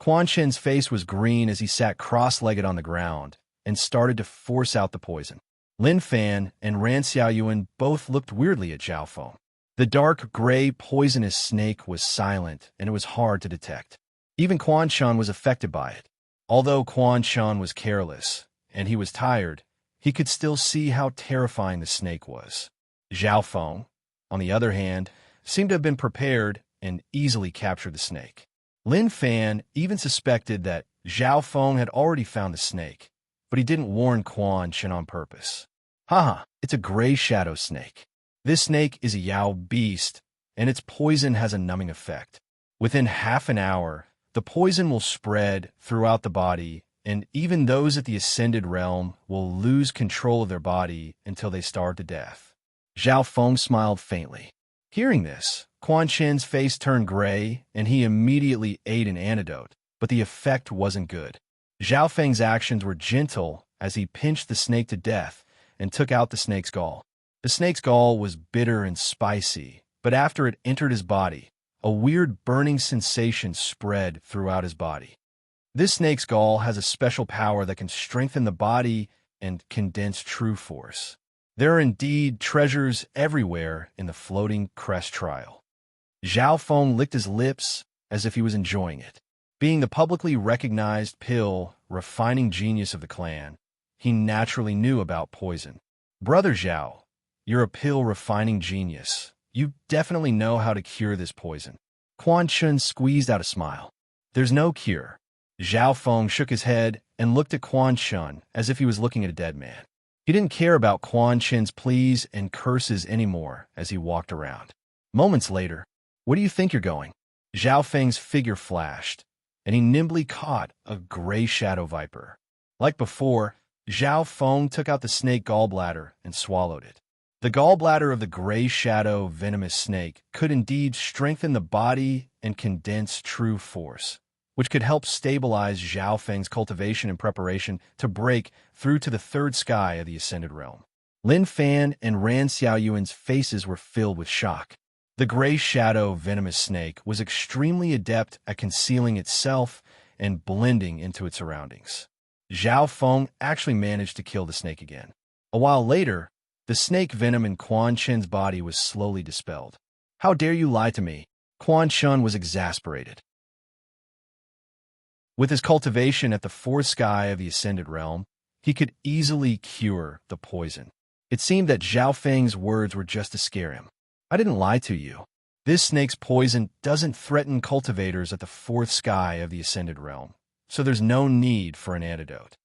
Quan Chen's face was green as he sat cross-legged on the ground and started to force out the poison. Lin Fan and Ran Xiaoyuan both looked weirdly at Zhao Feng. The dark, gray, poisonous snake was silent, and it was hard to detect. Even Quan Chen was affected by it. Although Quan Chen was careless, and he was tired, he could still see how terrifying the snake was. Zhao Feng, on the other hand, seemed to have been prepared and easily captured the snake. Lin Fan even suspected that Zhao Feng had already found the snake, but he didn't warn Quan Chen on purpose. Haha, it's a gray shadow snake. This snake is a Yao beast, and its poison has a numbing effect. Within half an hour, the poison will spread throughout the body, and even those at the Ascended Realm will lose control of their body until they starve to death. Zhao Feng smiled faintly. Hearing this, Quan Chen's face turned gray, and he immediately ate an antidote, but the effect wasn't good. Zhao Feng's actions were gentle as he pinched the snake to death and took out the snake's gall. The snake's gall was bitter and spicy, but after it entered his body, a weird burning sensation spread throughout his body. This snake's gall has a special power that can strengthen the body and condense true force. There are indeed treasures everywhere in the floating crest trial. Zhao Feng licked his lips as if he was enjoying it. Being the publicly recognized pill refining genius of the clan, he naturally knew about poison. Brother Zhao, you're a pill refining genius. You definitely know how to cure this poison. Quan Chen squeezed out a smile. There's no cure. Zhao Feng shook his head and looked at Quan Chen as if he was looking at a dead man. He didn't care about Quan Chen's pleas and curses anymore as he walked around. Moments later, where do you think you're going? Zhao Feng's figure flashed, and he nimbly caught a gray shadow viper. Like before, Zhao Feng took out the snake gallbladder and swallowed it. The gallbladder of the gray shadow venomous snake could indeed strengthen the body and condense true force, which could help stabilize Zhao Feng's cultivation and preparation to break through to the third sky of the Ascended Realm. Lin Fan and Ran Xiaoyuan's faces were filled with shock. The gray shadow venomous snake was extremely adept at concealing itself and blending into its surroundings. Zhao Feng actually managed to kill the snake again. A while later, the snake venom in Quan Chen's body was slowly dispelled. How dare you lie to me? Quan Chen was exasperated. With his cultivation at the fourth sky of the Ascended Realm, he could easily cure the poison. It seemed that Zhao Feng's words were just to scare him. I didn't lie to you. This snake's poison doesn't threaten cultivators at the fourth sky of the Ascended Realm, so there's no need for an antidote.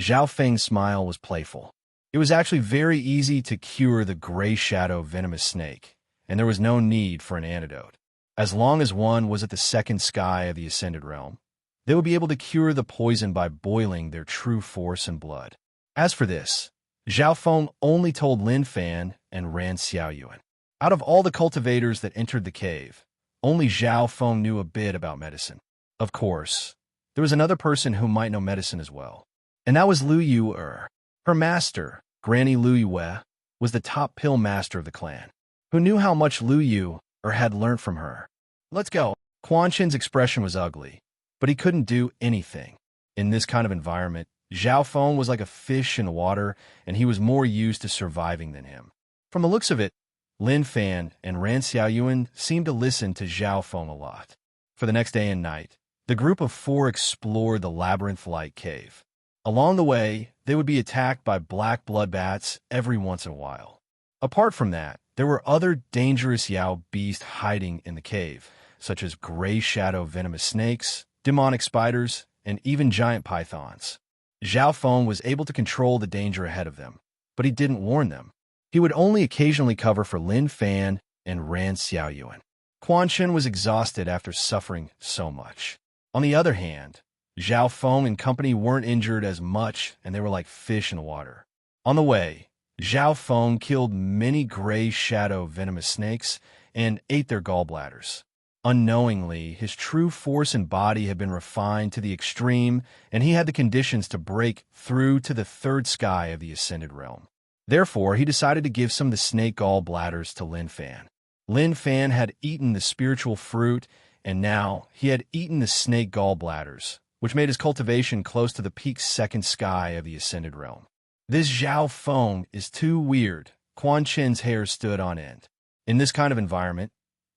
Zhao Feng's smile was playful. It was actually very easy to cure the gray shadow venomous snake, and there was no need for an antidote. As long as one was at the second sky of the Ascended Realm, they would be able to cure the poison by boiling their true force and blood. As for this, Zhao Feng only told Lin Fan and Ran Xiaoyuan. Out of all the cultivators that entered the cave, only Zhao Feng knew a bit about medicine. Of course, there was another person who might know medicine as well, and that was Lu Yu. Her master, Granny Lu Yue, was the top pill master of the clan, who knew how much Lu Yu had learned from her. Let's go. Quan Chen's expression was ugly, but he couldn't do anything. In this kind of environment, Zhao Feng was like a fish in water, and he was more used to surviving than him. From the looks of it, Lin Fan and Ran Xiaoyuan seemed to listen to Zhao Feng a lot. For the next day and night, the group of four explored the labyrinth-like cave. Along the way, they would be attacked by black blood bats every once in a while. Apart from that, there were other dangerous Yao beasts hiding in the cave, such as gray shadow venomous snakes, demonic spiders, and even giant pythons. Zhao Feng was able to control the danger ahead of them, but he didn't warn them. He would only occasionally cover for Lin Fan and Ran Xiaoyuan. Quan Chen was exhausted after suffering so much. On the other hand, Zhao Feng and company weren't injured as much, and they were like fish in water. On the way, Zhao Feng killed many gray shadow venomous snakes and ate their gallbladders. Unknowingly, his true force and body had been refined to the extreme, and he had the conditions to break through to the third sky of the Ascended Realm. Therefore, he decided to give some of the snake gallbladders to Lin Fan. Lin Fan had eaten the spiritual fruit, and now he had eaten the snake gallbladders, which made his cultivation close to the peak second sky of the Ascended Realm. This Zhao Feng is too weird. Quan Chen's hair stood on end. In this kind of environment,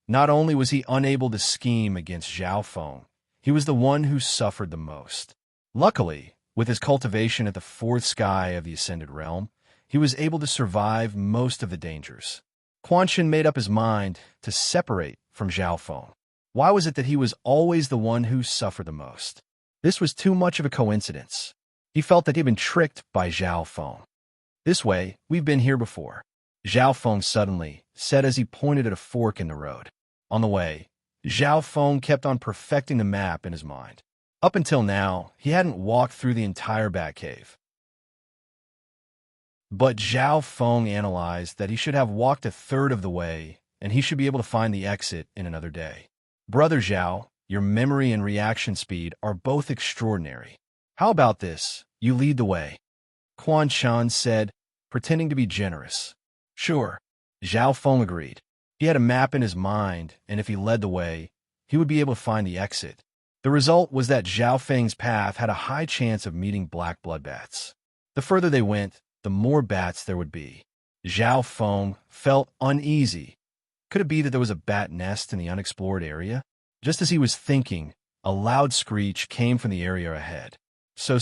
not only was he unable to scheme against Zhao Feng, he was the one who suffered the most. Luckily, with his cultivation at the fourth sky of the Ascended Realm, he was able to survive most of the dangers. Quan Chen made up his mind to separate from Zhao Feng. Why was it that he was always the one who suffered the most? This was too much of a coincidence. He felt that he'd been tricked by Zhao Feng. This way, we've been here before, Zhao Feng suddenly said as he pointed at a fork in the road. On the way, Zhao Feng kept on perfecting the map in his mind. Up until now, he hadn't walked through the entire Batcave. But Zhao Feng analyzed that he should have walked a third of the way and he should be able to find the exit in another day. Brother Zhao, your memory and reaction speed are both extraordinary. How about this? You lead the way. Quan Shan said, pretending to be generous. Sure. Zhao Feng agreed. He had a map in his mind, and if he led the way, he would be able to find the exit. The result was that Zhao Feng's path had a high chance of meeting black blood bats. The further they went, the more bats there would be. Zhao Feng felt uneasy. Could it be that there was a bat nest in the unexplored area? Just as he was thinking, a loud screech came from the area ahead. So.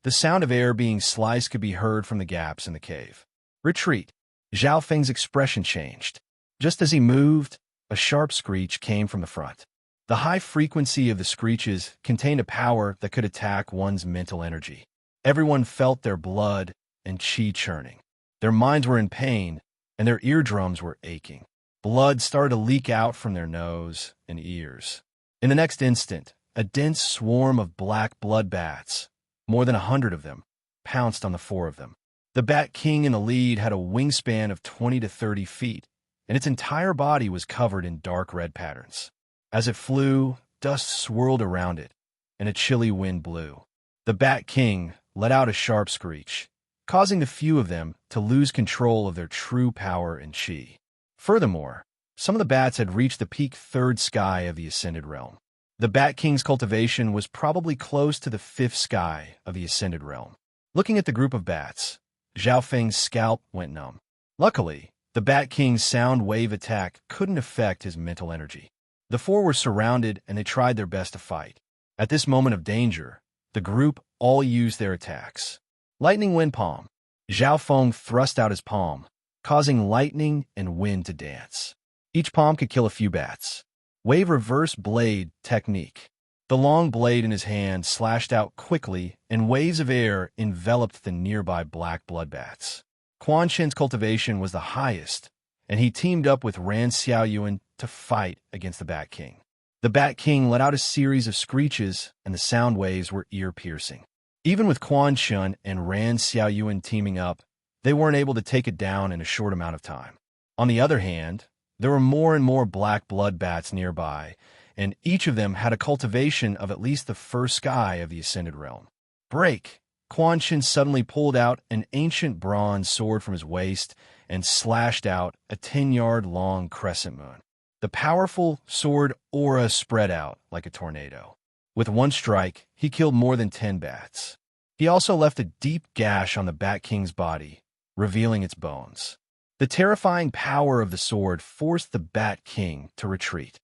The sound of air being sliced could be heard from the gaps in the cave. Retreat. Zhao Feng's expression changed. Just as he moved, a sharp screech came from the front. The high frequency of the screeches contained a power that could attack one's mental energy. Everyone felt their blood and chi churning. Their minds were in pain, and their eardrums were aching. Blood started to leak out from their nose and ears. In the next instant, a dense swarm of black blood bats, more than 100 of them, pounced on the 4 of them. The Bat King in the lead had a wingspan of 20 to 30 feet, and its entire body was covered in dark red patterns. As it flew, dust swirled around it, and a chilly wind blew. The Bat King let out a sharp screech, causing the few of them to lose control of their true power and chi. Furthermore, some of the bats had reached the peak 3rd sky of the Ascended Realm. The Bat King's cultivation was probably close to the 5th sky of the Ascended Realm. Looking at the group of bats, Zhao Feng's scalp went numb. Luckily, the Bat King's sound wave attack couldn't affect his mental energy. The 4 were surrounded and they tried their best to fight. At this moment of danger, the group all used their attacks. Lightning Wind Palm. Zhao Feng thrust out his palm, causing lightning and wind to dance. Each palm could kill a few bats. Wave Reverse Blade Technique. The long blade in his hand slashed out quickly, and waves of air enveloped the nearby black blood bats. Quan Shen's cultivation was the highest, and he teamed up with Ran Xiaoyuan to fight against the Bat King. The Bat King let out a series of screeches, and the sound waves were ear-piercing. Even with Quan Shen and Ran Xiaoyuan teaming up, they weren't able to take it down in a short amount of time. On the other hand, there were more and more black blood bats nearby, and each of them had a cultivation of at least the 1st sky of the Ascended Realm. Break! Quan Shen suddenly pulled out an ancient bronze sword from his waist and slashed out a 10-yard-long crescent moon. The powerful sword aura spread out like a tornado. With one strike, he killed more than 10 bats. He also left a deep gash on the Bat King's body, revealing its bones. The terrifying power of the sword forced the Bat King to retreat.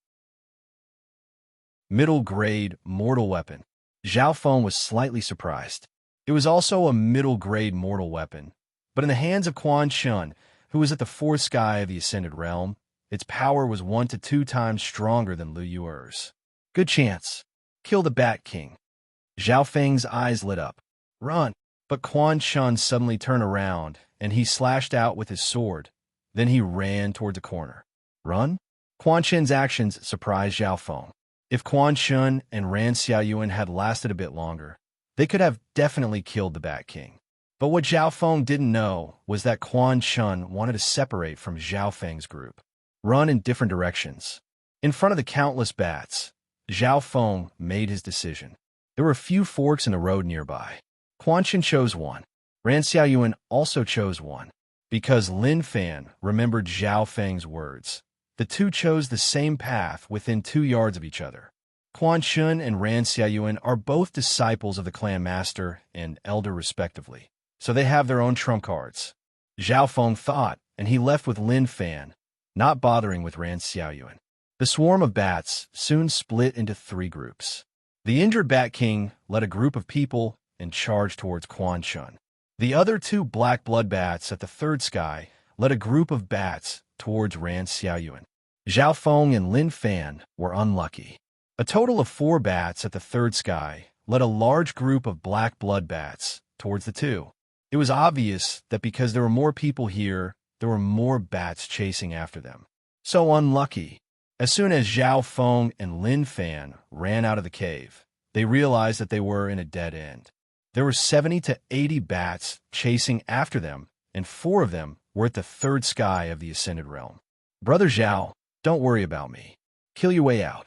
Middle-grade mortal weapon. Zhao Feng was slightly surprised. It was also a middle-grade mortal weapon, but in the hands of Quan Shen, who was at the 4th sky of the Ascended Realm, its power was 1 to 2 times stronger than Lu Yuer's. Good chance. Kill the Bat King. Zhao Feng's eyes lit up. Run! But Quan Shen suddenly turned around, and he slashed out with his sword. Then he ran toward the corner. Run? Quan Shen's actions surprised Zhao Feng. If Quan Shen and Ran Xiaoyuan had lasted a bit longer, they could have definitely killed the Bat King. But what Zhao Feng didn't know was that Quan Shen wanted to separate from Zhao Feng's group, run in different directions. In front of the countless bats, Zhao Feng made his decision. There were a few forks in the road nearby. Quan Shen chose one. Ran Xiaoyuan also chose one. Because Lin Fan remembered Zhao Feng's words, the two chose the same path within 2 yards of each other. Quan Shen and Ran Xiaoyuan are both disciples of the clan master and elder respectively, so they have their own trump cards. Zhao Feng thought, and he left with Lin Fan, not bothering with Ran Xiaoyuan. The swarm of bats soon split into 3 groups. The injured Bat King led a group of people and charged towards Quan Shen. The other 2 black blood bats at the 3rd sky led a group of bats towards Ran Xiaoyuan. Zhao Feng and Lin Fan were unlucky. A total of 4 bats at the 3rd sky led a large group of black blood bats towards the 2. It was obvious that because there were more people here, there were more bats chasing after them. So unlucky. As soon as Zhao Feng and Lin Fan ran out of the cave, they realized that they were in a dead end. There were 70 to 80 bats chasing after them, and 4 of them were at the 3rd sky of the Ascended Realm. Brother Zhao, don't worry about me. Kill your way out.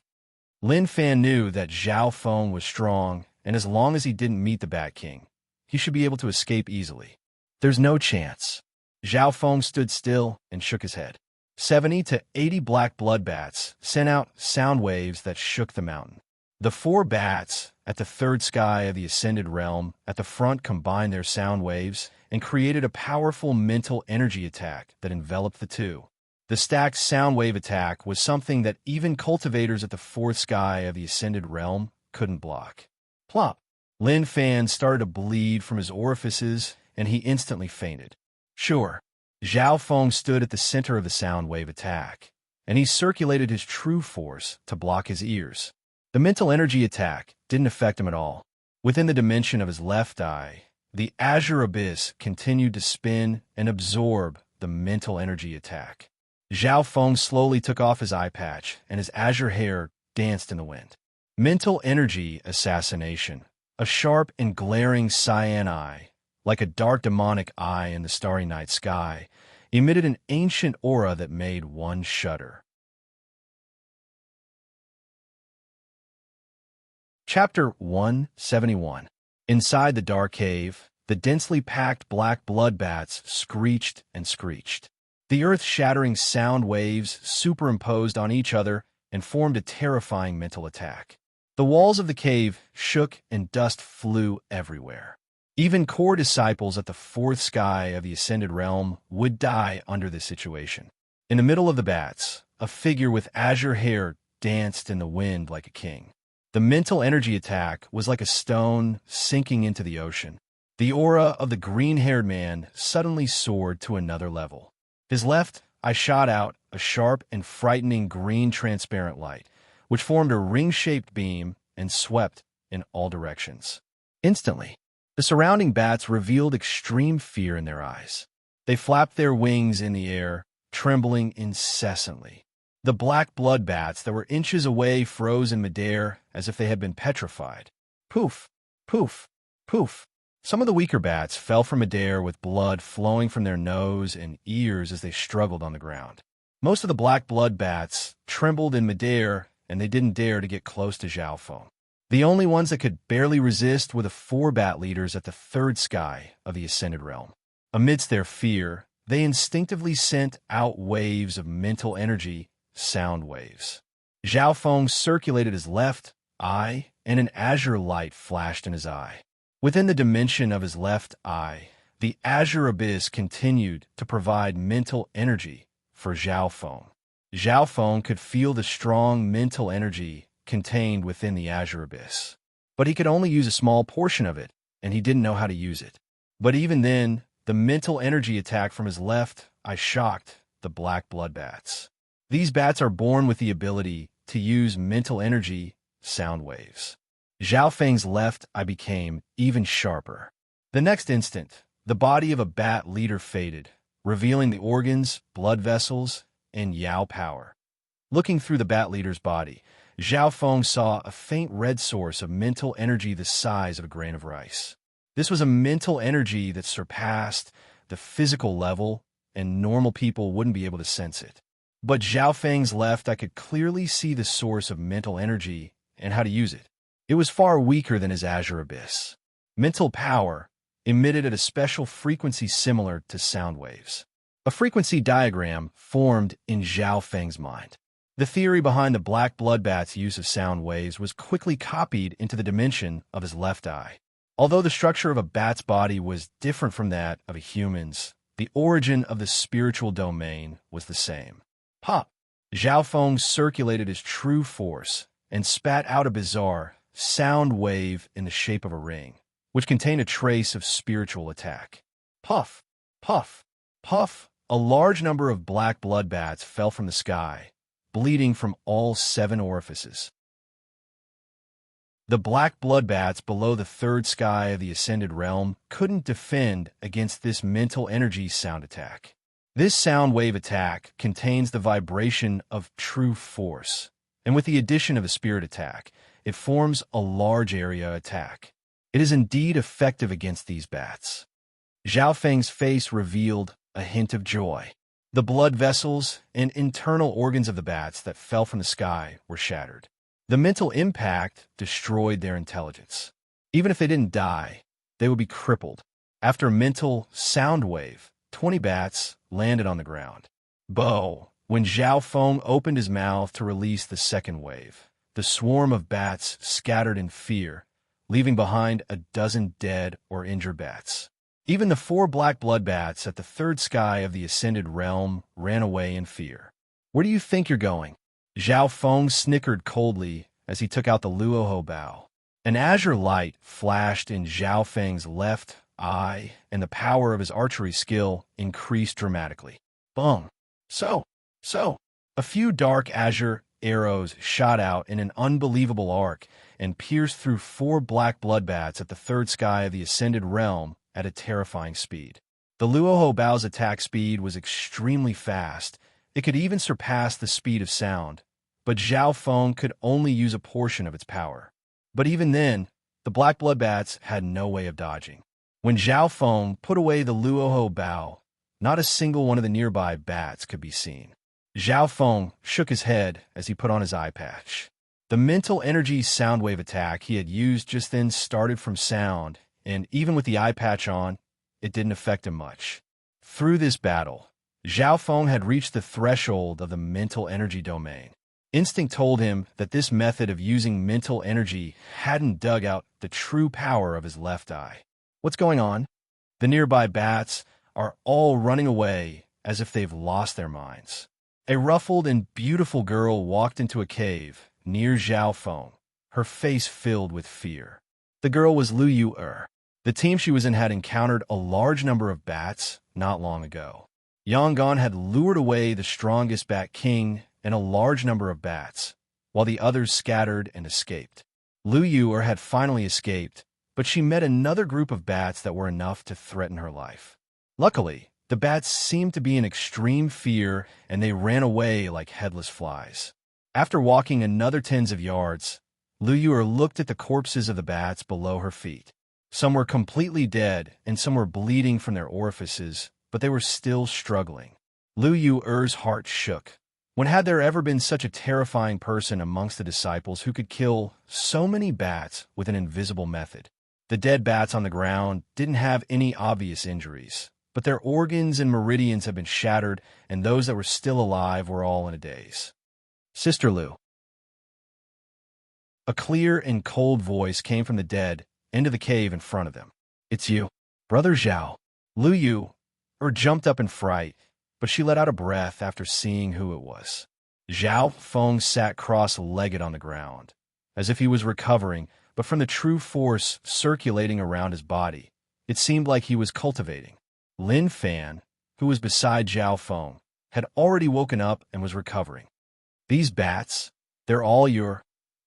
Lin Fan knew that Zhao Feng was strong, and as long as he didn't meet the Bat King, he should be able to escape easily. There's no chance. Zhao Feng stood still and shook his head. 70 to 80 black blood bats sent out sound waves that shook the mountain. The 4 bats at the third sky of the ascended realm at the front combined their sound waves and created a powerful mental energy attack that enveloped the 2. The stacked sound wave attack was something that even cultivators at the 4th sky of the ascended realm couldn't block. Plop! Lin Fan started to bleed from his orifices, and he instantly fainted. Sure, Zhao Feng stood at the center of the sound wave attack, and he circulated his true force to block his ears. The mental energy attack didn't affect him at all. Within the dimension of his left eye, the azure abyss continued to spin and absorb the mental energy attack. Zhao Feng slowly took off his eye patch, and his azure hair danced in the wind. Mental energy assassination. A sharp and glaring cyan eye, like a dark demonic eye in the starry night sky, emitted an ancient aura that made one shudder. Chapter 171. Inside the dark cave, the densely packed black blood bats screeched and screeched. The earth-shattering sound waves superimposed on each other and formed a terrifying mental attack. The walls of the cave shook and dust flew everywhere. Even core disciples at the 4th sky of the ascended realm would die under this situation. In the middle of the bats, a figure with azure hair danced in the wind like a king. The mental energy attack was like a stone sinking into the ocean. The aura of the green-haired man suddenly soared to another level. His left eye shot out a sharp and frightening green transparent light, which formed a ring-shaped beam and swept in all directions. Instantly, the surrounding bats revealed extreme fear in their eyes. They flapped their wings in the air, trembling incessantly. The black blood bats that were inches away froze in midair as if they had been petrified. Poof, poof, poof. Some of the weaker bats fell from midair with blood flowing from their nose and ears as they struggled on the ground. Most of the black blood bats trembled in midair, and they didn't dare to get close to Zhao Feng. The only ones that could barely resist were the 4 bat leaders at the 3rd sky of the ascended realm. Amidst their fear, they instinctively sent out waves of mental energy, sound waves. Zhao Feng circulated his left eye, and an azure light flashed in his eye. Within the dimension of his left eye, the azure abyss continued to provide mental energy for Zhao Feng. Zhao Feng could feel the strong mental energy contained within the azure abyss. But he could only use a small portion of it, and he didn't know how to use it. But even then, the mental energy attack from his left eye shocked the black blood bats. These bats are born with the ability to use mental energy, sound waves. Zhao Feng's left eye became even sharper. The next instant, the body of a bat leader faded, revealing the organs, blood vessels, and Yao power. Looking through the bat leader's body, Zhao Feng saw a faint red source of mental energy the size of a grain of rice. This was a mental energy that surpassed the physical level, and normal people wouldn't be able to sense it. But Zhao Feng's left eye could clearly see the source of mental energy and how to use it. It was far weaker than his azure abyss. Mental power emitted at a special frequency similar to sound waves. A frequency diagram formed in Zhao Feng's mind. The theory behind the black blood bat's use of sound waves was quickly copied into the dimension of his left eye. Although the structure of a bat's body was different from that of a human's, the origin of the spiritual domain was the same. Pop! Zhao Feng circulated his true force and spat out a bizarre sound wave in the shape of a ring, which contained a trace of spiritual attack. Puff! Puff! Puff! A large number of black blood bats fell from the sky, bleeding from all 7 orifices. The black blood bats below the 3rd sky of the ascended realm couldn't defend against this mental energy sound attack. This sound wave attack contains the vibration of true force, and with the addition of a spirit attack, it forms a large area attack. It is indeed effective against these bats. Zhao Feng's face revealed a hint of joy. The blood vessels and internal organs of the bats that fell from the sky were shattered. The mental impact destroyed their intelligence. Even if they didn't die, they would be crippled. After a mental sound wave, 20 bats landed on the ground. Bo! When Zhao Feng opened his mouth to release the second wave, the swarm of bats scattered in fear, leaving behind a dozen dead or injured bats. Even the 4 black blood bats at the third sky of the ascended realm ran away in fear. Where do you think you're going? Zhao Feng snickered coldly as he took out the Luoho bow. An azure light flashed in Zhao Feng's left eye, and the power of his archery skill increased dramatically. Bung! So! A few dark azure arrows shot out in an unbelievable arc and pierced through 4 black blood bats at the third sky of the ascended realm at a terrifying speed. The Luoho bow's attack speed was extremely fast. It could even surpass the speed of sound, but Zhao Feng could only use a portion of its power. But even then, the black blood bats had no way of dodging. When Zhao Feng put away the Luoho bow, not a single one of the nearby bats could be seen. Zhao Feng shook his head as he put on his eye patch. The mental energy sound wave attack he had used just then started from sound, and even with the eye patch on, it didn't affect him much. Through this battle, Zhao Feng had reached the threshold of the mental energy domain. Instinct told him that this method of using mental energy hadn't dug out the true power of his left eye. What's going on? The nearby bats are all running away as if they've lost their minds. A ruffled and beautiful girl walked into a cave near Zhao Feng, her face filled with fear. The girl was Lu Yu. The team she was in had encountered a large number of bats not long ago. Yangon had lured away the strongest bat king and a large number of bats, while the others scattered and escaped. Lu Yu had finally escaped, but she met another group of bats that were enough to threaten her life. Luckily, the bats seemed to be in extreme fear, and they ran away like headless flies. After walking another tens of yards, Lu Yu looked at the corpses of the bats below her feet. Some were completely dead, and some were bleeding from their orifices, but they were still struggling. Lu Yu's heart shook. When had there ever been such a terrifying person amongst the disciples who could kill so many bats with an invisible method? The dead bats on the ground didn't have any obvious injuries, but their organs and meridians had been shattered, and those that were still alive were all in a daze. Sister Lu. A clear and cold voice came from the dead into the cave in front of them. It's you, Brother Zhao. Lu Yu jumped up in fright, but she let out a breath after seeing who it was. Zhao Feng sat cross-legged on the ground, as if he was recovering, but from the true force circulating around his body, it seemed like he was cultivating. Lin Fan, who was beside Zhao Feng, had already woken up and was recovering. These bats, they're all your...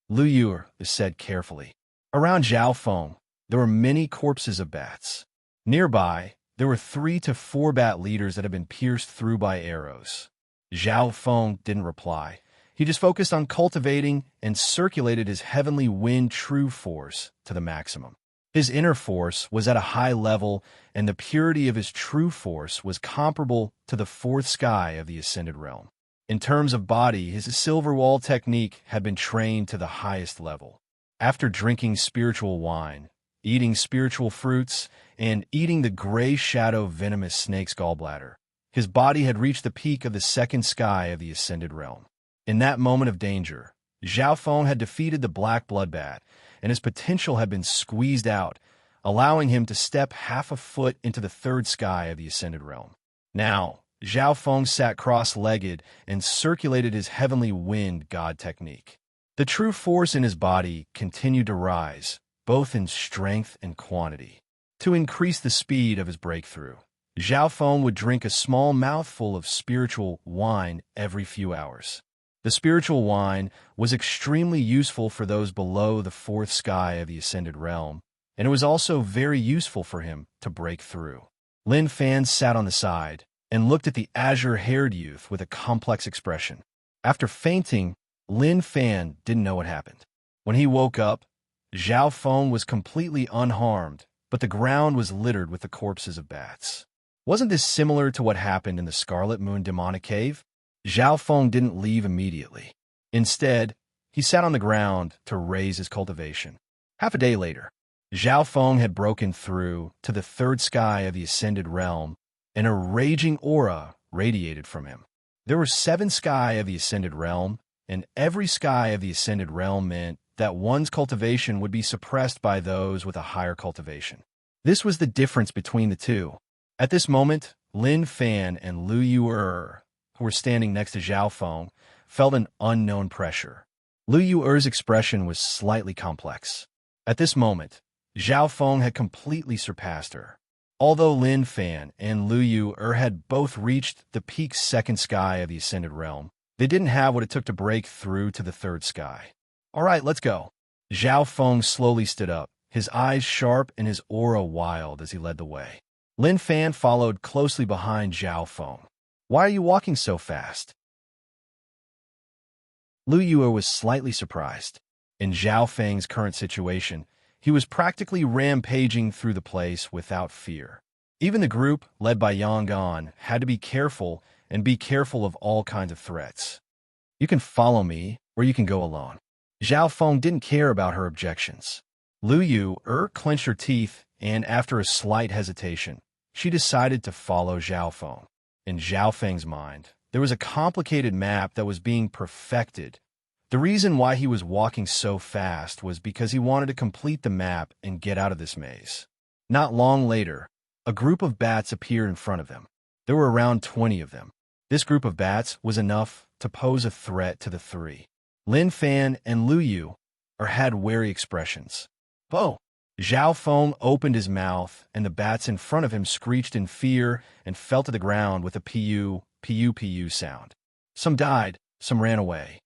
Lu Yu said carefully. Around Zhao Feng, there were many corpses of bats. Nearby, there were 3 to 4 bat leaders that had been pierced through by arrows. Zhao Feng didn't reply. He just focused on cultivating and circulated his heavenly wind true force to the maximum. His inner force was at a high level, and the purity of his true force was comparable to the 4th sky of the ascended realm. In terms of body, his silver wall technique had been trained to the highest level. After drinking spiritual wine, eating spiritual fruits, and eating the gray shadow venomous snake's gallbladder, his body had reached the peak of the 2nd sky of the ascended realm. In that moment of danger, Zhao Feng had defeated the black blood bat, and his potential had been squeezed out, allowing him to step half a foot into the 3rd sky of the ascended realm. Now, Zhao Feng sat cross-legged and circulated his heavenly wind god technique. The true force in his body continued to rise, both in strength and quantity. To increase the speed of his breakthrough, Zhao Feng would drink a small mouthful of spiritual wine every few hours. The spiritual wine was extremely useful for those below the 4th sky of the ascended realm, and it was also very useful for him to break through. Lin Fan sat on the side and looked at the azure-haired youth with a complex expression. After fainting, Lin Fan didn't know what happened. When he woke up, Zhao Feng was completely unharmed, but the ground was littered with the corpses of bats. Wasn't this similar to what happened in the Scarlet Moon demonic cave? Zhao Feng didn't leave immediately. Instead, he sat on the ground to raise his cultivation. Half a day later, Zhao Feng had broken through to the third sky of the Ascended Realm, and a raging aura radiated from him. There were 7 sky of the Ascended Realm, and every sky of the Ascended Realm meant that one's cultivation would be suppressed by those with a higher cultivation. This was the difference between the two. At this moment, Lin Fan and Lu Yu'er, who were standing next to Zhao Feng, felt an unknown pressure. Lu Yu'er's expression was slightly complex. At this moment, Zhao Feng had completely surpassed her. Although Lin Fan and Lu Yu'er had both reached the peak second sky of the Ascended Realm, they didn't have what it took to break through to the third sky. All right, let's go. Zhao Feng slowly stood up, his eyes sharp and his aura wild as he led the way. Lin Fan followed closely behind Zhao Feng. Why are you walking so fast? Lu Yu'er was slightly surprised. In Zhao Feng's current situation, he was practically rampaging through the place without fear. Even the group, led by Yang Gan, had to be careful and be careful of all kinds of threats. You can follow me, or you can go alone. Zhao Feng didn't care about her objections. Lu Yu'er clenched her teeth, and after a slight hesitation, she decided to follow Zhao Feng. In Zhao Feng's mind, there was a complicated map that was being perfected. The reason why he was walking so fast was because he wanted to complete the map and get out of this maze. Not long later, a group of bats appeared in front of them. There were around 20 of them. This group of bats was enough to pose a threat to the 3. Lin Fan and Lu Yu'er had wary expressions. "Oh!" Zhao Feng opened his mouth, and the bats in front of him screeched in fear and fell to the ground with a pu, pu, pu sound. Some died, some ran away.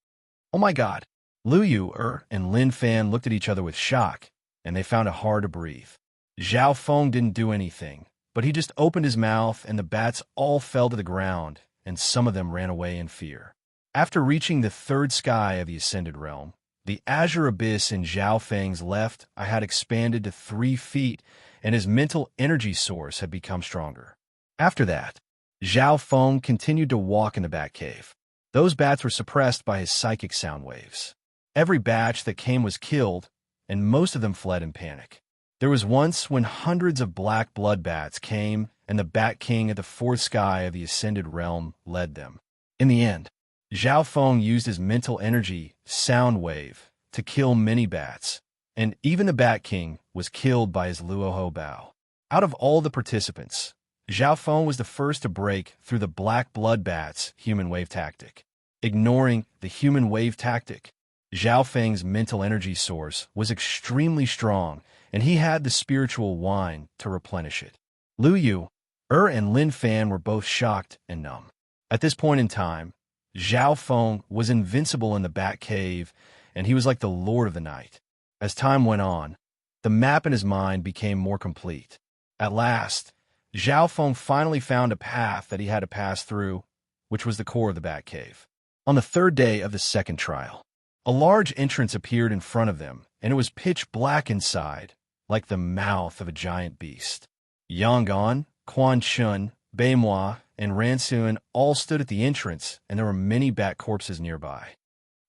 Oh my God! Lu Yu'er and Lin Fan looked at each other with shock, and they found it hard to breathe. Zhao Feng didn't do anything, but he just opened his mouth, and the bats all fell to the ground, and some of them ran away in fear. After reaching the third sky of the Ascended Realm, the azure abyss in Zhao Feng's left eye had expanded to 3 feet, and his mental energy source had become stronger. After that, Zhao Feng continued to walk in the bat cave. Those bats were suppressed by his psychic sound waves. Every batch that came was killed, and most of them fled in panic. There was once when hundreds of black blood bats came, and the Bat King at the 4th sky of the Ascended Realm led them. In the end, Zhao Feng used his mental energy, sound wave, to kill many bats, and even the Bat King was killed by his Luoho Bao. Out of all the participants, Zhao Feng was the first to break through the black blood bat's human wave tactic. Ignoring the human wave tactic, Zhao Feng's mental energy source was extremely strong, and he had the spiritual wine to replenish it. Lu Yu'er and Lin Fan were both shocked and numb. At this point in time, Zhao Feng was invincible in the Bat Cave, and he was like the Lord of the Night. As time went on, the map in his mind became more complete. At last, Zhao Feng finally found a path that he had to pass through, which was the core of the Bat Cave. On the 3rd day of the second trial, a large entrance appeared in front of them, and it was pitch black inside, like the mouth of a giant beast. Yangon, Quan Chun, Beimoi, and Ransun all stood at the entrance, and there were many bat corpses nearby.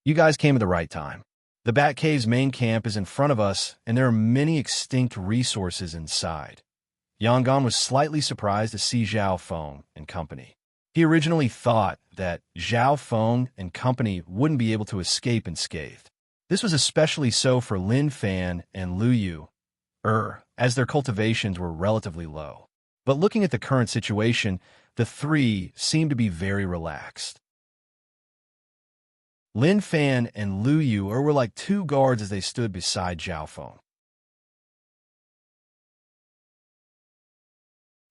You guys came at the right time. The Bat Cave's main camp is in front of us, and there are many extinct resources inside. Yangon was slightly surprised to see Zhao Feng and company. He originally thought that Zhao Feng and company wouldn't be able to escape unscathed. This was especially so for Lin Fan and Lu Yu'er, as their cultivations were relatively low. But looking at the current situation, the 3 seemed to be very relaxed. Lin Fan and Lu Yu'er were like 2 guards as they stood beside Zhao Feng.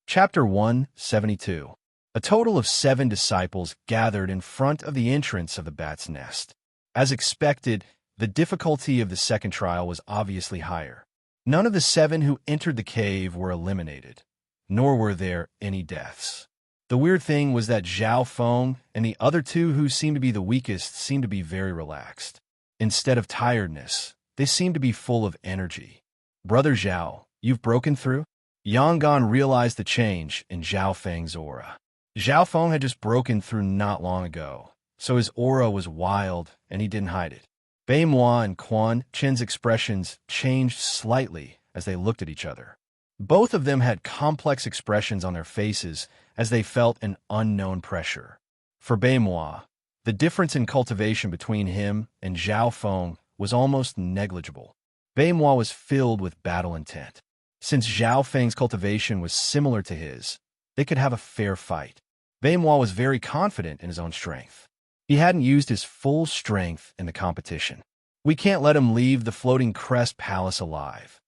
Chapter 172. A total of 7 disciples gathered in front of the entrance of the bat's nest. As expected, the difficulty of the second trial was obviously higher. None of the 7 who entered the cave were eliminated, nor were there any deaths. The weird thing was that Zhao Feng and the other 2 who seemed to be the weakest seemed to be very relaxed. Instead of tiredness, they seemed to be full of energy. "Brother Zhao, you've broken through?" Yangon realized the change in Zhao Feng's aura. Zhao Feng had just broken through not long ago, so his aura was wild and he didn't hide it. Bei Moi and Quan Chen's expressions changed slightly as they looked at each other. Both of them had complex expressions on their faces as they felt an unknown pressure. For Bei Moi, the difference in cultivation between him and Zhao Feng was almost negligible. Bei Moi was filled with battle intent. Since Zhao Feng's cultivation was similar to his, they could have a fair fight. Bei Moi was very confident in his own strength. He hadn't used his full strength in the competition. We can't let him leave the floating crest palace alive.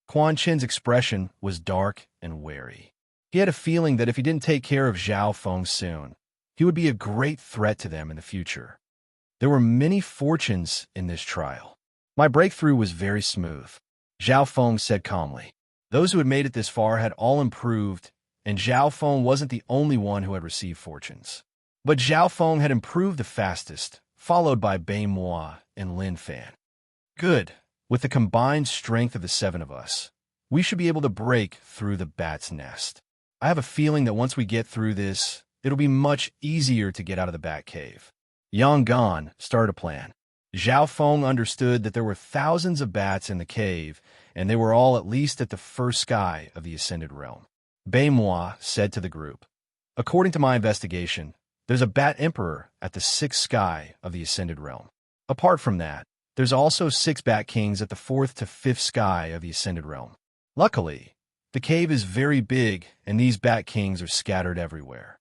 Quan Chen's expression was dark and wary. He had a feeling that if he didn't take care of Zhao Feng soon, he would be a great threat to them in the future. There were many fortunes in this trial. My breakthrough was very smooth, Zhao Feng said calmly. Those who had made it this far had all improved, and Zhao Feng wasn't the only one who had received fortunes. But Zhao Feng had improved the fastest, followed by Bei Moi and Lin Fan. Good. With the combined strength of the seven of us, we should be able to break through the bat's nest. I have a feeling that once we get through this, it'll be much easier to get out of the bat cave. Yang Gan started a plan. Zhao Feng understood that there were thousands of bats in the cave, and they were all at least at the first sky of the Ascended Realm. Bei Moi said to the group, "According to my investigation, there's a Bat Emperor at the sixth sky of the Ascended Realm. Apart from that, there's also 6 Bat Kings at the 4th to 5th sky of the Ascended Realm. Luckily, the cave is very big and these Bat Kings are scattered everywhere."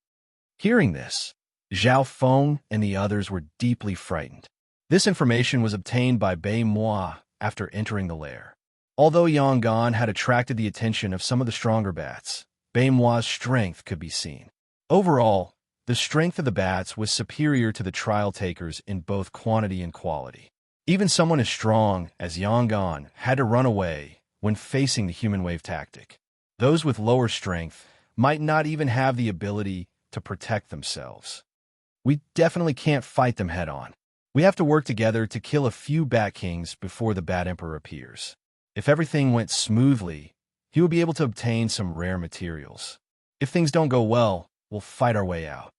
Hearing this, Zhao Feng and the others were deeply frightened. This information was obtained by Bei Moi after entering the lair. Although Yang Gan had attracted the attention of some of the stronger bats, Bei Moi's strength could be seen. Overall, the strength of the bats was superior to the trial takers in both quantity and quality. Even someone as strong as Yang Gan had to run away when facing the human wave tactic. Those with lower strength might not even have the ability to protect themselves. We definitely can't fight them head-on. We have to work together to kill a few Bat Kings before the Bat Emperor appears. If everything went smoothly, he would be able to obtain some rare materials. If things don't go well, we'll fight our way out.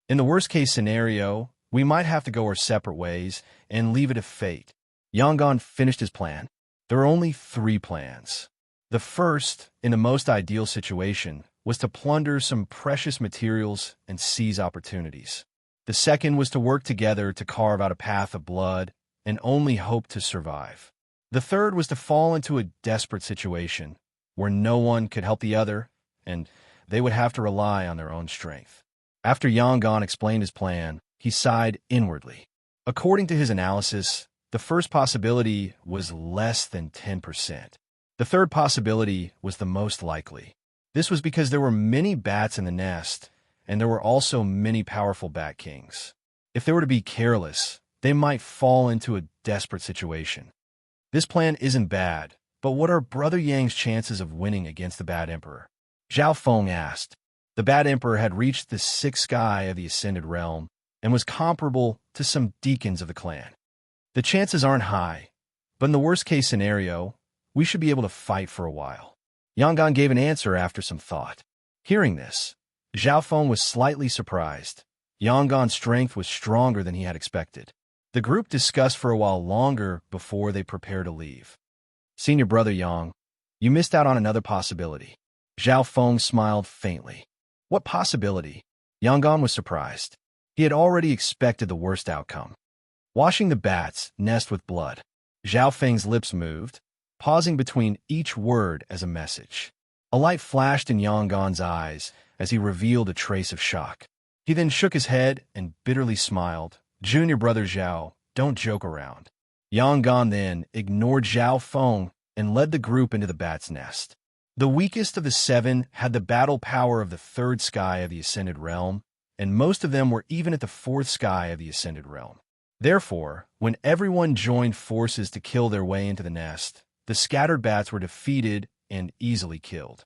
In the worst-case scenario, we might have to go our separate ways and leave it to fate. Yangon finished his plan. There were only 3 plans. The first, in the most ideal situation, was to plunder some precious materials and seize opportunities. The second was to work together to carve out a path of blood and only hope to survive. The third was to fall into a desperate situation where no one could help the other, and they would have to rely on their own strength. After Yangon explained his plan, he sighed inwardly. According to his analysis, the first possibility was less than 10%. The third possibility was the most likely. This was because there were many bats in the nest, and there were also many powerful Bat Kings. If they were to be careless, they might fall into a desperate situation. This plan isn't bad, but what are Brother Yang's chances of winning against the Bat Emperor? Zhao Feng asked. The Bat Emperor had reached the 6th sky of the Ascended Realm, and was comparable to some deacons of the clan. The chances aren't high, but in the worst-case scenario, we should be able to fight for a while. Yangon gave an answer after some thought. Hearing this, Zhao Feng was slightly surprised. Yangon's strength was stronger than he had expected. The group discussed for a while longer before they prepared to leave. Senior Brother Yang, you missed out on another possibility. Zhao Feng smiled faintly. What possibility? Yangon was surprised. He had already expected the worst outcome. Washing the bat's nest with blood. Zhao Feng's lips moved, pausing between each word as a message. A light flashed in Yangon's eyes as he revealed a trace of shock. He then shook his head and bitterly smiled. Junior Brother Zhao, don't joke around. Yangon then ignored Zhao Feng and led the group into the bat's nest. The weakest of the 7 had the battle power of the 3rd sky of the Ascended Realm, and most of them were even at the 4th sky of the Ascended Realm. Therefore, when everyone joined forces to kill their way into the nest, the scattered bats were defeated and easily killed.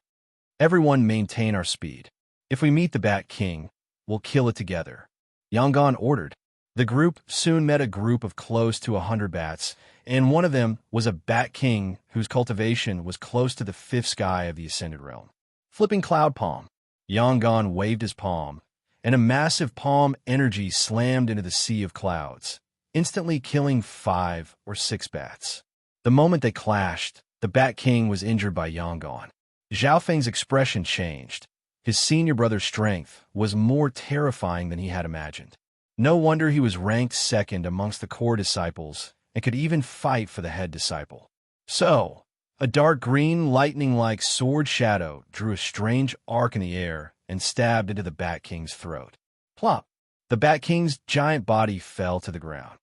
Everyone maintain our speed. If we meet the Bat King, we'll kill it together. Yangon ordered. The group soon met a group of close to 100 bats, and one of them was a bat king whose cultivation was close to the fifth sky of the Ascended Realm. Flipping cloud palm. Yangon waved his palm, and a massive palm energy slammed into the sea of clouds, instantly killing 5 or 6 bats. The moment they clashed, the Bat King was injured by Yangon. Zhao Feng's expression changed. His senior brother's strength was more terrifying than he had imagined. No wonder he was ranked second amongst the core disciples and could even fight for the head disciple. So, a dark green lightning-like sword shadow drew a strange arc in the air and stabbed into the Bat King's throat. Plop! The Bat King's giant body fell to the ground.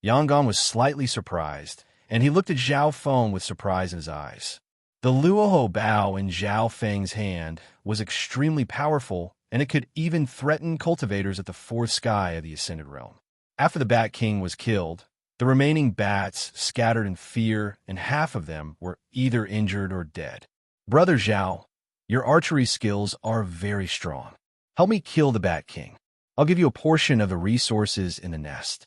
Yangon was slightly surprised, and he looked at Zhao Feng with surprise in his eyes. The Luoho bow in Zhao Feng's hand was extremely powerful, and it could even threaten cultivators at the fourth sky of the Ascended Realm. After the Bat King was killed, the remaining bats scattered in fear, and half of them were either injured or dead. Brother Zhao, your archery skills are very strong. Help me kill the Bat King. I'll give you a portion of the resources in the nest.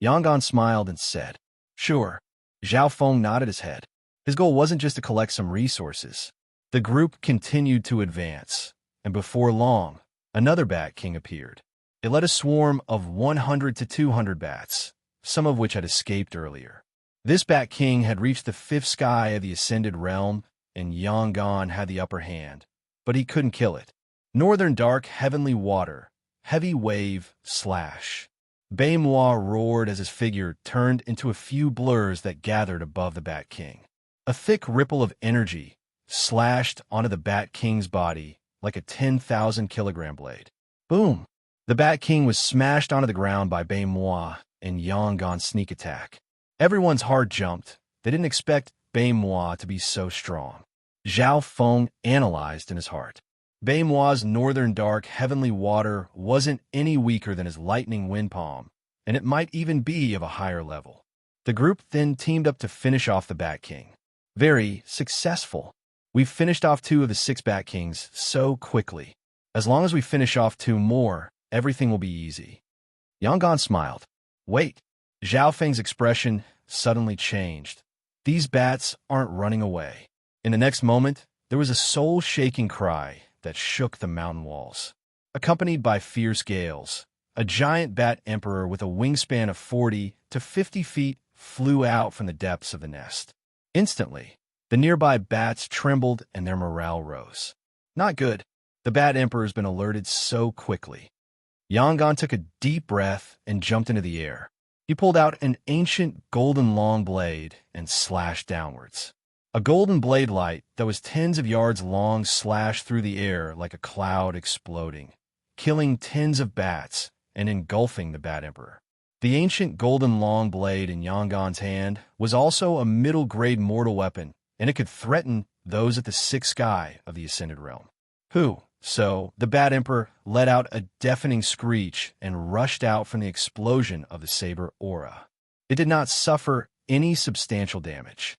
Yangon smiled and said, Sure. Zhao Feng nodded his head. His goal wasn't just to collect some resources. The group continued to advance, and before long, another Bat King appeared. It led a swarm of 100 to 200 bats, some of which had escaped earlier. This Bat King had reached the fifth sky of the Ascended Realm, and Yangon had the upper hand, but he couldn't kill it. Northern dark heavenly water, heavy wave, slash. Baimois roared as his figure turned into a few blurs that gathered above the Bat King. A thick ripple of energy slashed onto the Bat King's body like a 10,000-kilogram blade. Boom! The Bat King was smashed onto the ground by Baimois and Yangon's sneak attack. Everyone's heart jumped. They didn't expect Baimois to be so strong. Zhao Feng analyzed in his heart. Baimois' northern dark heavenly water wasn't any weaker than his lightning wind palm, and it might even be of a higher level. The group then teamed up to finish off the Bat King. Very successful. We've finished off 2 of the 6 Bat Kings so quickly. As long as we finish off 2 more, everything will be easy. Yangon smiled. Wait. Zhao Feng's expression suddenly changed. These bats aren't running away. In the next moment, there was a soul-shaking cry that shook the mountain walls. Accompanied by fierce gales, a giant bat emperor with a wingspan of 40 to 50 feet flew out from the depths of the nest. Instantly, the nearby bats trembled and their morale rose. Not good. The bat emperor's been alerted so quickly. Yangon took a deep breath and jumped into the air. He pulled out an ancient golden long blade and slashed downwards. A golden blade light that was tens of yards long slashed through the air like a cloud exploding, killing tens of bats and engulfing the Bat Emperor. The ancient golden long blade in Yangon's hand was also a middle-grade mortal weapon, and it could threaten those at the sixth sky of the Ascended Realm. So the Bat Emperor let out a deafening screech and rushed out from the explosion of the saber aura. It did not suffer any substantial damage.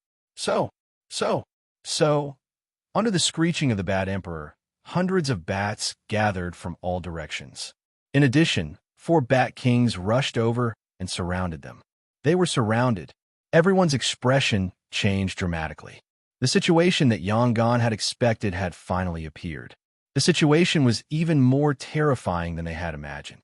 Under the screeching of the Bat Emperor, hundreds of bats gathered from all directions. In addition, 4 Bat Kings rushed over and surrounded them. They were surrounded. Everyone's expression changed dramatically. The situation that Yangon had expected had finally appeared. The situation was even more terrifying than they had imagined.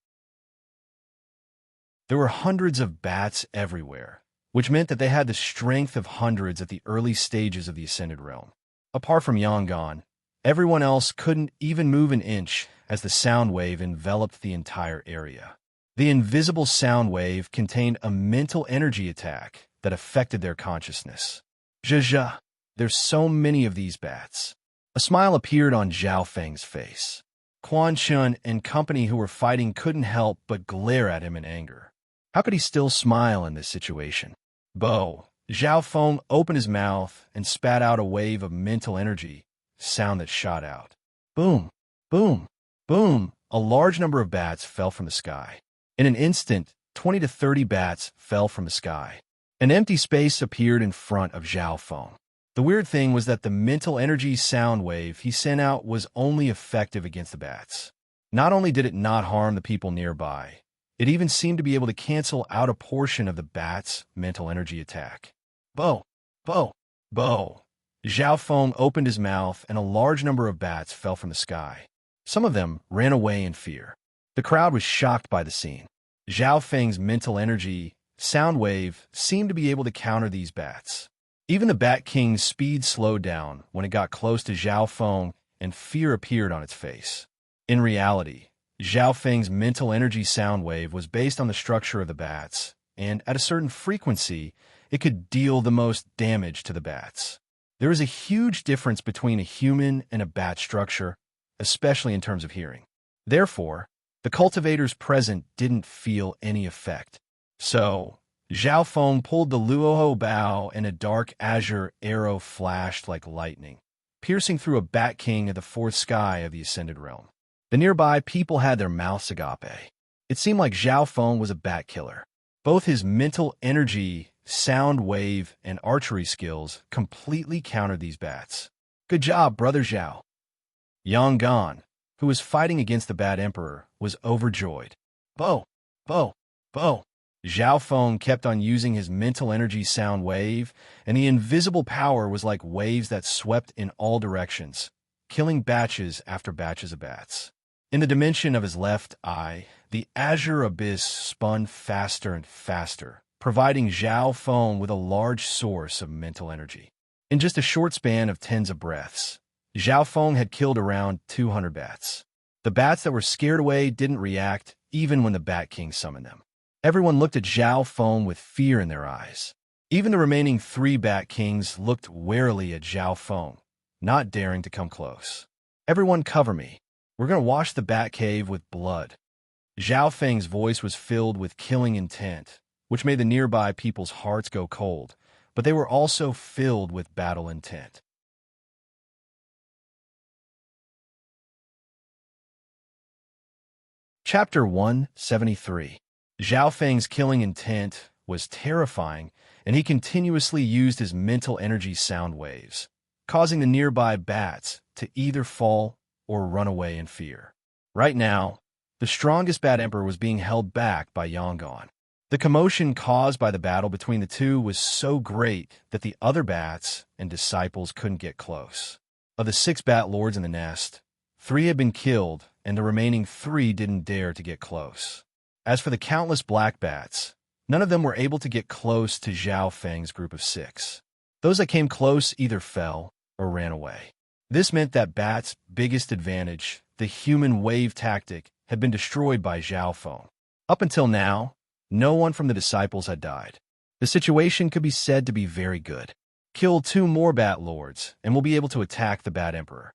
There were hundreds of bats everywhere, which meant that they had the strength of hundreds at the early stages of the Ascended Realm. Apart from Yangon, everyone else couldn't even move an inch as the sound wave enveloped the entire area. The invisible sound wave contained a mental energy attack that affected their consciousness. Zha, there's so many of these bats. A smile appeared on Zhao Feng's face. Quan Chun and company who were fighting couldn't help but glare at him in anger. How could he still smile in this situation? Zhao Feng opened his mouth and spat out a wave of mental energy, sound that shot out. Boom, boom, boom. A large number of bats fell from the sky. In an instant, 20 to 30 bats fell from the sky. An empty space appeared in front of Zhao Feng. The weird thing was that the mental energy sound wave he sent out was only effective against the bats. Not only did it not harm the people nearby, it even seemed to be able to cancel out a portion of the bat's mental energy attack. Bo, bo, bo. Zhao Feng opened his mouth and a large number of bats fell from the sky. Some of them ran away in fear. The crowd was shocked by the scene. Zhao Feng's mental energy, sound wave, seemed to be able to counter these bats. Even the Bat King's speed slowed down when it got close to Zhao Feng and fear appeared on its face. In reality, Zhao Feng's mental energy sound wave was based on the structure of the bats, and at a certain frequency, it could deal the most damage to the bats. There is a huge difference between a human and a bat structure, especially in terms of hearing. Therefore, the cultivators present didn't feel any effect. So, Zhao Feng pulled the Luoho bow and a dark azure arrow flashed like lightning, piercing through a Bat King of the fourth sky of the Ascended Realm. The nearby people had their mouths agape. It seemed like Zhao Feng was a bat killer. Both his mental energy, sound wave, and archery skills completely countered these bats. Good job, Brother Zhao. Yang Gan, who was fighting against the Bat Emperor, was overjoyed. Bo, bo, bo. Zhao Feng kept on using his mental energy sound wave, and the invisible power was like waves that swept in all directions, killing batches after batches of bats. In the dimension of his left eye, the azure abyss spun faster and faster, providing Zhao Feng with a large source of mental energy. In just a short span of tens of breaths, Zhao Feng had killed around 200 bats. The bats that were scared away didn't react, even when the Bat King summoned them. Everyone looked at Zhao Feng with fear in their eyes. Even the remaining 3 Bat Kings looked warily at Zhao Feng, not daring to come close. Everyone cover me. We're going to wash the Bat Cave with blood. Zhao Feng's voice was filled with killing intent, which made the nearby people's hearts go cold, but they were also filled with battle intent. Chapter 173. Zhao Feng's killing intent was terrifying, and he continuously used his mental energy sound waves, causing the nearby bats to either fall or run away in fear. Right now, the strongest Bat Emperor was being held back by Yangon. The commotion caused by the battle between the two was so great that the other bats and disciples couldn't get close. Of the 6 Bat Lords in the nest, 3 had been killed, and the remaining 3 didn't dare to get close. As for the countless black bats, none of them were able to get close to Zhao Feng's group of 6. Those that came close either fell or ran away. This meant that Bat's biggest advantage, the human wave tactic, had been destroyed by Zhao Feng. Up until now, no one from the disciples had died. The situation could be said to be very good. Kill 2 more Bat Lords, and we'll be able to attack the Bat Emperor,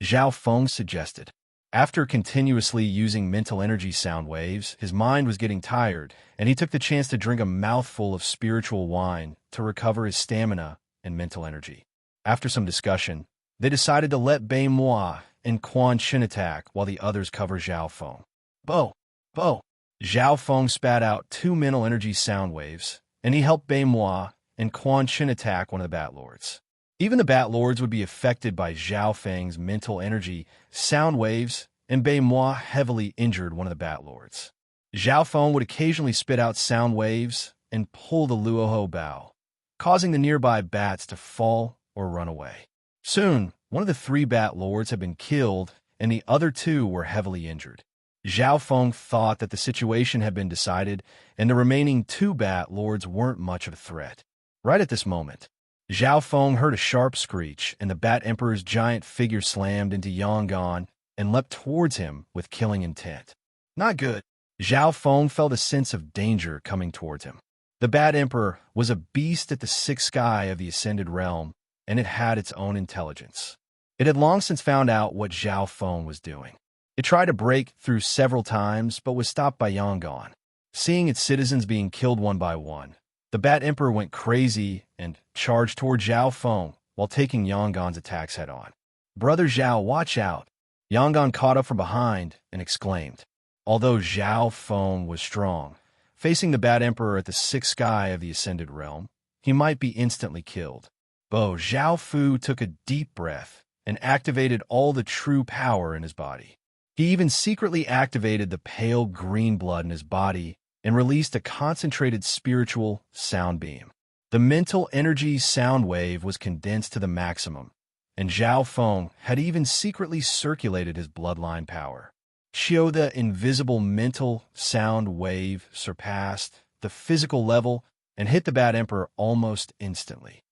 Zhao Feng suggested. After continuously using mental energy sound waves, his mind was getting tired, and he took the chance to drink a mouthful of spiritual wine to recover his stamina and mental energy. After some discussion, they decided to let Bai Moi and Quan Shin attack while the others cover Zhao Feng. Bo, bo. Zhao Feng spat out 2 mental energy sound waves, and he helped Bai Moi and Quan Shin attack one of the Bat Lords. Even the Bat Lords would be affected by Zhao Feng's mental energy sound waves, and Bai Moi heavily injured one of the Bat Lords. Zhao Feng would occasionally spit out sound waves and pull the Luoho bow, causing the nearby bats to fall or run away. Soon, one of the 3 Bat Lords had been killed, and the other 2 were heavily injured. Zhao Feng thought that the situation had been decided, and the remaining 2 Bat Lords weren't much of a threat. Right at this moment, Zhao Feng heard a sharp screech, and the Bat Emperor's giant figure slammed into Yangon and leapt towards him with killing intent. Not good. Zhao Feng felt a sense of danger coming towards him. The Bat Emperor was a beast at the 6th sky of the Ascended Realm, and it had its own intelligence. It had long since found out what Zhao Feng was doing. It tried to break through several times, but was stopped by Yangon. Seeing its citizens being killed one by one, the Bat Emperor went crazy and charged toward Zhao Feng while taking Yangon's attacks head-on. Brother Zhao, watch out! Yangon caught up from behind and exclaimed. Although Zhao Feng was strong, facing the Bat Emperor at the 6th sky of the Ascended Realm, he might be instantly killed. Bo Zhao Fu took a deep breath and activated all the true power in his body. He even secretly activated the pale green blood in his body and released a concentrated spiritual sound beam. The mental energy sound wave was condensed to the maximum, and Zhao Feng had even secretly circulated his bloodline power. The invisible mental sound wave surpassed the physical level and hit the Bat Emperor almost instantly.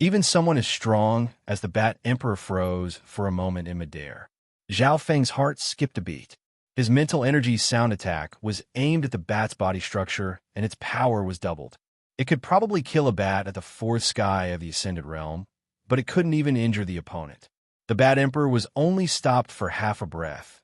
Even someone as strong as the Bat Emperor froze for a moment in midair. Zhao Feng's heart skipped a beat. His mental energy sound attack was aimed at the bat's body structure, and its power was doubled. It could probably kill a bat at the fourth sky of the Ascended Realm, but it couldn't even injure the opponent. The Bat Emperor was only stopped for half a breath,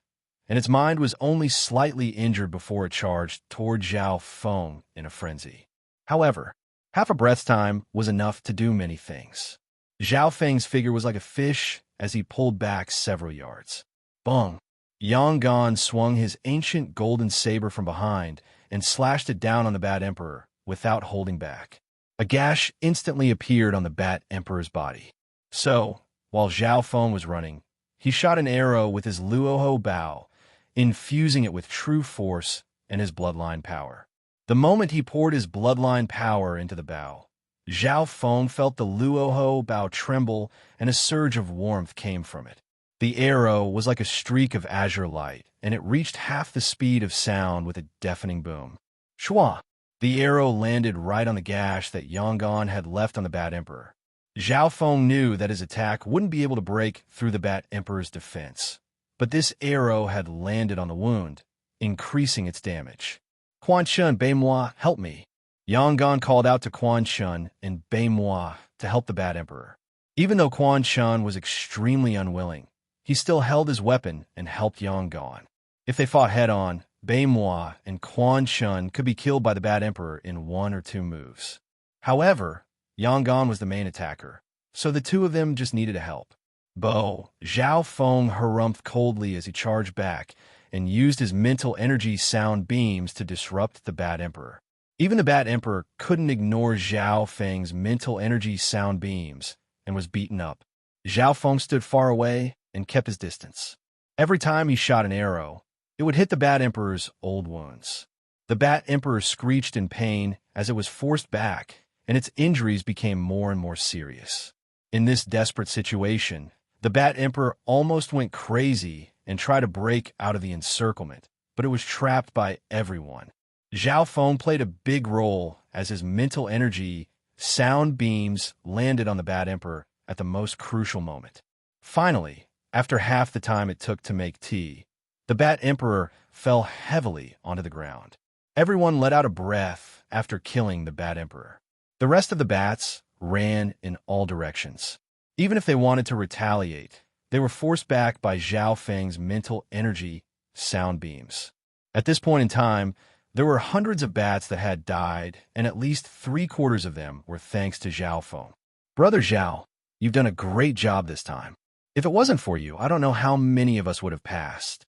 and its mind was only slightly injured before it charged toward Zhao Feng in a frenzy. However, half a breath's time was enough to do many things. Zhao Feng's figure was like a fish as he pulled back several yards. Bong! Yang Gan swung his ancient golden saber from behind and slashed it down on the Bat Emperor without holding back. A gash instantly appeared on the Bat Emperor's body. So, while Zhao Feng was running, he shot an arrow with his Luoho bow, infusing it with true force and his bloodline power. The moment he poured his bloodline power into the bow, Zhao Feng felt the Luoho bow tremble and a surge of warmth came from it. The arrow was like a streak of azure light, and it reached half the speed of sound with a deafening boom. Shua! The arrow landed right on the gash that Yangon had left on the Bat Emperor. Zhao Feng knew that his attack wouldn't be able to break through the Bat Emperor's defense, but this arrow had landed on the wound, increasing its damage. Quan Shun, Bei-moi, help me. Yangon called out to Quan Shun and Bei-moi to help the Bat Emperor. Even though Quan Shun was extremely unwilling, he still held his weapon and helped Yangon. If they fought head-on, Bei-moi and Quan Shun could be killed by the Bat Emperor in 1 or 2 moves. However, Yangon was the main attacker, so the two of them just needed help. Zhao Feng harumphed coldly as he charged back and used his mental energy sound beams to disrupt the Bat Emperor. Even the Bat Emperor couldn't ignore Zhao Feng's mental energy sound beams and was beaten up. Zhao Feng stood far away and kept his distance. Every time he shot an arrow, it would hit the Bat Emperor's old wounds. The Bat Emperor screeched in pain as it was forced back, and its injuries became more and more serious. In this desperate situation, the Bat Emperor almost went crazy and tried to break out of the encirclement, but it was trapped by everyone. Zhao Feng played a big role as his mental energy sound beams landed on the Bat Emperor at the most crucial moment. Finally, after half the time it took to make tea, the Bat Emperor fell heavily onto the ground. Everyone let out a breath after killing the Bat Emperor. The rest of the bats ran in all directions. Even if they wanted to retaliate, they were forced back by Zhao Feng's mental energy sound beams. At this point in time, there were hundreds of bats that had died, and at least 3/4 of them were thanks to Zhao Feng. Brother Zhao, you've done a great job this time. If it wasn't for you, I don't know how many of us would have passed.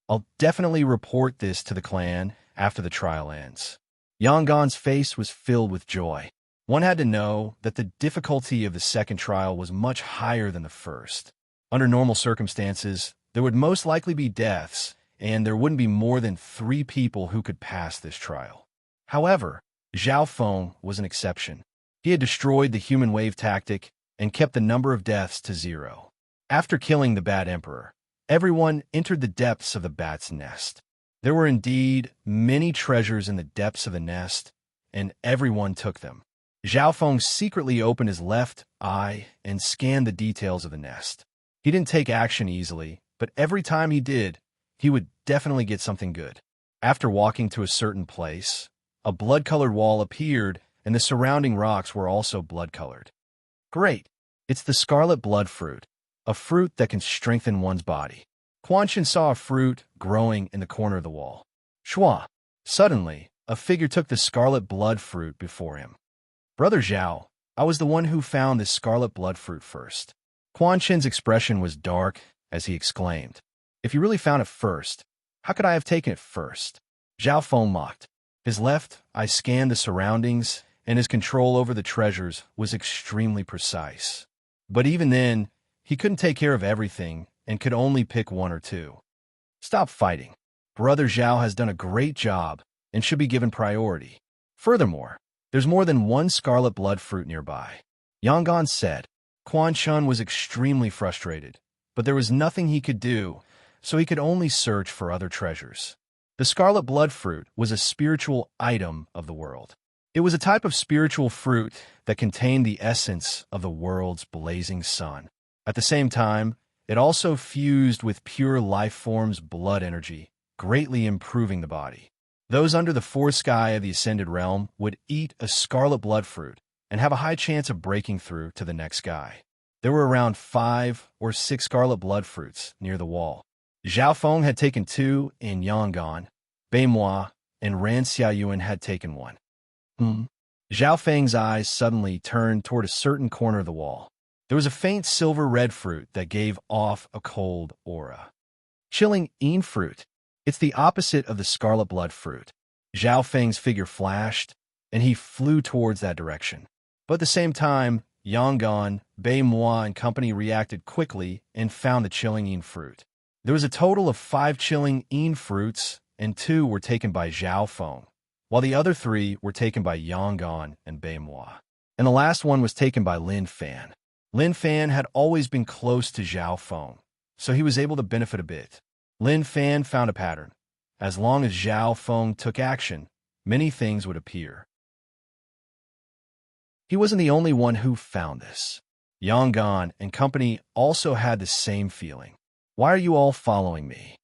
I'll definitely report this to the clan after the trial ends. Yangon's face was filled with joy. One had to know that the difficulty of the second trial was much higher than the first. Under normal circumstances, there would most likely be deaths, and there wouldn't be more than 3 people who could pass this trial. However, Zhao Feng was an exception. He had destroyed the human wave tactic and kept the number of deaths to 0. After killing the Bat Emperor, everyone entered the depths of the bat's nest. There were indeed many treasures in the depths of the nest, and everyone took them. Zhao Feng secretly opened his left eye and scanned the details of the nest. He didn't take action easily, but every time he did, he would definitely get something good. After walking to a certain place, a blood-colored wall appeared, and the surrounding rocks were also blood-colored. Great! It's the scarlet blood fruit, a fruit that can strengthen one's body. Quan Shin saw a fruit growing in the corner of the wall. Shua! Suddenly, a figure took the scarlet blood fruit before him. Brother Zhao, I was the one who found this scarlet blood fruit first. Quan Shin's expression was dark as he exclaimed, If you really found it first, how could I have taken it first? Zhao Feng mocked. His left eye scanned the surroundings, and his control over the treasures was extremely precise. But even then, He couldn't take care of everything and could only pick one or two. Stop fighting. Brother Zhao has done a great job and should be given priority. Furthermore, there's more than one scarlet blood fruit nearby. Yangon said. Quan Chun was extremely frustrated, but there was nothing he could do, so he could only search for other treasures. The scarlet blood fruit was a spiritual item of the world. It was a type of spiritual fruit that contained the essence of the world's blazing sun. At the same time, it also fused with pure life form's blood energy, greatly improving the body. Those under the fourth sky of the ascended realm would eat a scarlet blood fruit and have a high chance of breaking through to the next sky. There were around 5 or 6 scarlet blood fruits near the wall. Zhao Feng had taken 2, and Yangon, Beimoi, and Ran Xiaoyuan had taken 1. Zhao Feng's eyes suddenly turned toward a certain corner of the wall. There was a faint silver-red fruit that gave off a cold aura. Chilling Yin fruit. It's the opposite of the scarlet blood fruit. Zhao Feng's figure flashed, and he flew towards that direction. But at the same time, Yangon, Beimoi, and company reacted quickly and found the chilling Yin fruit. There was a total of 5 chilling Yin fruits, and 2 were taken by Zhao Feng, while the other 3 were taken by Yangon and Beimoi. And the last one was taken by Lin Fan. Lin Fan had always been close to Zhao Feng, so he was able to benefit a bit. Lin Fan found a pattern. As long as Zhao Feng took action, many things would appear. He wasn't the only one who found this. Yangon and company also had the same feeling. Why are you all following me?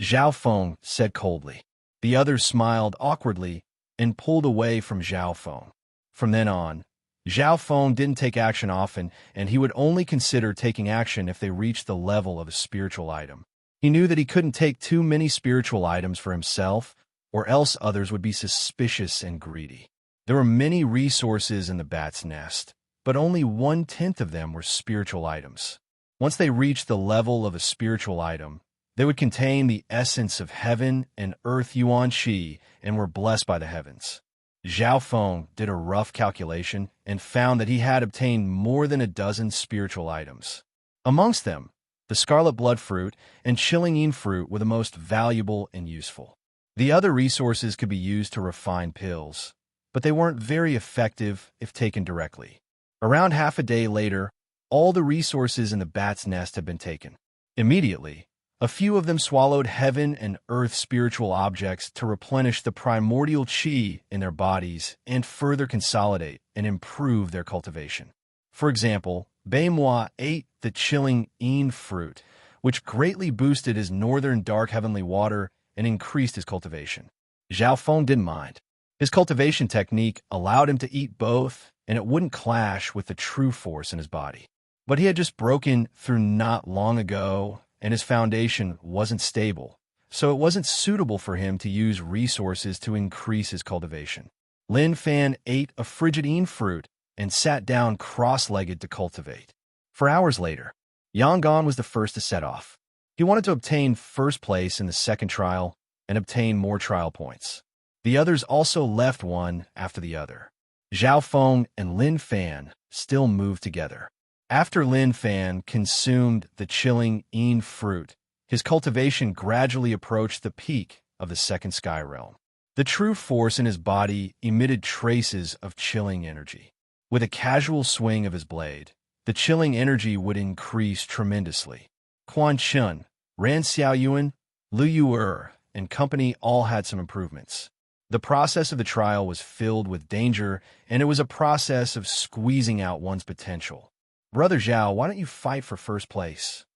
Zhao Feng said coldly. The others smiled awkwardly and pulled away from Zhao Feng. From then on, Zhao Feng didn't take action often, and he would only consider taking action if they reached the level of a spiritual item. He knew that he couldn't take too many spiritual items for himself, or else others would be suspicious and greedy. There were many resources in the bat's nest, but only 1/10 of them were spiritual items. Once they reached the level of a spiritual item, they would contain the essence of heaven and earth Yuan Qi and were blessed by the heavens. Zhao Feng did a rough calculation and found that he had obtained more than a dozen spiritual items. Amongst them, the scarlet blood fruit and chilling Yin fruit were the most valuable and useful. The other resources could be used to refine pills, but they weren't very effective if taken directly. Around half a day later, all the resources in the bat's nest had been taken. Immediately, a few of them swallowed heaven and earth spiritual objects to replenish the primordial qi in their bodies and further consolidate and improve their cultivation. For example, Beimoi ate the chilling Yin fruit, which greatly boosted his northern dark heavenly water and increased his cultivation. Zhao Feng didn't mind. His cultivation technique allowed him to eat both, and it wouldn't clash with the true force in his body. But he had just broken through not long ago, and his foundation wasn't stable, so it wasn't suitable for him to use resources to increase his cultivation. Lin Fan ate a frigid Yin fruit and sat down cross-legged to cultivate. For hours later, Yangon was the first to set off. He wanted to obtain first place in the second trial and obtain more trial points. The others also left one after the other. Zhao Feng and Lin Fan still moved together. After Lin Fan consumed the chilling Yin fruit, his cultivation gradually approached the peak of the second sky realm. The true force in his body emitted traces of chilling energy. With a casual swing of his blade, the chilling energy would increase tremendously. Quan Chun, Ran Xiaoyuan, Lu Yu'er, and company all had some improvements. The process of the trial was filled with danger, and it was a process of squeezing out one's potential. Brother Zhao, why don't you fight for first place?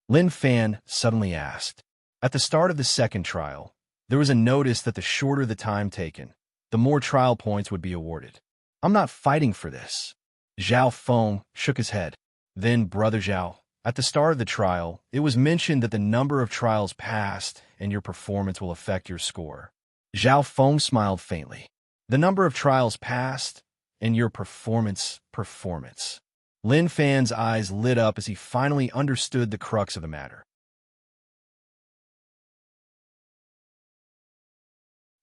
Lin Fan suddenly asked. At the start of the second trial, there was a notice that the shorter the time taken, the more trial points would be awarded. I'm not fighting for this. Zhao Feng shook his head. Then, Brother Zhao, at the start of the trial, it was mentioned that the number of trials passed and your performance will affect your score. Zhao Feng smiled faintly. The number of trials passed and your performance. Lin Fan's eyes lit up as he finally understood the crux of the matter.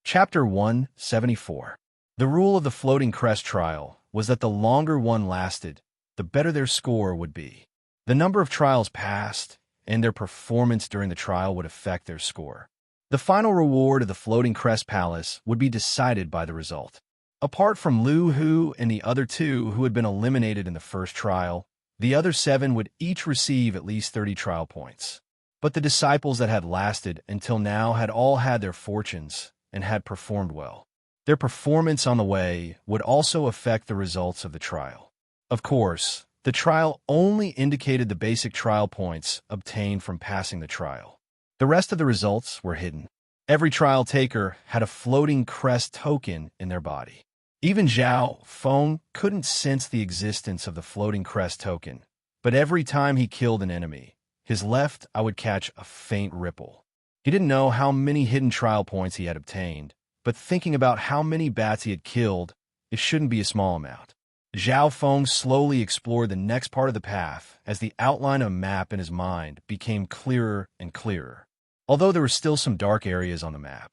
Chapter 174. The rule of the floating crest trial was that the longer one lasted, the better their score would be. The number of trials passed and their performance during the trial would affect their score. The final reward of the Floating Crest Palace would be decided by the result. Apart from Lu Hu and the other two who had been eliminated in the first trial, the other 7 would each receive at least 30 trial points. But the disciples that had lasted until now had all had their fortunes and had performed well. Their performance on the way would also affect the results of the trial. Of course, the trial only indicated the basic trial points obtained from passing the trial. The rest of the results were hidden. Every trial taker had a floating crest token in their body. Even Zhao Feng couldn't sense the existence of the floating crest token, but every time he killed an enemy, his left eye would catch a faint ripple. He didn't know how many hidden trial points he had obtained, but thinking about how many bats he had killed, it shouldn't be a small amount. Zhao Feng slowly explored the next part of the path as the outline of a map in his mind became clearer and clearer. Although there were still some dark areas on the map,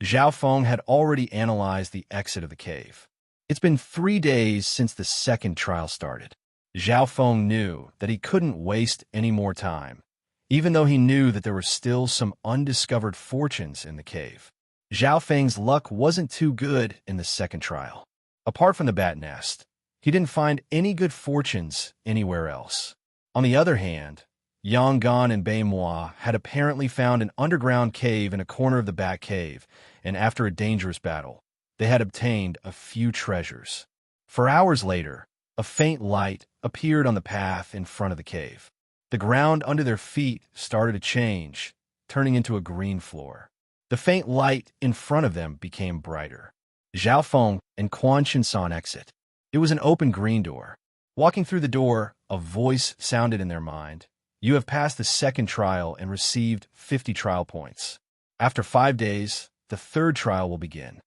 Zhao Feng had already analyzed the exit of the cave. It's been 3 days since the second trial started. Zhao Feng knew that he couldn't waste any more time, even though he knew that there were still some undiscovered fortunes in the cave. Zhao Feng's luck wasn't too good in the second trial. Apart from the bat nest, he didn't find any good fortunes anywhere else. On the other hand, Yang Gan and Bai Moi had apparently found an underground cave in a corner of the Bat Cave, and after a dangerous battle, they had obtained a few treasures. For hours later, a faint light appeared on the path in front of the cave. The ground under their feet started to change, turning into a green floor. The faint light in front of them became brighter. Zhao Feng and Quan Chen saw an exit. It was an open green door. Walking through the door, a voice sounded in their mind. You have passed the second trial and received 50 trial points. After 5 days, the third trial will begin.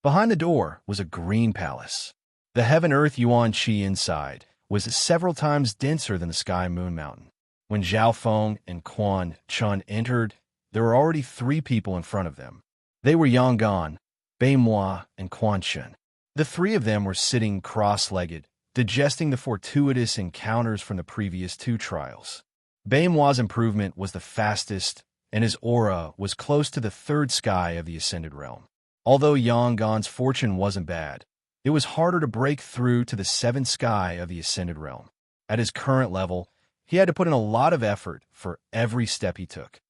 Behind the door was a green palace. The heaven-earth yuan qi inside was several times denser than the sky-moon mountain. When Zhao Feng and Quan Chen entered, there were already 3 people in front of them. They were Yang Gan, Bai Moi, and Quan Chen. The 3 of them were sitting cross-legged, digesting the fortuitous encounters from the previous 2 trials. Bai Moi's improvement was the fastest, and his aura was close to the 3rd sky of the Ascended Realm. Although Yang Gan's fortune wasn't bad, it was harder to break through to the 7th sky of the Ascended Realm. At his current level, he had to put in a lot of effort for every step he took.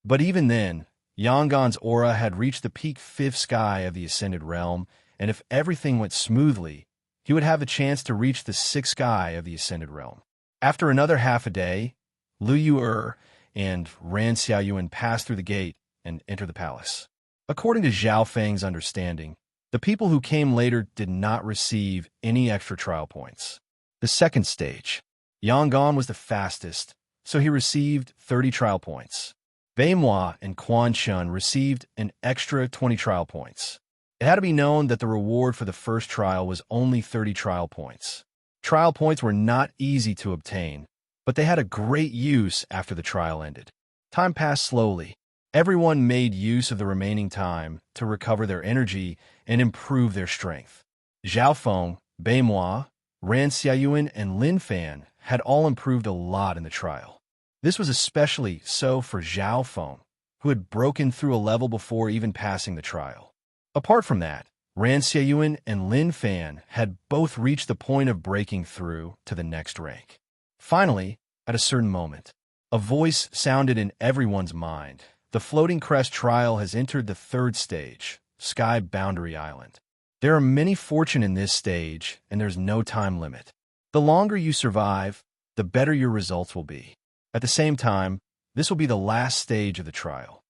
But even then, Yang Gan's aura had reached the peak 5th sky of the Ascended Realm, and if everything went smoothly, he would have a chance to reach the 6th sky of the Ascended Realm. After another half a day, Lu Yu and Ran Xiaoyuan passed through the gate and entered the palace. According to Zhao Feng's understanding, the people who came later did not receive any extra trial points. The second stage. Yang Gan was the fastest, so he received 30 trial points. Bai Moi and Quan Chen received an extra 20 trial points. It had to be known that the reward for the first trial was only 30 trial points. Trial points were not easy to obtain, but they had a great use after the trial ended. Time passed slowly. Everyone made use of the remaining time to recover their energy and improve their strength. Zhao Feng, Bai Moi, Ran Xiaoyuan, and Lin Fan had all improved a lot in the trial. This was especially so for Zhao Feng, who had broken through a level before even passing the trial. Apart from that, Ran Xiaoyuan and Lin Fan had both reached the point of breaking through to the next rank. Finally, at a certain moment, a voice sounded in everyone's mind. The Floating Crest trial has entered the 3rd stage, Sky Boundary Island. There are many fortune in this stage, and there's no time limit. The longer you survive, the better your results will be. At the same time, this will be the last stage of the trial.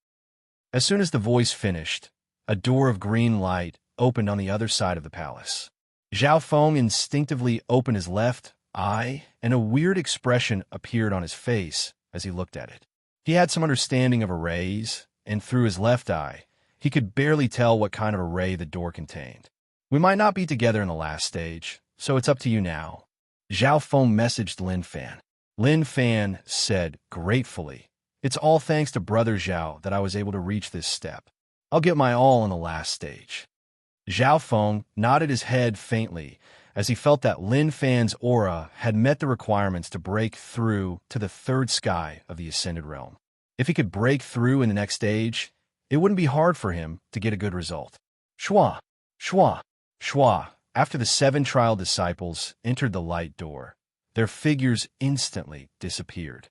As soon as the voice finished, a door of green light opened on the other side of the palace. Zhao Feng instinctively opened his left eye, and a weird expression appeared on his face as he looked at it. He had some understanding of arrays, and through his left eye, he could barely tell what kind of array the door contained. We might not be together in the last stage, so it's up to you now. Zhao Feng messaged Lin Fan. Lin Fan said gratefully, "It's all thanks to Brother Zhao that I was able to reach this step. I'll get my all in the last stage." Zhao Feng nodded his head faintly as he felt that Lin Fan's aura had met the requirements to break through to the third sky of the Ascended Realm. If he could break through in the next stage, it wouldn't be hard for him to get a good result. Shwa, shwa, shwa. After the 7 trial disciples entered the light door, their figures instantly disappeared.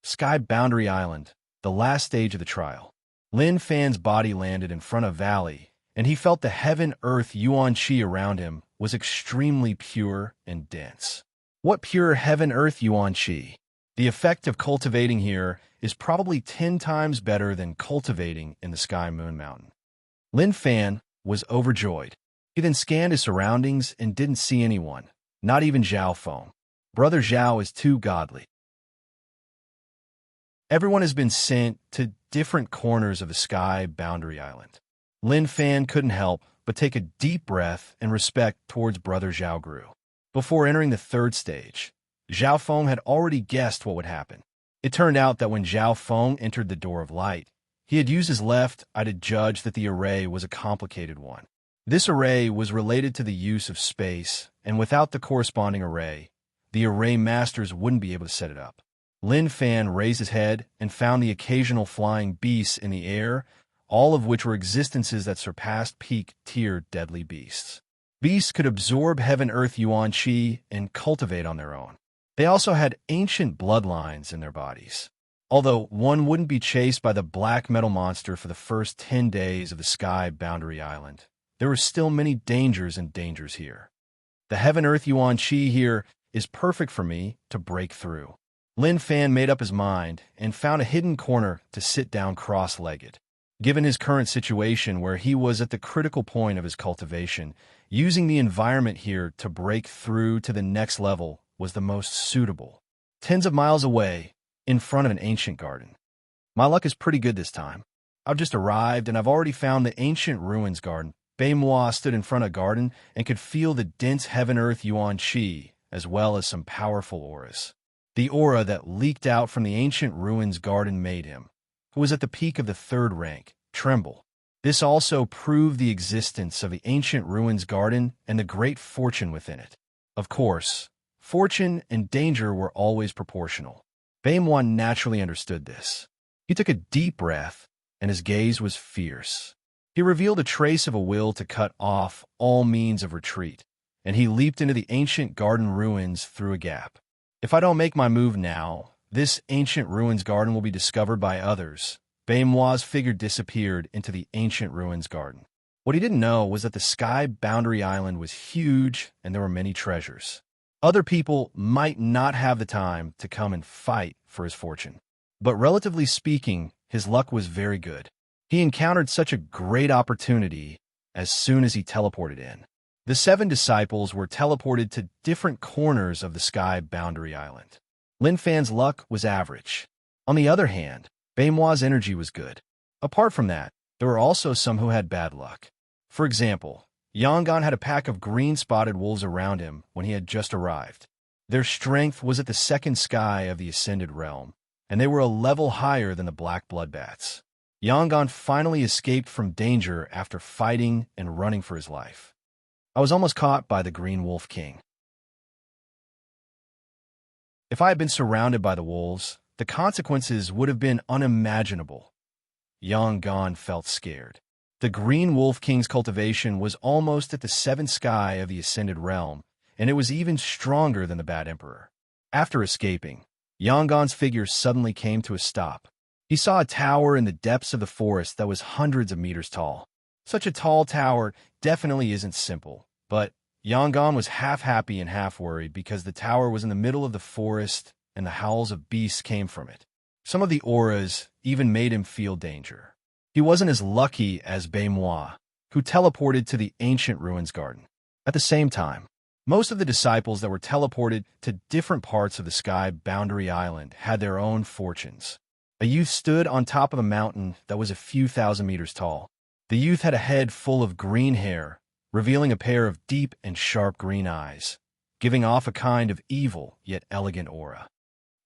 Sky Boundary Island, the last stage of the trial. Lin Fan's body landed in front of Valley, and he felt the heaven-earth yuan qi around him was extremely pure and dense. What pure heaven-earth yuan qi? The effect of cultivating here is probably 10 times better than cultivating in the Sky Moon Mountain. Lin Fan was overjoyed. He then scanned his surroundings and didn't see anyone, not even Zhao Feng. Brother Zhao is too godly. Everyone has been sent to different corners of the Sky Boundary Island. Lin Fan couldn't help but take a deep breath and respect towards Brother Zhao grew. Before entering the third stage, Zhao Feng had already guessed what would happen. It turned out that when Zhao Feng entered the Door of Light, he had used his left eye to judge that the array was a complicated one. This array was related to the use of space, and without the corresponding array, the array masters wouldn't be able to set it up. Lin Fan raised his head and found the occasional flying beasts in the air, all of which were existences that surpassed peak-tier deadly beasts. Beasts could absorb heaven-earth yuan qi and cultivate on their own. They also had ancient bloodlines in their bodies. Although one wouldn't be chased by the black metal monster for the first 10 days of the Sky Boundary Island, there were still many dangers here. The heaven-earth yuan qi here is perfect for me to break through. Lin Fan made up his mind and found a hidden corner to sit down cross-legged. Given his current situation where he was at the critical point of his cultivation, using the environment here to break through to the next level was the most suitable. Tens of miles away, in front of an ancient garden. My luck is pretty good this time. I've just arrived and I've already found the ancient ruins garden. Beimois stood in front of a garden and could feel the dense heaven-earth yuan qi, as well as some powerful auras. The aura that leaked out from the ancient ruins garden made him, who was at the peak of the 3rd rank, tremble. This also proved the existence of the ancient ruins garden and the great fortune within it. Of course, fortune and danger were always proportional. Beimois naturally understood this. He took a deep breath, and his gaze was fierce. He revealed a trace of a will to cut off all means of retreat, and he leaped into the ancient garden ruins through a gap. If I don't make my move now, this ancient ruins garden will be discovered by others. Beimois' figure disappeared into the ancient ruins garden. What he didn't know was that the Sky Boundary Island was huge and there were many treasures. Other people might not have the time to come and fight for his fortune. But relatively speaking, his luck was very good. He encountered such a great opportunity as soon as he teleported in. The 7 disciples were teleported to different corners of the Sky Boundary Island. Lin Fan's luck was average. On the other hand, Beimois' energy was good. Apart from that, there were also some who had bad luck. For example, Yangon had a pack of green-spotted wolves around him when he had just arrived. Their strength was at the 2nd sky of the Ascended Realm, and they were a level higher than the Black Bloodbats. Yangon finally escaped from danger after fighting and running for his life. I was almost caught by the Green Wolf King. If I had been surrounded by the wolves, the consequences would have been unimaginable. Yangon felt scared. The Green Wolf King's cultivation was almost at the 7th sky of the Ascended Realm, and it was even stronger than the Bad Emperor. After escaping, Yangon's figure suddenly came to a stop. He saw a tower in the depths of the forest that was hundreds of meters tall. Such a tall tower definitely isn't simple, but Yangon was half happy and half worried because the tower was in the middle of the forest and the howls of beasts came from it. Some of the auras even made him feel danger. He wasn't as lucky as Beimois, who teleported to the ancient ruins garden. At the same time, most of the disciples that were teleported to different parts of the Sky Boundary Island had their own fortunes. A youth stood on top of a mountain that was a few thousand meters tall. The youth had a head full of green hair, revealing a pair of deep and sharp green eyes, giving off a kind of evil yet elegant aura.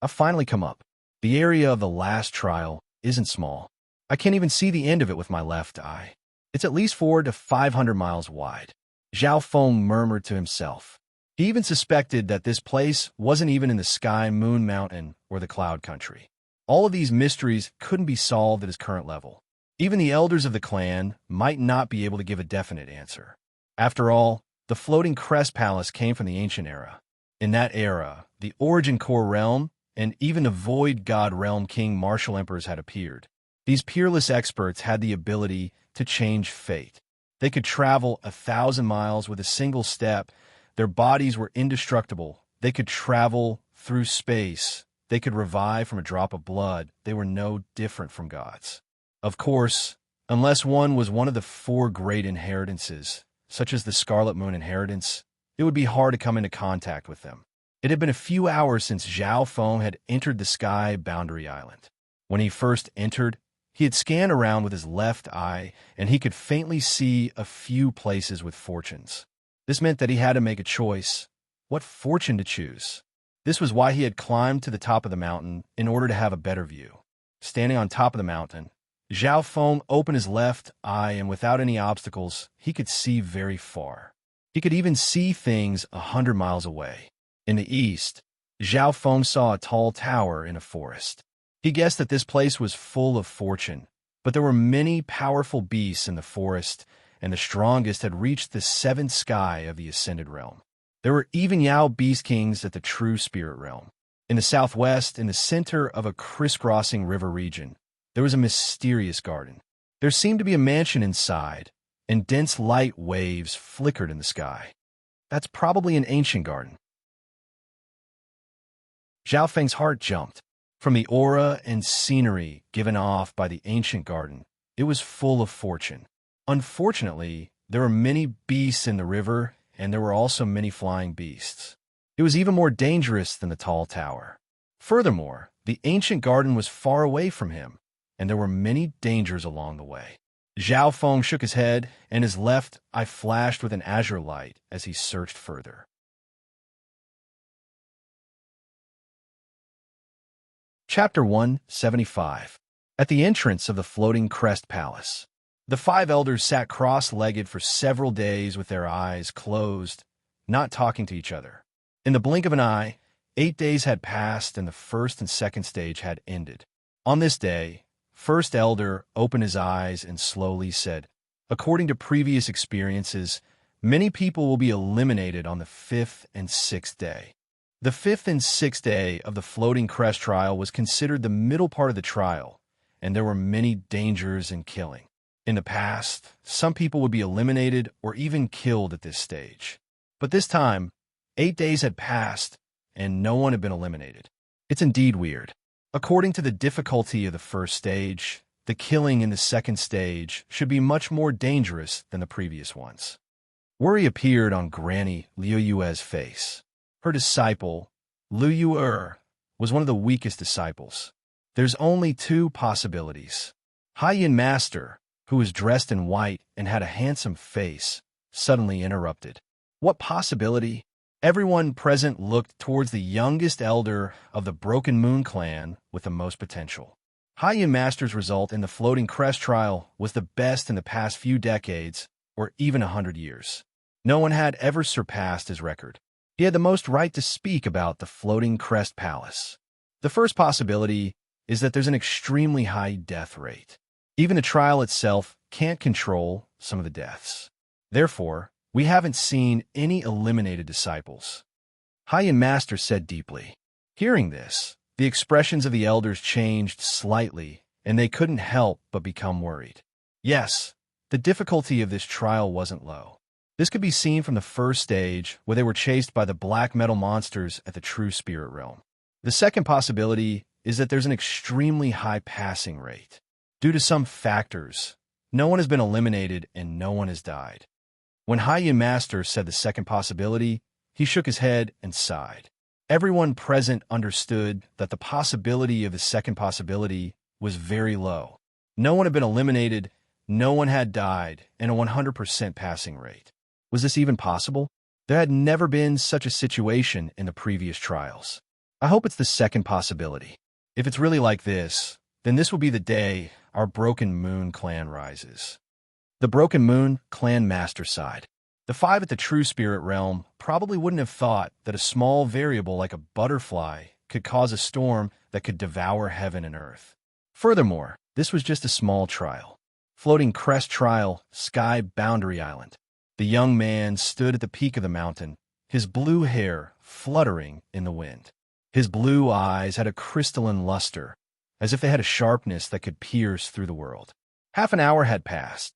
I've finally come up. The area of the last trial isn't small. I can't even see the end of it with my left eye. It's at least 400 to 500 miles wide. Zhao Feng murmured to himself. He even suspected that this place wasn't even in the Sky Moon Mountain or the Cloud Country. All of these mysteries couldn't be solved at his current level. Even the elders of the clan might not be able to give a definite answer. After all, the floating crest palace came from the ancient era. In that era, the origin core realm and even the void god realm king martial emperors had appeared. These peerless experts had the ability to change fate. They could travel 1,000 miles with a single step. Their bodies were indestructible. They could travel through space. They could revive from a drop of blood. They were no different from gods. Of course, unless one was one of the 4 great inheritances, such as the Scarlet Moon inheritance, it would be hard to come into contact with them. It had been a few hours since Zhao Feng had entered the Sky Boundary Island. When he first entered, he had scanned around with his left eye, and he could faintly see a few places with fortunes. This meant that he had to make a choice. What fortune to choose? This was why he had climbed to the top of the mountain in order to have a better view. Standing on top of the mountain, Zhao Feng opened his left eye, and without any obstacles, he could see very far. He could even see things 100 miles away. In the east, Zhao Feng saw a tall tower in a forest. He guessed that this place was full of fortune, but there were many powerful beasts in the forest, and the strongest had reached the 7th sky of the Ascended Realm. There were even Yao Beast Kings at the True Spirit Realm. In the southwest, in the center of a crisscrossing river region, there was a mysterious garden. There seemed to be a mansion inside, and dense light waves flickered in the sky. That's probably an ancient garden. Zhao Feng's heart jumped. From the aura and scenery given off by the ancient garden, it was full of fortune. Unfortunately, there were many beasts in the river, and there were also many flying beasts. It was even more dangerous than the tall tower. Furthermore, the ancient garden was far away from him, and there were many dangers along the way. Zhao Feng shook his head, and his left eye flashed with an azure light as he searched further. Chapter 175. At the entrance of the floating crest palace, the 5 elders sat cross-legged for several days with their eyes closed, not talking to each other. In the blink of an eye, 8 days had passed and the first and second stage had ended. On this day, First Elder opened his eyes and slowly said, "According to previous experiences, many people will be eliminated on the 5th and 6th day." The 5th and 6th day of the floating crest trial was considered the middle part of the trial, and there were many dangers and killing. In the past, some people would be eliminated or even killed at this stage. But this time, 8 days had passed, and no one had been eliminated. It's indeed weird. According to the difficulty of the first stage, the killing in the second stage should be much more dangerous than the previous ones. Worry appeared on Granny Liu Yue's face. Her disciple, Liu Yue, was one of the weakest disciples. There's only 2 possibilities. Haiyan Master, who was dressed in white and had a handsome face, suddenly interrupted. What possibility? Everyone present looked towards the youngest elder of the Broken Moon clan with the most potential. Haiyan Master's result in the floating crest trial was the best in the past few decades, or even 100 years. No one had ever surpassed his record. He had the most right to speak about the floating crest palace. The first possibility is that there's an extremely high death rate. Even the trial itself can't control some of the deaths. Therefore, we haven't seen any eliminated disciples. Haiyan Master said deeply. Hearing this, the expressions of the elders changed slightly, and they couldn't help but become worried. Yes, the difficulty of this trial wasn't low. This could be seen from the first stage, where they were chased by the black metal monsters at the True Spirit Realm. The second possibility is that there's an extremely high passing rate. Due to some factors, no one has been eliminated and no one has died. When Haiyan Master said the second possibility, he shook his head and sighed. Everyone present understood that the possibility of the second possibility was very low. No one had been eliminated, no one had died, and a 100% passing rate. Was this even possible? There had never been such a situation in the previous trials. I hope it's the second possibility. If it's really like this, then this will be the day our Broken Moon clan rises. The Broken Moon clan master sighed. The five at the true spirit realm probably wouldn't have thought that a small variable like a butterfly could cause a storm that could devour heaven and earth. Furthermore, this was just a small trial. Floating crest trial, sky boundary island. The young man stood at the peak of the mountain, his blue hair fluttering in the wind. His blue eyes had a crystalline luster, as if they had a sharpness that could pierce through the world. Half an hour had passed.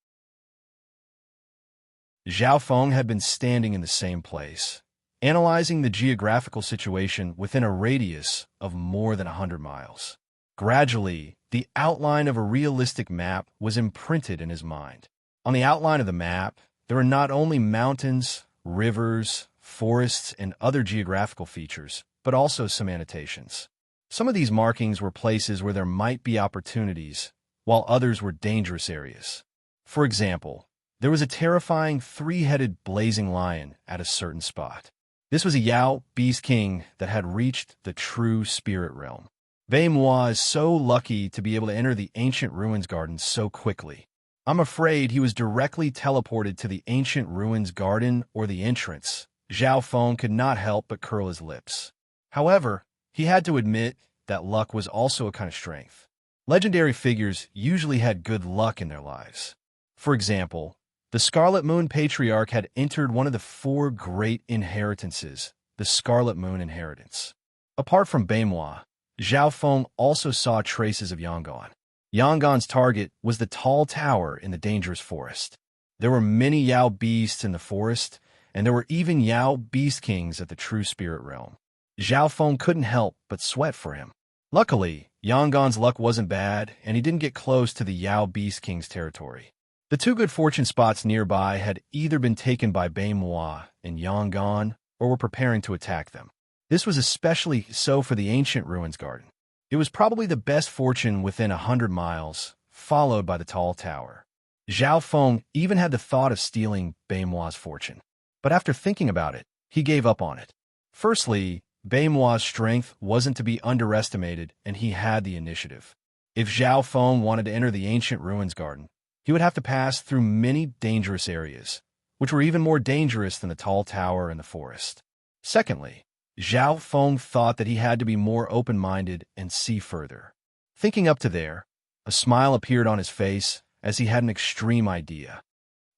Zhao Feng had been standing in the same place, analyzing the geographical situation within a radius of more than 100 miles. Gradually, the outline of a realistic map was imprinted in his mind. On the outline of the map, there were not only mountains, rivers, forests, and other geographical features, but also some annotations. Some of these markings were places where there might be opportunities, while others were dangerous areas. For example, there was a terrifying three-headed blazing lion at a certain spot. This was a Yao beast king that had reached the true spirit realm. Wei Moi is so lucky to be able to enter the ancient ruins garden so quickly. I'm afraid he was directly teleported to the ancient ruins garden or the entrance. Zhao Feng could not help but curl his lips. However, he had to admit that luck was also a kind of strength. Legendary figures usually had good luck in their lives. For example, the Scarlet Moon Patriarch had entered one of the four great inheritances, the Scarlet Moon Inheritance. Apart from Wei Moi, Zhao Feng also saw traces of Yangon. Yangon's target was the tall tower in the dangerous forest. There were many Yao beasts in the forest, and there were even Yao beast kings at the true spirit realm. Zhao Feng couldn't help but sweat for him. Luckily, Yangon's luck wasn't bad, and he didn't get close to the Yao beast king's territory. The two good fortune spots nearby had either been taken by Wei Moi and Yangon, or were preparing to attack them. This was especially so for the ancient ruins garden. It was probably the best fortune within 100 miles, followed by the tall tower. Zhao Feng even had the thought of stealing Wei Moi's fortune. But after thinking about it, he gave up on it. Firstly, Wei Moi's strength wasn't to be underestimated, and he had the initiative. If Zhao Feng wanted to enter the ancient ruins garden, he would have to pass through many dangerous areas, which were even more dangerous than the tall tower and the forest. Secondly, Zhao Feng thought that he had to be more open-minded and see further. Thinking up to there, a smile appeared on his face as he had an extreme idea.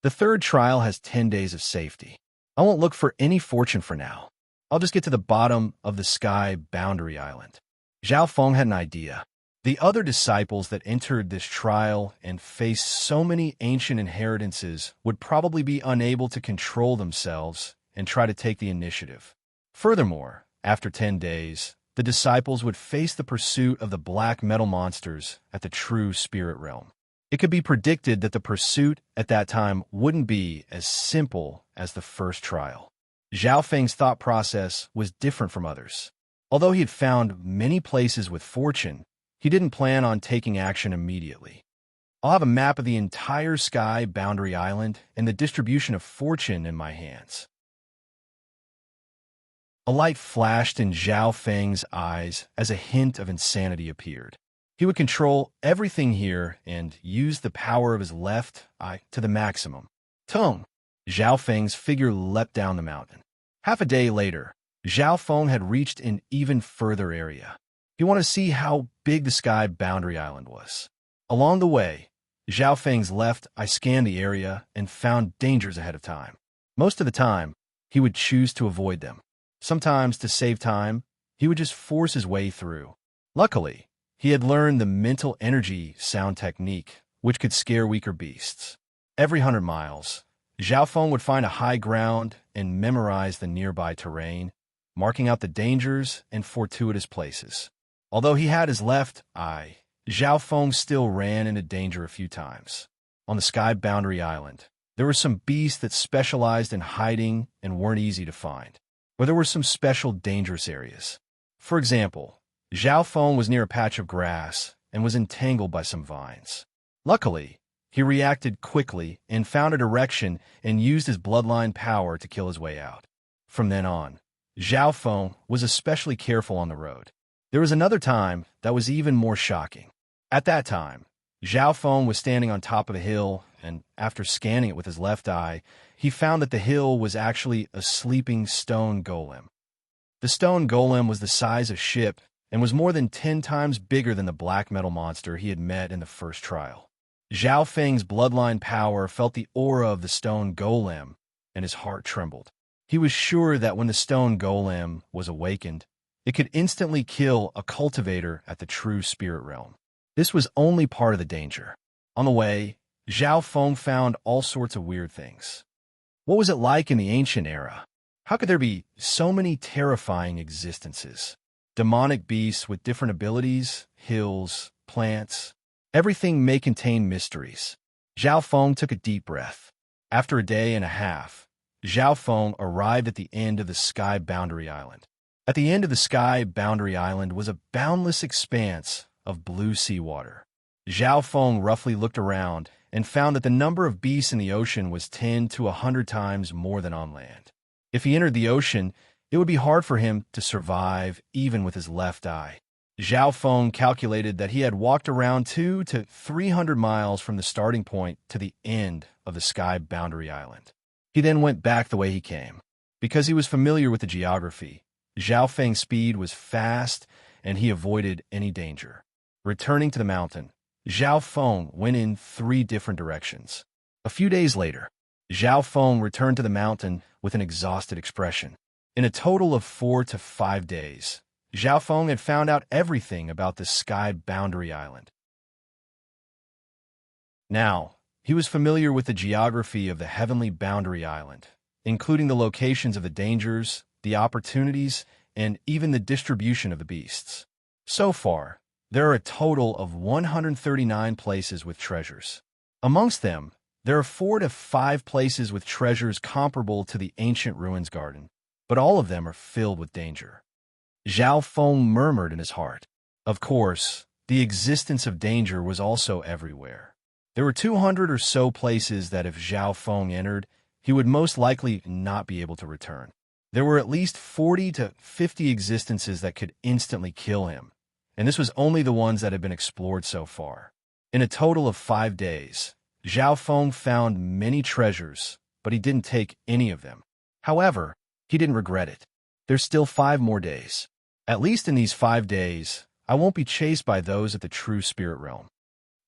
The third trial has 10 days of safety. I won't look for any fortune for now. I'll just get to the bottom of the sky boundary island. Zhao Feng had an idea. The other disciples that entered this trial and faced so many ancient inheritances would probably be unable to control themselves and try to take the initiative. Furthermore, after 10 days, the disciples would face the pursuit of the black metal monsters at the true spirit realm. It could be predicted that the pursuit at that time wouldn't be as simple as the first trial. Zhao Feng's thought process was different from others. Although he had found many places with fortune, he didn't plan on taking action immediately. I'll have a map of the entire sky boundary island and the distribution of fortune in my hands. A light flashed in Zhao Feng's eyes as a hint of insanity appeared. He would control everything here and use the power of his left eye to the maximum. Tung! Zhao Feng's figure leapt down the mountain. Half a day later, Zhao Feng had reached an even further area. He wanted to see how big the sky boundary island was. Along the way, Zhao Feng's left eye scanned the area and found dangers ahead of time. Most of the time, he would choose to avoid them. Sometimes, to save time, he would just force his way through. Luckily, he had learned the mental energy sound technique, which could scare weaker beasts. Every 100 miles, Zhao Feng would find a high ground and memorize the nearby terrain, marking out the dangers and fortuitous places. Although he had his left eye, Zhao Feng still ran into danger a few times. On the sky boundary island, there were some beasts that specialized in hiding and weren't easy to find, or there were some special dangerous areas. For example, Zhao Feng was near a patch of grass and was entangled by some vines. Luckily, he reacted quickly and found a direction and used his bloodline power to kill his way out. From then on, Zhao Feng was especially careful on the road. There was another time that was even more shocking. At that time, Zhao Feng was standing on top of a hill, and after scanning it with his left eye, he found that the hill was actually a sleeping stone golem. The stone golem was the size of a ship and was more than 10 times bigger than the black metal monster he had met in the first trial. Zhao Feng's bloodline power felt the aura of the stone golem, and his heart trembled. He was sure that when the stone golem was awakened, it could instantly kill a cultivator at the true spirit realm. This was only part of the danger. On the way, Zhao Feng found all sorts of weird things. What was it like in the ancient era? How could there be so many terrifying existences? Demonic beasts with different abilities, hills, plants. Everything may contain mysteries. Zhao Feng took a deep breath. After a day and a half, Zhao Feng arrived at the end of the Sky Boundary Island. At the end of the Sky Boundary Island was a boundless expanse of blue seawater. Zhao Feng roughly looked around and found that the number of beasts in the ocean was 10 to 100 times more than on land. If he entered the ocean, it would be hard for him to survive even with his left eye. Zhao Feng calculated that he had walked around 200 to 300 miles from the starting point to the end of the Sky Boundary Island. He then went back the way he came. Because he was familiar with the geography, Zhao Feng's speed was fast and he avoided any danger. Returning to the mountain, Zhao Feng went in 3 different directions. A few days later, Zhao Feng returned to the mountain with an exhausted expression. In a total of 4 to 5 days, Zhao Feng had found out everything about the Sky Boundary Island. Now, he was familiar with the geography of the Heavenly Boundary Island, including the locations of the dangers, the opportunities, and even the distribution of the beasts. So far, there are a total of 139 places with treasures. Amongst them, there are 4 to 5 places with treasures comparable to the ancient ruins garden, but all of them are filled with danger. Zhao Feng murmured in his heart. Of course, the existence of danger was also everywhere. There were 200 or so places that if Zhao Feng entered, he would most likely not be able to return. There were at least 40 to 50 existences that could instantly kill him, and this was only the ones that had been explored so far. In a total of 5 days, Zhao Feng found many treasures, but he didn't take any of them. However, he didn't regret it. There's still 5 more days. At least in these 5 days, I won't be chased by those at the true spirit realm.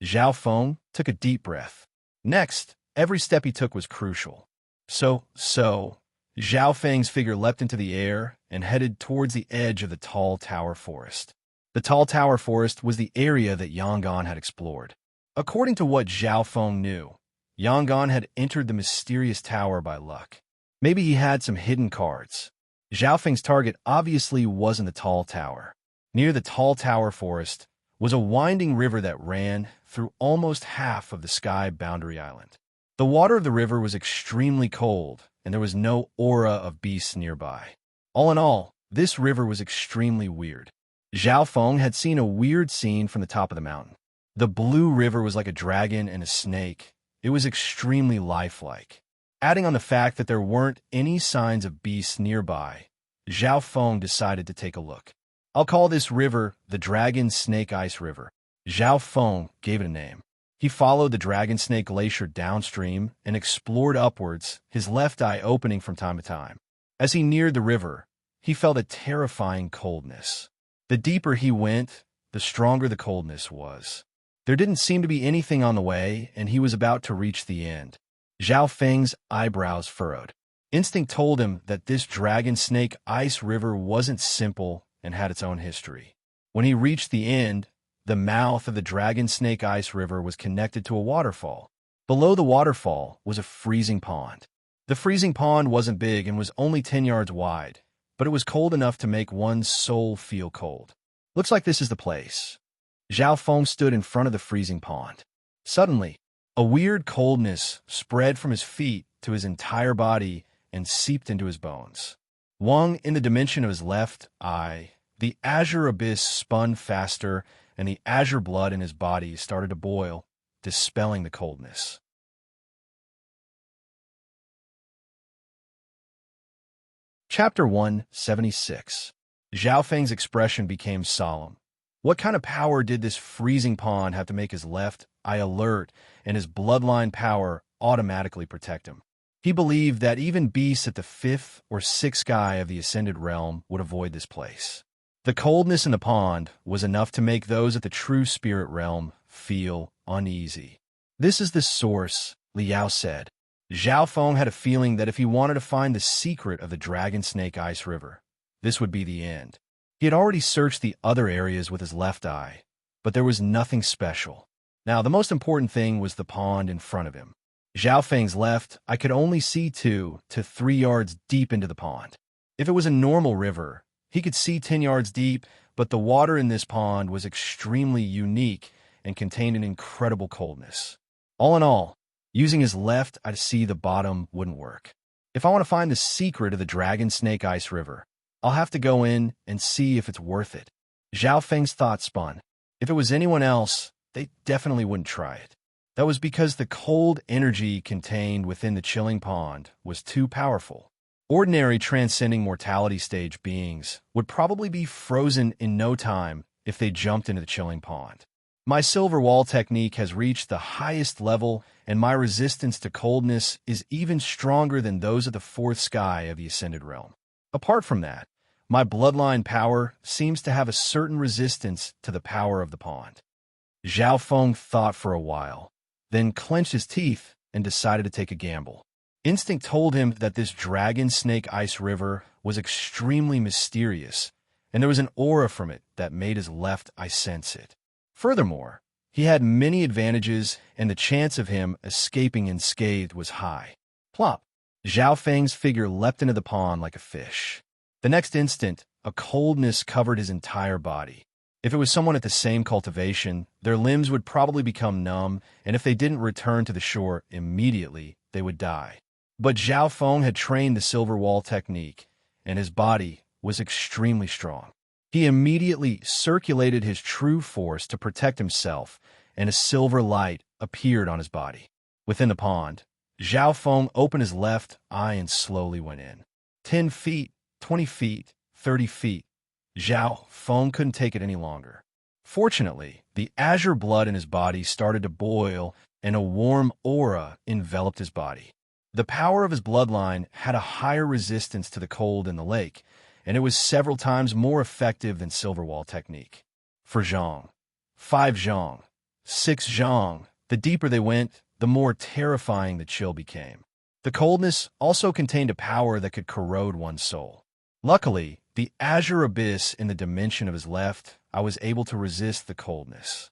Zhao Feng took a deep breath. Next, every step he took was crucial. So, Zhao Feng's figure leapt into the air and headed towards the edge of the Tall Tower Forest. The Tall Tower Forest was the area that Yangon had explored. According to what Zhao Feng knew, Yangon had entered the mysterious tower by luck. Maybe he had some hidden cards. Zhao Feng's target obviously wasn't the Tall Tower. Near the Tall Tower Forest was a winding river that ran through almost half of the Sky Boundary Island. The water of the river was extremely cold, and there was no aura of beasts nearby. All in all, this river was extremely weird. Zhao Feng had seen a weird scene from the top of the mountain. The blue river was like a dragon and a snake. It was extremely lifelike. Adding on the fact that there weren't any signs of beasts nearby, Zhao Feng decided to take a look. I'll call this river the Dragon Snake Ice River. Zhao Feng gave it a name. He followed the Dragon Snake Glacier downstream and explored upwards, his left eye opening from time to time. As he neared the river, he felt a terrifying coldness. The deeper he went, the stronger the coldness was. There didn't seem to be anything on the way, and he was about to reach the end. Zhao Feng's eyebrows furrowed. Instinct told him that this Dragon Snake Ice River wasn't simple and had its own history. When he reached the end, the mouth of the Dragon Snake Ice River was connected to a waterfall. Below the waterfall was a freezing pond. The freezing pond wasn't big and was only 10 yards wide, but it was cold enough to make one's soul feel cold. Looks like this is the place. Zhao Feng stood in front of the freezing pond. Suddenly, a weird coldness spread from his feet to his entire body and seeped into his bones. Wang in the dimension of his left eye, the azure abyss spun faster, and the azure blood in his body started to boil, dispelling the coldness. Chapter 176. Zhao Feng's expression became solemn. What kind of power did this freezing pond have to make his left eye alert and his bloodline power automatically protect him? He believed that even beasts at the fifth or sixth sky of the ascended realm would avoid this place. The coldness in the pond was enough to make those at the true spirit realm feel uneasy. This is the source, Liao said. Zhao Feng had a feeling that if he wanted to find the secret of the Dragon Snake Ice River, this would be the end. He had already searched the other areas with his left eye, but there was nothing special. Now, the most important thing was the pond in front of him. Zhao Feng's left eye could only see 2 to 3 yards deep into the pond. If it was a normal river, he could see 10 yards deep, but the water in this pond was extremely unique and contained an incredible coldness. All in all, using his left eye to see the bottom wouldn't work. If I want to find the secret of the Dragon Snake Ice River, I'll have to go in and see if it's worth it. Zhao Feng's thoughts spun. If it was anyone else, they definitely wouldn't try it. That was because the cold energy contained within the chilling pond was too powerful. Ordinary transcending mortality stage beings would probably be frozen in no time if they jumped into the chilling pond. My silver wall technique has reached the highest level, and my resistance to coldness is even stronger than those of the fourth sky of the ascended realm. Apart from that, my bloodline power seems to have a certain resistance to the power of the pond. Zhao Feng thought for a while, then clenched his teeth and decided to take a gamble. Instinct told him that this Dragon Snake Ice River was extremely mysterious, and there was an aura from it that made his left eye sense it. Furthermore, he had many advantages, and the chance of him escaping unscathed was high. Plop! Zhao Feng's figure leapt into the pond like a fish. The next instant, a coldness covered his entire body. If it was someone at the same cultivation, their limbs would probably become numb, and if they didn't return to the shore immediately, they would die. But Zhao Feng had trained the silver wall technique, and his body was extremely strong. He immediately circulated his true force to protect himself, and a silver light appeared on his body. Within the pond, Zhao Feng opened his left eye and slowly went in. 10 feet, 20 feet, 30 feet. Zhao Feng couldn't take it any longer. Fortunately, the azure blood in his body started to boil, and a warm aura enveloped his body. The power of his bloodline had a higher resistance to the cold in the lake, and it was several times more effective than silver wall technique. 4 zhang, 5 zhang, 6 zhang. The deeper they went, the more terrifying the chill became. The coldness also contained a power that could corrode one's soul. Luckily, the azure abyss in the dimension of his left, I was able to resist the coldness.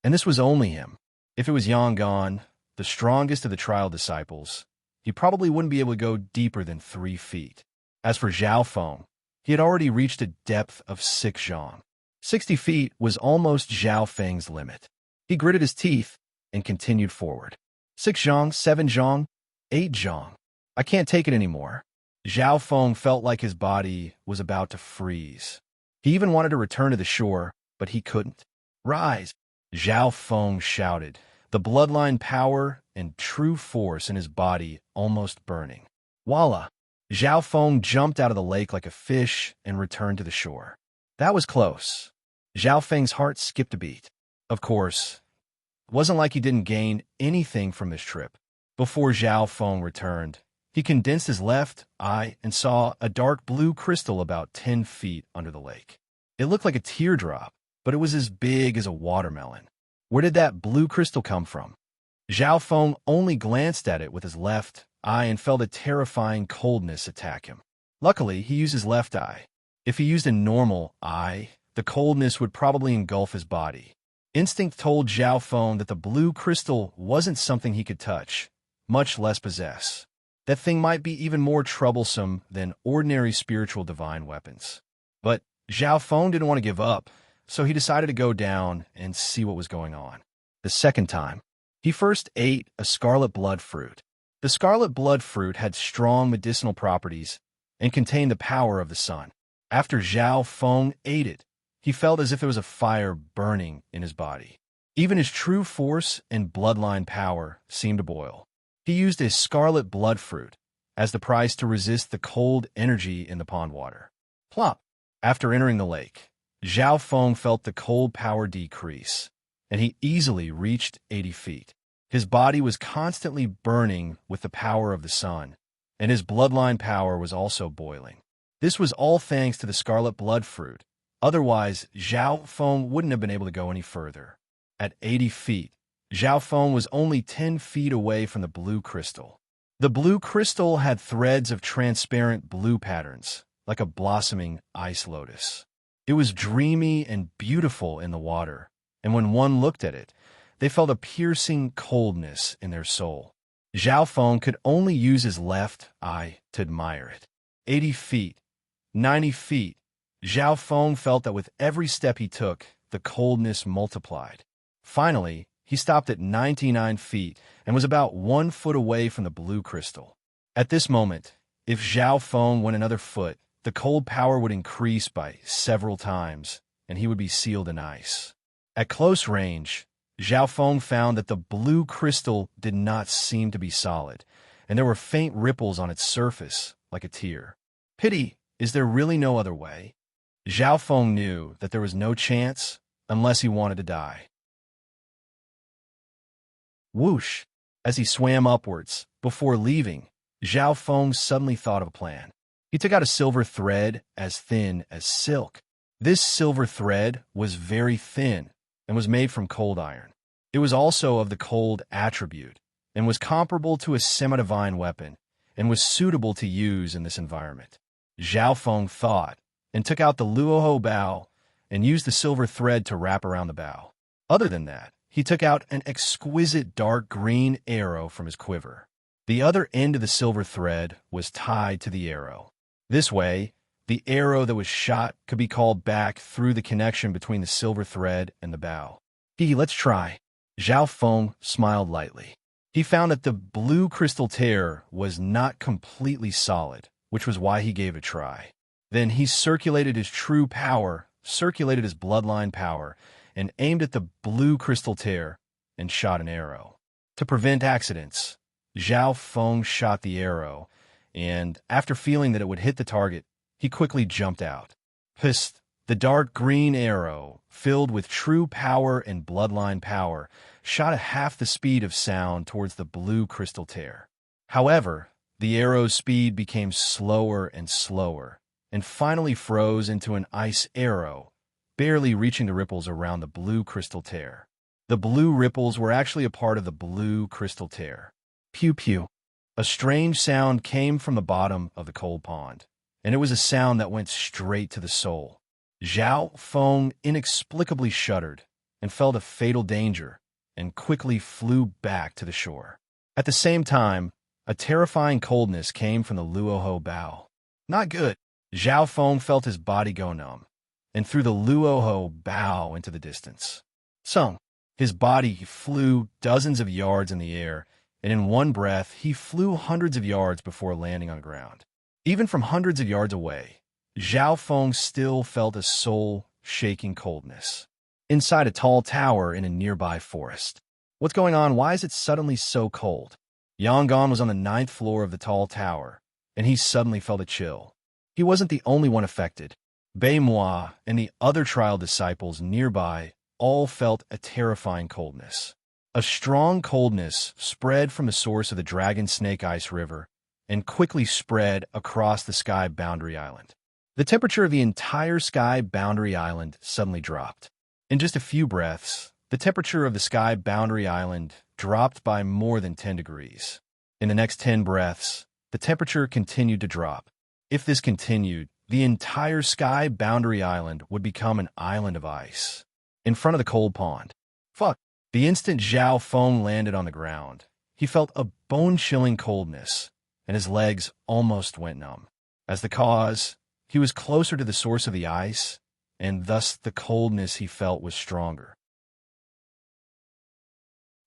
And this was only him. If it was Yangon, the strongest of the trial disciples, he probably wouldn't be able to go deeper than 3 feet. As for Zhao Feng, he had already reached a depth of 6 zhang. 60 feet was almost Zhao Feng's limit. He gritted his teeth and continued forward. 6 zhang, 7 zhang, 8 zhang. I can't take it anymore. Zhao Feng felt like his body was about to freeze. He even wanted to return to the shore, but he couldn't. Rise! Zhao Feng shouted, the bloodline power and true force in his body almost burning. Voila! Zhao Feng jumped out of the lake like a fish and returned to the shore. That was close. Zhao Feng's heart skipped a beat. Of course, it wasn't like he didn't gain anything from this trip. Before Zhao Feng returned, he condensed his left eye and saw a dark blue crystal about 10 feet under the lake. It looked like a teardrop, but it was as big as a watermelon. Where did that blue crystal come from? Zhao Feng only glanced at it with his left eye and felt a terrifying coldness attack him. Luckily, he used his left eye. If he used a normal eye, the coldness would probably engulf his body. Instinct told Zhao Feng that the blue crystal wasn't something he could touch, much less possess. That thing might be even more troublesome than ordinary spiritual divine weapons. But Zhao Feng didn't want to give up, so he decided to go down and see what was going on. The second time, he first ate a scarlet blood fruit. The scarlet blood fruit had strong medicinal properties and contained the power of the sun. After Zhao Feng ate it, he felt as if there was a fire burning in his body. Even his true force and bloodline power seemed to boil. He used his scarlet blood fruit as the price to resist the cold energy in the pond water. Plop! After entering the lake, Zhao Feng felt the cold power decrease, and he easily reached 80 feet. His body was constantly burning with the power of the sun, and his bloodline power was also boiling. This was all thanks to the scarlet blood fruit. Otherwise, Zhao Feng wouldn't have been able to go any further. At 80 feet, Zhao Feng was only 10 feet away from the blue crystal. The blue crystal had threads of transparent blue patterns, like a blossoming ice lotus. It was dreamy and beautiful in the water, and when one looked at it, they felt a piercing coldness in their soul. Zhao Feng could only use his left eye to admire it. 80 feet, 90 feet, Zhao Feng felt that with every step he took, the coldness multiplied. Finally, he stopped at 99 feet and was about 1 foot away from the blue crystal. At this moment, if Zhao Feng went another foot, the cold power would increase by several times, and he would be sealed in ice. At close range, Zhao Feng found that the blue crystal did not seem to be solid, and there were faint ripples on its surface, like a tear. Pity, is there really no other way? Zhao Feng knew that there was no chance unless he wanted to die. Whoosh! As he swam upwards, before leaving, Zhao Feng suddenly thought of a plan. He took out a silver thread as thin as silk. This silver thread was very thin and was made from cold iron. It was also of the cold attribute and was comparable to a semi-divine weapon and was suitable to use in this environment. Zhao Feng thought and took out the luoho bow and used the silver thread to wrap around the bow. Other than that, he took out an exquisite dark green arrow from his quiver. The other end of the silver thread was tied to the arrow. This way, the arrow that was shot could be called back through the connection between the silver thread and the bow. Let's try. Zhao Feng smiled lightly. He found that the blue crystal tear was not completely solid, which was why he gave it a try. Then he circulated his true power, circulated his bloodline power, and aimed at the blue crystal tear and shot an arrow. To prevent accidents, Zhao Feng shot the arrow, and after feeling that it would hit the target, he quickly jumped out. Psst! The dark green arrow, filled with true power and bloodline power, shot at half the speed of sound towards the blue crystal tear. However, the arrow's speed became slower and slower, and finally froze into an ice arrow, barely reaching the ripples around the blue crystal tear. The blue ripples were actually a part of the blue crystal tear. Pew pew. A strange sound came from the bottom of the cold pond, and it was a sound that went straight to the soul. Zhao Feng inexplicably shuddered and felt a fatal danger and quickly flew back to the shore. At the same time, a terrifying coldness came from the luoho bow. Not good. Zhao Feng felt his body go numb and threw the luoho bow into the distance. His body flew dozens of yards in the air, and in one breath, he flew hundreds of yards before landing on the ground. Even from hundreds of yards away, Zhao Feng still felt a soul-shaking coldness. Inside a tall tower in a nearby forest. What's going on? Why is it suddenly so cold? Yangon was on the 9th floor of the tall tower, and he suddenly felt a chill. He wasn't the only one affected. Beimoi and the other trial disciples nearby all felt a terrifying coldness. A strong coldness spread from the source of the Dragon Snake Ice River and quickly spread across the Sky Boundary Island. The temperature of the entire Sky Boundary Island suddenly dropped. In just a few breaths, the temperature of the Sky Boundary Island dropped by more than 10 degrees. In the next 10 breaths, the temperature continued to drop. If this continued, the entire Sky Boundary Island would become an island of ice. In front of the cold pond. The instant Zhao Feng landed on the ground, he felt a bone-chilling coldness, and his legs almost went numb. As the cause, he was closer to the source of the ice, and thus the coldness he felt was stronger.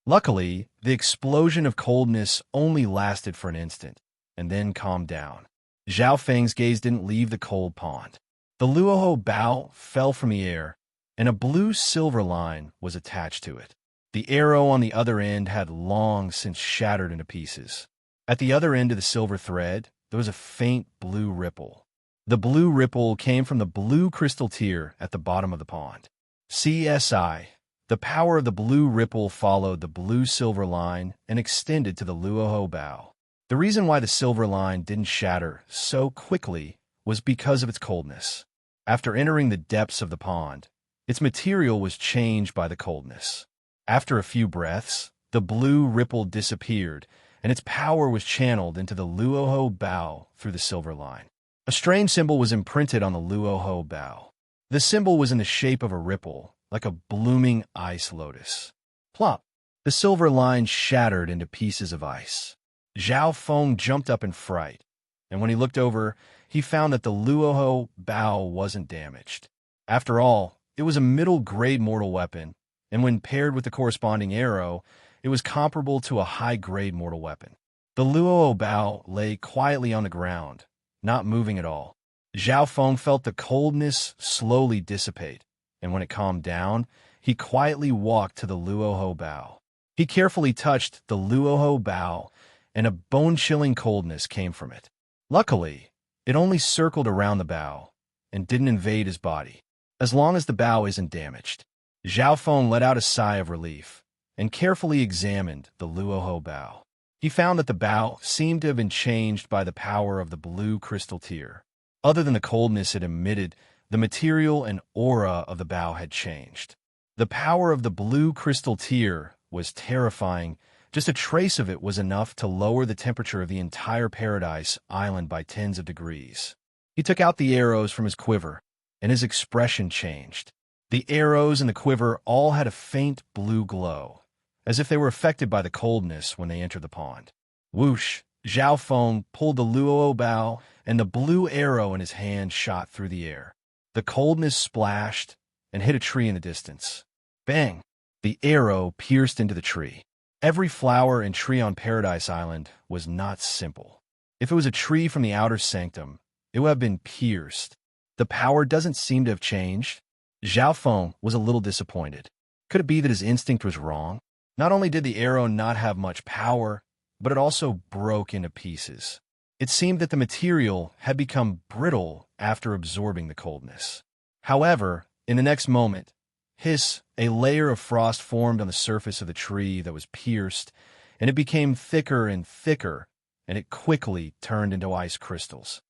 Luckily, the explosion of coldness only lasted for an instant, and then calmed down. Zhao Feng's gaze didn't leave the cold pond. The luoho bow fell from the air, and a blue-silver line was attached to it. The arrow on the other end had long since shattered into pieces. At the other end of the silver thread, there was a faint blue ripple. The blue ripple came from the blue crystal tear at the bottom of the pond. CSI, The power of the blue ripple followed the blue-silver line and extended to the Luoho bow. The reason why the silver line didn't shatter so quickly was because of its coldness. After entering the depths of the pond, its material was changed by the coldness. After a few breaths, the blue ripple disappeared, and its power was channeled into the Luoho bow through the silver line. A strange symbol was imprinted on the Luoho bow. The symbol was in the shape of a ripple, like a blooming ice lotus. Plop! The silver line shattered into pieces of ice. Zhao Feng jumped up in fright, and when he looked over, he found that the Luoho bow wasn't damaged. After all, it was a middle-grade mortal weapon, and when paired with the corresponding arrow, it was comparable to a high-grade mortal weapon. The Luoho bow lay quietly on the ground, not moving at all. Zhao Feng felt the coldness slowly dissipate, and when it calmed down, he quietly walked to the Luoho bow. He carefully touched the Luoho bow, and a bone-chilling coldness came from it. Luckily, it only circled around the bow and didn't invade his body. As long as the bow isn't damaged. Zhao Feng let out a sigh of relief and carefully examined the Luoho bow. He found that the bow seemed to have been changed by the power of the blue crystal tear. Other than the coldness it emitted, the material and aura of the bow had changed. The power of the blue crystal tear was terrifying. Just a trace of it was enough to lower the temperature of the entire Paradise Island by tens of degrees. He took out the arrows from his quiver, and his expression changed. The arrows in the quiver all had a faint blue glow, as if they were affected by the coldness when they entered the pond. Whoosh! Zhao Feng pulled the Luo bow, and the blue arrow in his hand shot through the air. The coldness splashed and hit a tree in the distance. Bang! The arrow pierced into the tree. Every flower and tree on Paradise Island was not simple. If it was a tree from the outer sanctum, it would have been pierced. The power doesn't seem to have changed. Zhao Feng was a little disappointed. Could it be that his instinct was wrong? Not only did the arrow not have much power, but it also broke into pieces. It seemed that the material had become brittle after absorbing the coldness. However, in the next moment, a layer of frost formed on the surface of the tree that was pierced, and it became thicker and thicker, and it quickly turned into ice crystals.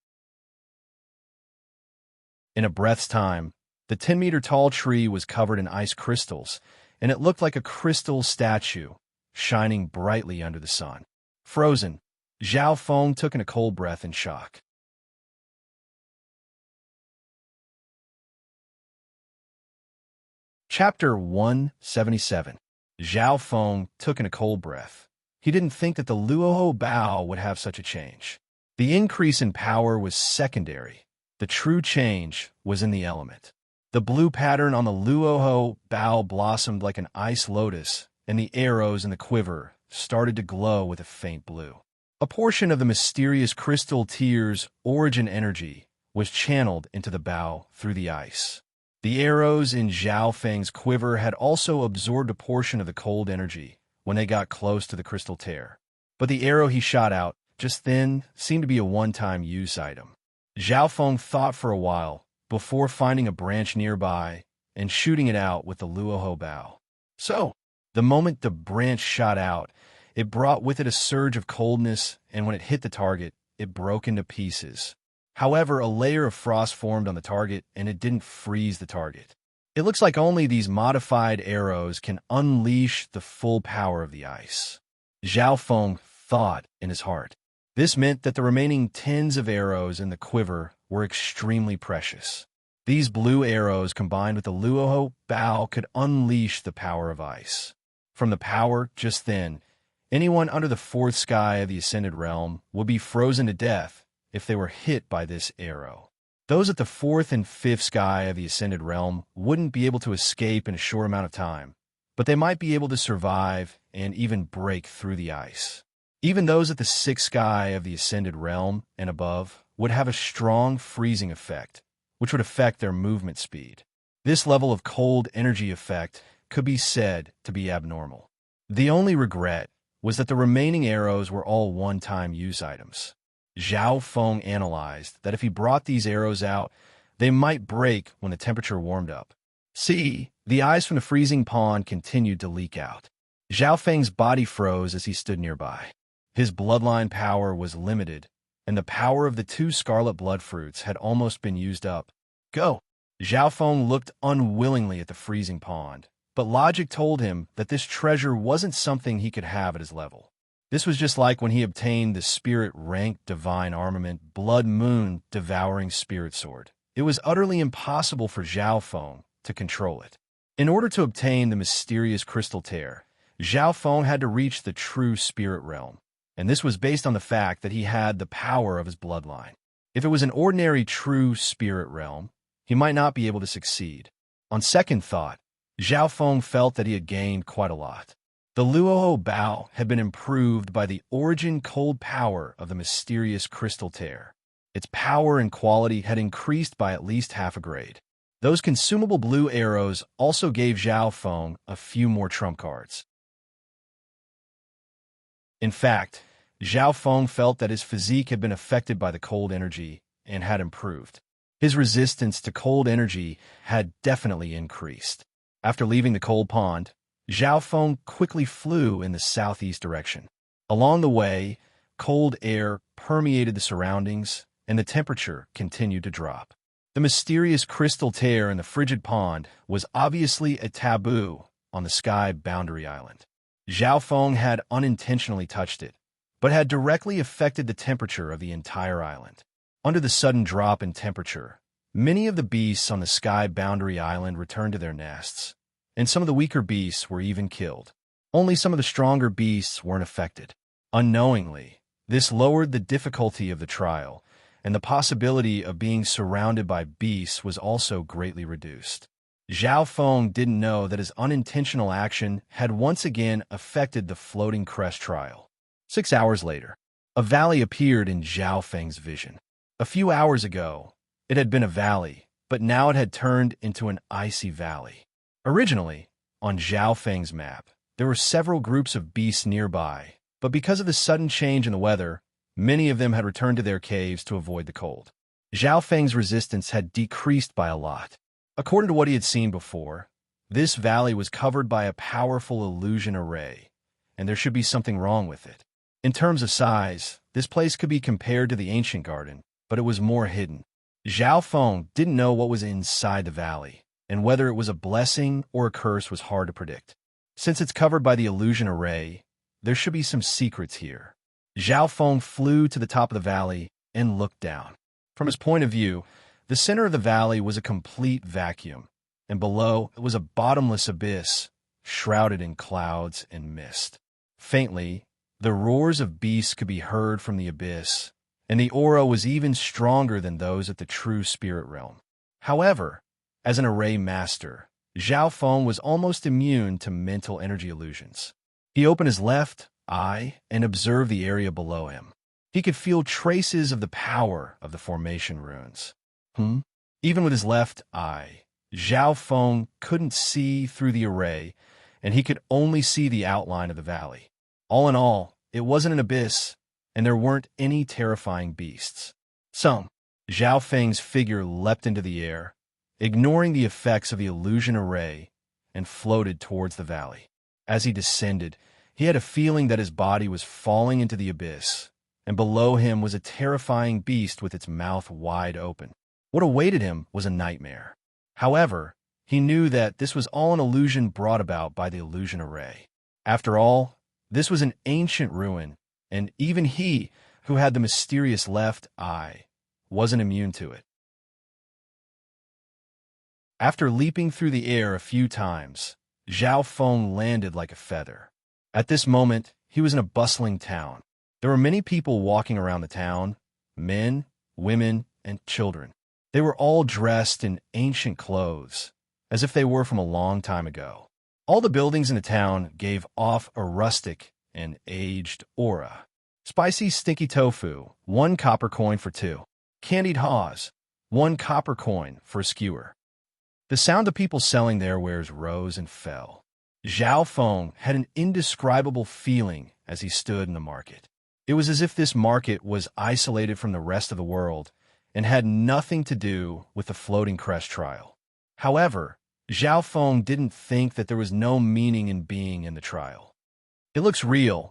In a breath's time, the 10-meter-tall tree was covered in ice crystals, and it looked like a crystal statue, shining brightly under the sun. Frozen, Zhao Feng took in a cold breath in shock. Chapter 177. Zhao Feng took in a cold breath. He didn't think that the Luoho bow would have such a change. The increase in power was secondary. The true change was in the element. The blue pattern on the Luoho bow blossomed like an ice lotus, and the arrows in the quiver started to glow with a faint blue. A portion of the mysterious crystal tear's origin energy was channeled into the bow through the ice. The arrows in Zhao Feng's quiver had also absorbed a portion of the cold energy when they got close to the crystal tear. But the arrow he shot out just then seemed to be a one-time use item. Zhao Feng thought for a while before finding a branch nearby and shooting it out with the Luoho bow. So, the moment the branch shot out, it brought with it a surge of coldness, and when it hit the target, it broke into pieces. However, a layer of frost formed on the target, and it didn't freeze the target. It looks like only these modified arrows can unleash the full power of the ice. Zhao Feng thought in his heart. This meant that the remaining tens of arrows in the quiver were extremely precious. These blue arrows combined with the Luoho bow could unleash the power of ice. From the power just then, anyone under the fourth sky of the Ascended Realm would be frozen to death if they were hit by this arrow. Those at the fourth and fifth sky of the Ascended Realm wouldn't be able to escape in a short amount of time, but they might be able to survive and even break through the ice. Even those at the sixth sky of the Ascended Realm and above would have a strong freezing effect, which would affect their movement speed. This level of cold energy effect could be said to be abnormal. The only regret was that the remaining arrows were all one-time use items. Zhao Feng analyzed that if he brought these arrows out, they might break when the temperature warmed up. See, The ice from the freezing pond continued to leak out. Zhao Feng's body froze as he stood nearby. His bloodline power was limited, and the power of the two scarlet blood fruits had almost been used up. Go! Zhao Feng looked unwillingly at the freezing pond, but logic told him that this treasure wasn't something he could have at his level. This was just like when he obtained the spirit-rank divine armament Blood Moon Devouring Spirit Sword. It was utterly impossible for Zhao Feng to control it. In order to obtain the mysterious crystal tear, Zhao Feng had to reach the true spirit realm, and this was based on the fact that he had the power of his bloodline. If it was an ordinary true spirit realm, he might not be able to succeed. On second thought, Zhao Feng felt that he had gained quite a lot. The Luoho Bao had been improved by the origin cold power of the mysterious crystal tear. Its power and quality had increased by at least half a grade. Those consumable blue arrows also gave Zhao Feng a few more trump cards. In fact, Zhao Feng felt that his physique had been affected by the cold energy and had improved. His resistance to cold energy had definitely increased. After leaving the cold pond, Zhao Feng quickly flew in the southeast direction. Along the way, cold air permeated the surroundings, and the temperature continued to drop. The mysterious crystal tear in the frigid pond was obviously a taboo on the Sky Boundary Island. Zhao Feng had unintentionally touched it, but had directly affected the temperature of the entire island. Under the sudden drop in temperature, many of the beasts on the Sky Boundary Island returned to their nests, and some of the weaker beasts were even killed. Only some of the stronger beasts weren't affected. Unknowingly, this lowered the difficulty of the trial, and the possibility of being surrounded by beasts was also greatly reduced. Zhao Feng didn't know that his unintentional action had once again affected the floating crest trial. 6 hours later, a valley appeared in Zhao Feng's vision. A few hours ago, it had been a valley, but now it had turned into an icy valley. Originally, on Zhao Feng's map, there were several groups of beasts nearby, but because of the sudden change in the weather, many of them had returned to their caves to avoid the cold. Zhao Feng's resistance had decreased by a lot. According to what he had seen before, this valley was covered by a powerful illusion array, and there should be something wrong with it. In terms of size, this place could be compared to the ancient garden, but it was more hidden. Zhao Feng didn't know what was inside the valley, and whether it was a blessing or a curse was hard to predict. Since it's covered by the illusion array, there should be some secrets here. Zhao Feng flew to the top of the valley and looked down. From his point of view, the center of the valley was a complete vacuum, and below it was a bottomless abyss, shrouded in clouds and mist. Faintly, the roars of beasts could be heard from the abyss, and the aura was even stronger than those at the true spirit realm. However, as an array master, Zhao Feng was almost immune to mental energy illusions. He opened his left eye and observed the area below him. He could feel traces of the power of the formation runes. Even with his left eye, Zhao Feng couldn't see through the array, and he could only see the outline of the valley. All in all, it wasn't an abyss, and there weren't any terrifying beasts. Zhao Feng's figure leapt into the air, ignoring the effects of the illusion array, and floated towards the valley. As he descended, he had a feeling that his body was falling into the abyss, and below him was a terrifying beast with its mouth wide open. What awaited him was a nightmare. However, he knew that this was all an illusion brought about by the illusion array. After all, this was an ancient ruin, and even he, who had the mysterious left eye, wasn't immune to it. After leaping through the air a few times, Zhao Feng landed like a feather. At this moment, he was in a bustling town. There were many people walking around the town, men, women, and children. They were all dressed in ancient clothes, as if they were from a long time ago. All the buildings in the town gave off a rustic and aged aura. Spicy stinky tofu, 1 copper coin for 2. Candied haws, 1 copper coin for a skewer. The sound of people selling their wares rose and fell. Zhao Feng had an indescribable feeling as he stood in the market. It was as if this market was isolated from the rest of the world and had nothing to do with the floating crest trial. However, Zhao Feng didn't think that there was no meaning in being in the trial. It looks real,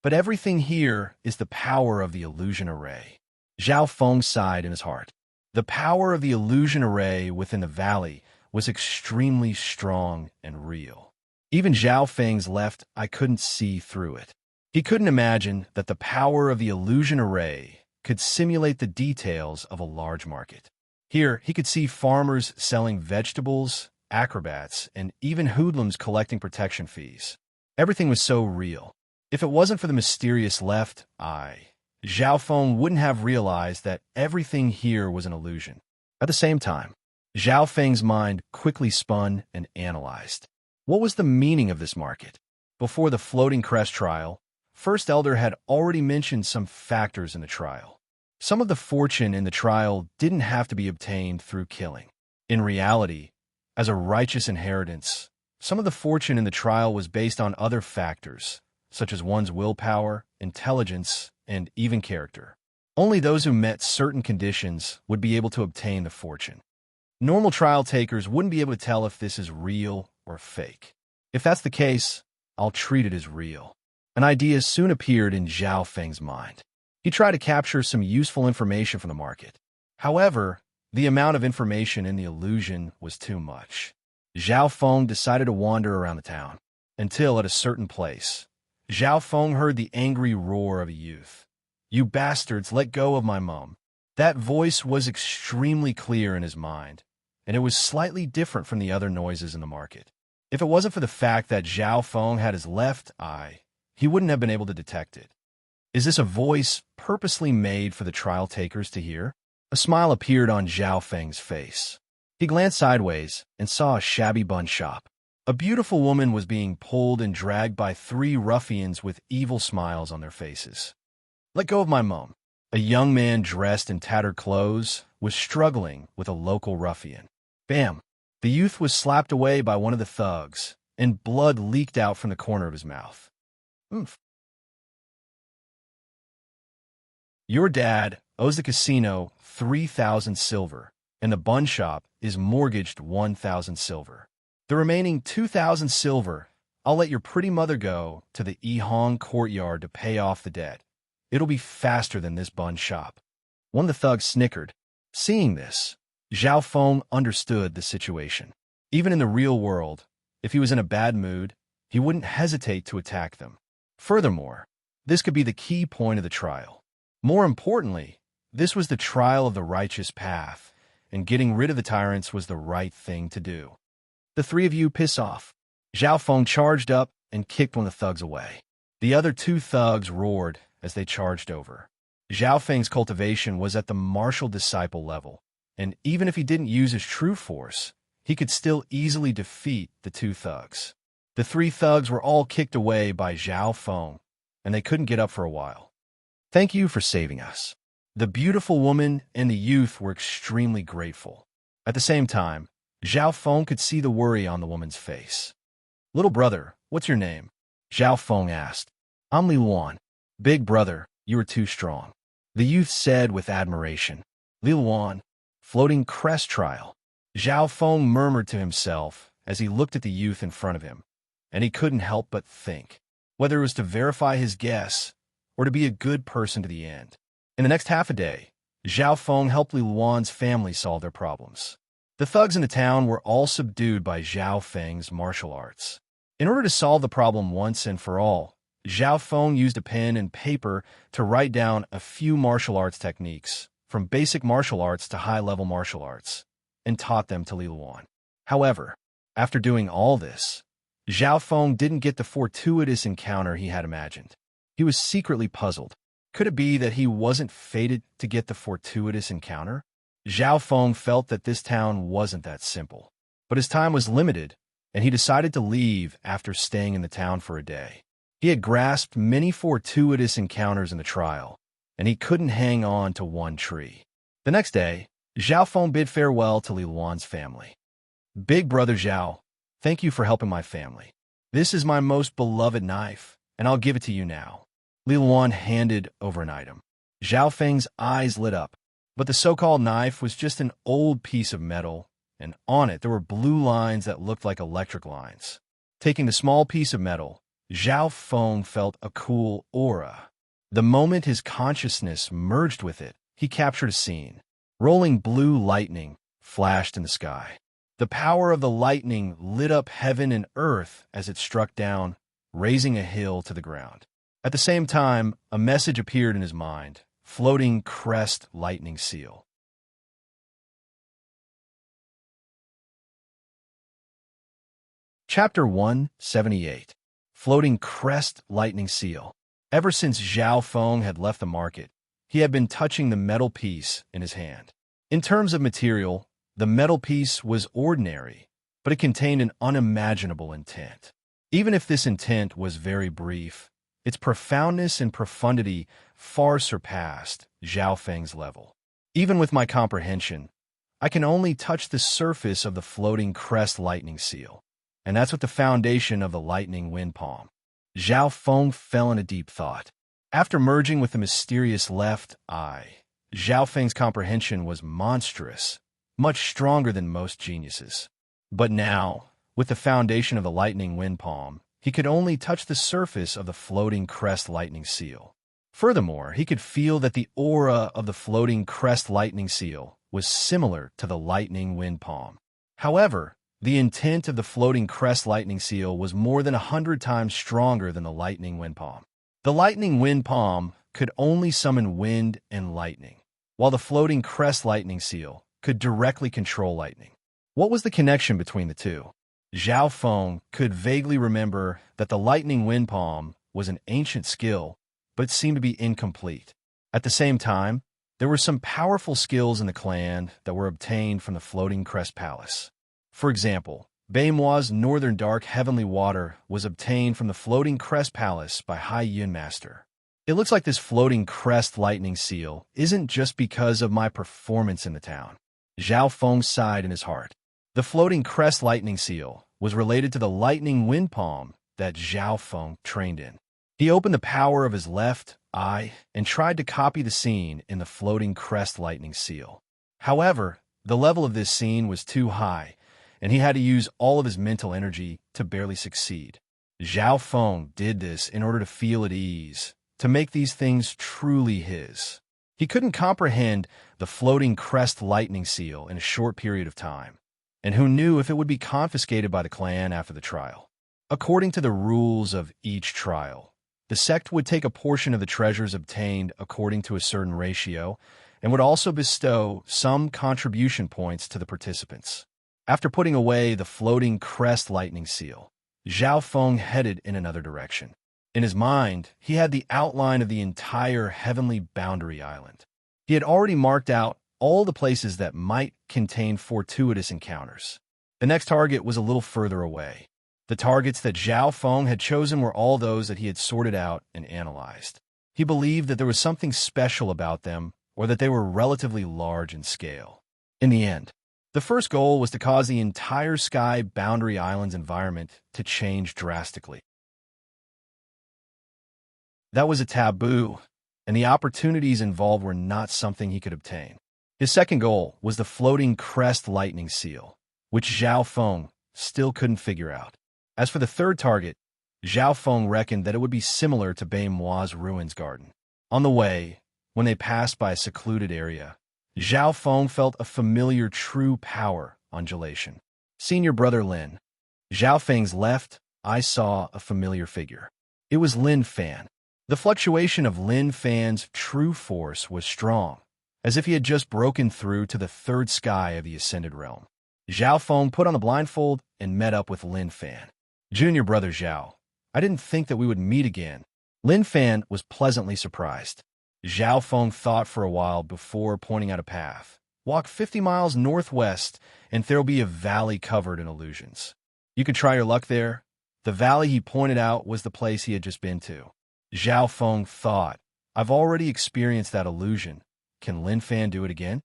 but everything here is the power of the illusion array. Zhao Feng sighed in his heart. The power of the illusion array within the valley was extremely strong and real. Even Zhao Feng's left eye couldn't see through it. He couldn't imagine that the power of the illusion array could simulate the details of a large market. Here, he could see farmers selling vegetables, acrobats, and even hoodlums collecting protection fees. Everything was so real. If it wasn't for the mysterious left eye, Zhao Feng wouldn't have realized that everything here was an illusion. At the same time, Zhao Feng's mind quickly spun and analyzed. What was the meaning of this market? Before the floating crest trial, First Elder had already mentioned some factors in the trial. Some of the fortune in the trial didn't have to be obtained through killing. In reality, as a righteous inheritance, some of the fortune in the trial was based on other factors, such as one's willpower, intelligence, and even character. Only those who met certain conditions would be able to obtain the fortune. Normal trial takers wouldn't be able to tell if this is real or fake. If that's the case, I'll treat it as real. An idea soon appeared in Zhao Feng's mind. He tried to capture some useful information from the market. However, the amount of information in the illusion was too much. Zhao Feng decided to wander around the town, until at a certain place, Zhao Feng heard the angry roar of a youth. "You bastards, let go of my mum." That voice was extremely clear in his mind, and it was slightly different from the other noises in the market. If it wasn't for the fact that Zhao Feng had his left eye, he wouldn't have been able to detect it. Is this a voice purposely made for the trial takers to hear? A smile appeared on Zhao Feng's face. He glanced sideways and saw a shabby bun shop. A beautiful woman was being pulled and dragged by three ruffians with evil smiles on their faces. "Let go of my mum." A young man dressed in tattered clothes was struggling with a local ruffian. Bam! The youth was slapped away by one of the thugs, and blood leaked out from the corner of his mouth. "Oomph. Your dad owes the casino 3,000 silver, and the bun shop is mortgaged 1,000 silver. The remaining 2,000 silver, I'll let your pretty mother go to the Yihong courtyard to pay off the debt. It'll be faster than this bun shop." One of the thugs snickered. Seeing this, Zhao Feng understood the situation. Even in the real world, if he was in a bad mood, he wouldn't hesitate to attack them. Furthermore, this could be the key point of the trial. More importantly, this was the trial of the righteous path, and getting rid of the tyrants was the right thing to do. "The three of you piss off." Zhao Feng charged up and kicked one of the thugs away. The other two thugs roared as they charged over. Zhao Feng's cultivation was at the martial disciple level, and even if he didn't use his true force, he could still easily defeat the two thugs. The three thugs were all kicked away by Zhao Feng, and they couldn't get up for a while. "Thank you for saving us." The beautiful woman and the youth were extremely grateful. At the same time, Zhao Feng could see the worry on the woman's face. "Little brother, what's your name?" Zhao Feng asked. "I'm Li Luan." "Big brother, you are too strong," the youth said with admiration. "Li Luan, floating crest trial." Zhao Feng murmured to himself as he looked at the youth in front of him, and he couldn't help but think, whether it was to verify his guess or to be a good person to the end. In the next half a day, Zhao Feng helped Li Luan's family solve their problems. The thugs in the town were all subdued by Zhao Feng's martial arts. In order to solve the problem once and for all, Zhao Feng used a pen and paper to write down a few martial arts techniques, from basic martial arts to high-level martial arts, and taught them to Li Luan. However, after doing all this, Zhao Feng didn't get the fortuitous encounter he had imagined. He was secretly puzzled. Could it be that he wasn't fated to get the fortuitous encounter? Zhao Feng felt that this town wasn't that simple. But his time was limited, and he decided to leave after staying in the town for a day. He had grasped many fortuitous encounters in the trial, and he couldn't hang on to one tree. The next day, Zhao Feng bid farewell to Li Luan's family. "Big brother Zhao, thank you for helping my family. This is my most beloved knife, and I'll give it to you now." Li Luan handed over an item. Zhao Feng's eyes lit up, but the so-called knife was just an old piece of metal, and on it there were blue lines that looked like electric lines. Taking the small piece of metal, Zhao Feng felt a cool aura. The moment his consciousness merged with it, he captured a scene. Rolling blue lightning flashed in the sky. The power of the lightning lit up heaven and earth as it struck down, raising a hill to the ground. At the same time, a message appeared in his mind: floating crest lightning seal. Chapter 178. Floating crest lightning seal. Ever since Zhao Feng had left the market, he had been touching the metal piece in his hand. In terms of material, the metal piece was ordinary, but it contained an unimaginable intent. Even if this intent was very brief, its profoundness and profundity far surpassed Zhao Feng's level. Even with my comprehension, I can only touch the surface of the floating crest lightning seal, and that's what the foundation of the lightning wind palm. Zhao Feng fell into deep thought. After merging with the mysterious left eye, Zhao Feng's comprehension was monstrous, much stronger than most geniuses. But now, with the foundation of the lightning wind palm, he could only touch the surface of the floating crest lightning seal. Furthermore, he could feel that the aura of the floating crest lightning seal was similar to the lightning wind palm. However, the intent of the floating crest lightning seal was more than 100 times stronger than the lightning wind palm. The lightning wind palm could only summon wind and lightning, while the floating crest lightning seal could directly control lightning. What was the connection between the two? Zhao Feng could vaguely remember that the lightning wind palm was an ancient skill, but seemed to be incomplete. At the same time, there were some powerful skills in the clan that were obtained from the floating crest palace. For example, Baimua's northern dark heavenly water was obtained from the floating crest palace by Hai Yun Master. It looks like this floating crest lightning seal isn't just because of my performance in the town. Zhao Feng sighed in his heart. The floating crest lightning seal was related to the lightning wind palm that Zhao Feng trained in. He opened the power of his left eye and tried to copy the scene in the floating crest lightning seal. However, the level of this scene was too high, and he had to use all of his mental energy to barely succeed. Zhao Feng did this in order to feel at ease, to make these things truly his. He couldn't comprehend the floating crest lightning seal in a short period of time, and who knew if it would be confiscated by the clan after the trial. According to the rules of each trial, the sect would take a portion of the treasures obtained according to a certain ratio, and would also bestow some contribution points to the participants. After putting away the floating crest lightning seal, Zhao Feng headed in another direction. In his mind, he had the outline of the entire heavenly boundary island. He had already marked out all the places that might contain fortuitous encounters. The next target was a little further away. The targets that Zhao Feng had chosen were all those that he had sorted out and analyzed. He believed that there was something special about them, or that they were relatively large in scale. In the end, the first goal was to cause the entire Sky Boundary Island's environment to change drastically. That was a taboo, and the opportunities involved were not something he could obtain. His second goal was the floating crest lightning seal, which Zhao Feng still couldn't figure out. As for the third target, Zhao Feng reckoned that it would be similar to Baimua's ruins garden. On the way, when they passed by a secluded area, Zhao Feng felt a familiar true power undulation. Senior brother Lin. Zhao Feng's left eye saw a familiar figure. It was Lin Fan. The fluctuation of Lin Fan's true force was strong, as if he had just broken through to the third sky of the Ascended Realm. Zhao Feng put on the blindfold and met up with Lin Fan. Junior brother Zhao, I didn't think that we would meet again. Lin Fan was pleasantly surprised. Zhao Feng thought for a while before pointing out a path. Walk 50 miles northwest, and there'll be a valley covered in illusions. You can try your luck there. The valley he pointed out was the place he had just been to. Zhao Feng thought, I've already experienced that illusion. Can Lin Fan do it again?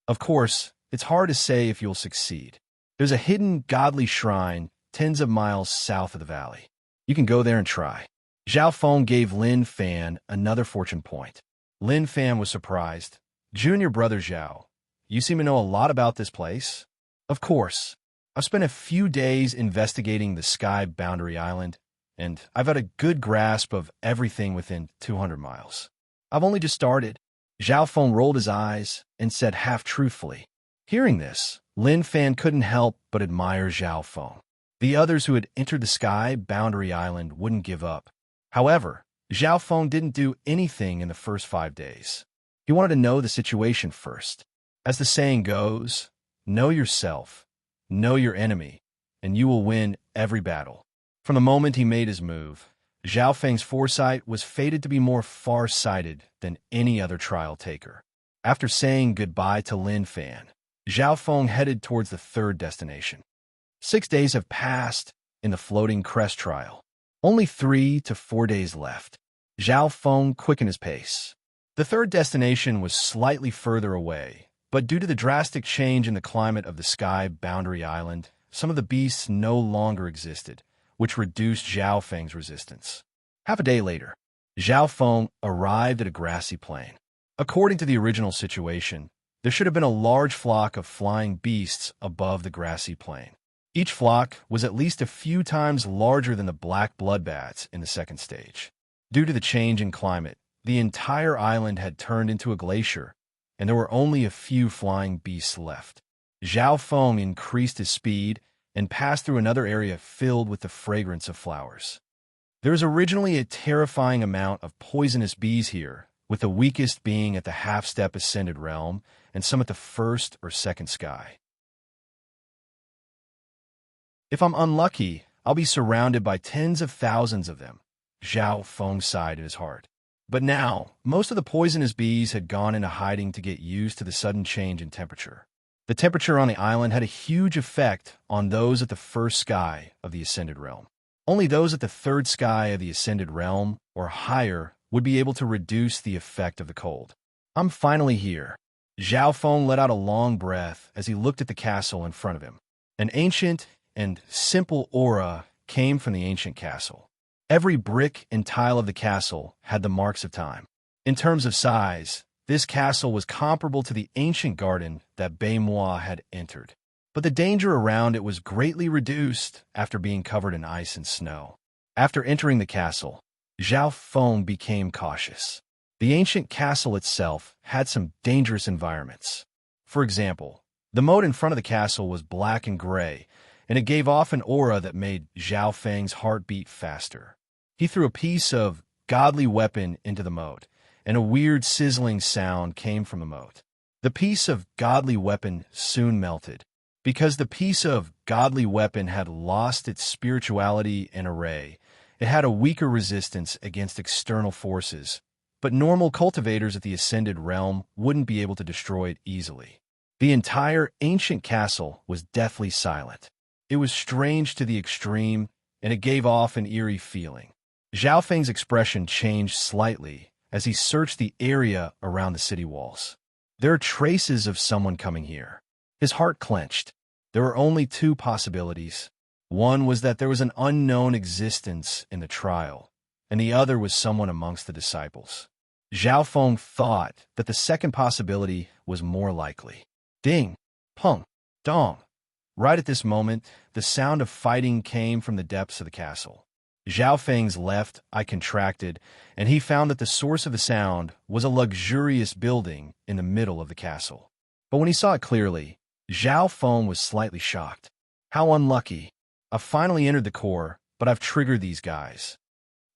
Of course, it's hard to say if you'll succeed. There's a hidden godly shrine tens of miles south of the valley. You can go there and try. Zhao Feng gave Lin Fan another fortune point. Lin Fan was surprised. Junior brother Zhao, you seem to know a lot about this place. Of course, I've spent a few days investigating the Sky Boundary Island, and I've had a good grasp of everything within 200 miles. I've only just started. Zhao Feng rolled his eyes and said half-truthfully. Hearing this, Lin Fan couldn't help but admire Zhao Feng. The others who had entered the Sky Boundary Island wouldn't give up. However, Zhao Feng didn't do anything in the first 5 days. He wanted to know the situation first. As the saying goes, know yourself, know your enemy, and you will win every battle. From the moment he made his move, Zhao Feng's foresight was fated to be more far-sighted than any other trial taker. After saying goodbye to Lin Fan, Zhao Feng headed towards the third destination. 6 days have passed in the floating crest trial. Only 3 to 4 days left. Zhao Feng quickened his pace. The third destination was slightly further away, but due to the drastic change in the climate of the Sky Boundary Island, some of the beasts no longer existed, which reduced Zhao Feng's resistance. Half a day later, Zhao Feng arrived at a grassy plain. According to the original situation, there should have been a large flock of flying beasts above the grassy plain. Each flock was at least a few times larger than the black bloodbats in the second stage. Due to the change in climate, the entire island had turned into a glacier, and there were only a few flying beasts left. Zhao Feng increased his speed and passed through another area filled with the fragrance of flowers. There was originally a terrifying amount of poisonous bees here, with the weakest being at the half-step ascended realm and some at the first or second sky. If I'm unlucky, I'll be surrounded by tens of thousands of them, Zhao Feng sighed in his heart. But now, most of the poisonous bees had gone into hiding to get used to the sudden change in temperature. The temperature on the island had a huge effect on those at the first sky of the Ascended Realm. Only those at the third sky of the Ascended Realm, or higher, would be able to reduce the effect of the cold. I'm finally here. Zhao Feng let out a long breath as he looked at the castle in front of him. An ancient and simple aura came from the ancient castle. Every brick and tile of the castle had the marks of time. In terms of size, this castle was comparable to the ancient garden that Baimois had entered. But the danger around it was greatly reduced after being covered in ice and snow. After entering the castle, Zhao Feng became cautious. The ancient castle itself had some dangerous environments. For example, the moat in front of the castle was black and gray, and it gave off an aura that made Zhao Feng's heart beat faster. He threw a piece of godly weapon into the moat, and a weird sizzling sound came from the moat. The piece of godly weapon soon melted. Because the piece of godly weapon had lost its spirituality and array, it had a weaker resistance against external forces, but normal cultivators at the Ascended Realm wouldn't be able to destroy it easily. The entire ancient castle was deathly silent. It was strange to the extreme, and it gave off an eerie feeling. Zhao Feng's expression changed slightly as he searched the area around the city walls. There are traces of someone coming here. His heart clenched. There were only 2 possibilities. One was that there was an unknown existence in the trial, and the other was someone amongst the disciples. Zhao Feng thought that the second possibility was more likely. Ding! Pong! Dong! Right at this moment, the sound of fighting came from the depths of the castle. Zhao Feng's left eye contracted, and he found that the source of the sound was a luxurious building in the middle of the castle. But when he saw it clearly, Zhao Feng was slightly shocked. How unlucky. I've finally entered the core, but I've triggered these guys.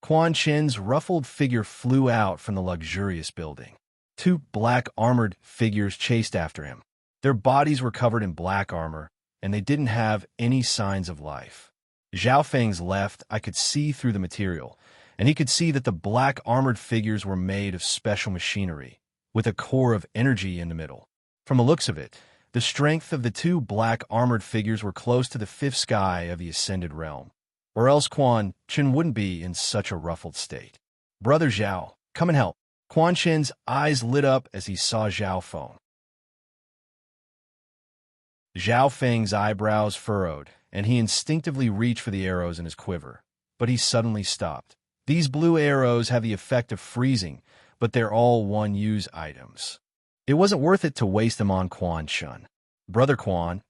Quan Chen's ruffled figure flew out from the luxurious building. 2 black armored figures chased after him. Their bodies were covered in black armor, and they didn't have any signs of life. Zhao Feng's left eye could see through the material, and he could see that the black armored figures were made of special machinery, with a core of energy in the middle. From the looks of it, the strength of the 2 black armored figures were close to the 5th sky of the Ascended Realm, or else Quan Chen wouldn't be in such a ruffled state. Brother Zhao, come and help. Quan Chen's eyes lit up as he saw Zhao Feng. Zhao Feng's eyebrows furrowed, and he instinctively reached for the arrows in his quiver, but he suddenly stopped. These blue arrows have the effect of freezing, but they're all one-use items. It wasn't worth it to waste them on Quan Chen. Brother Quan,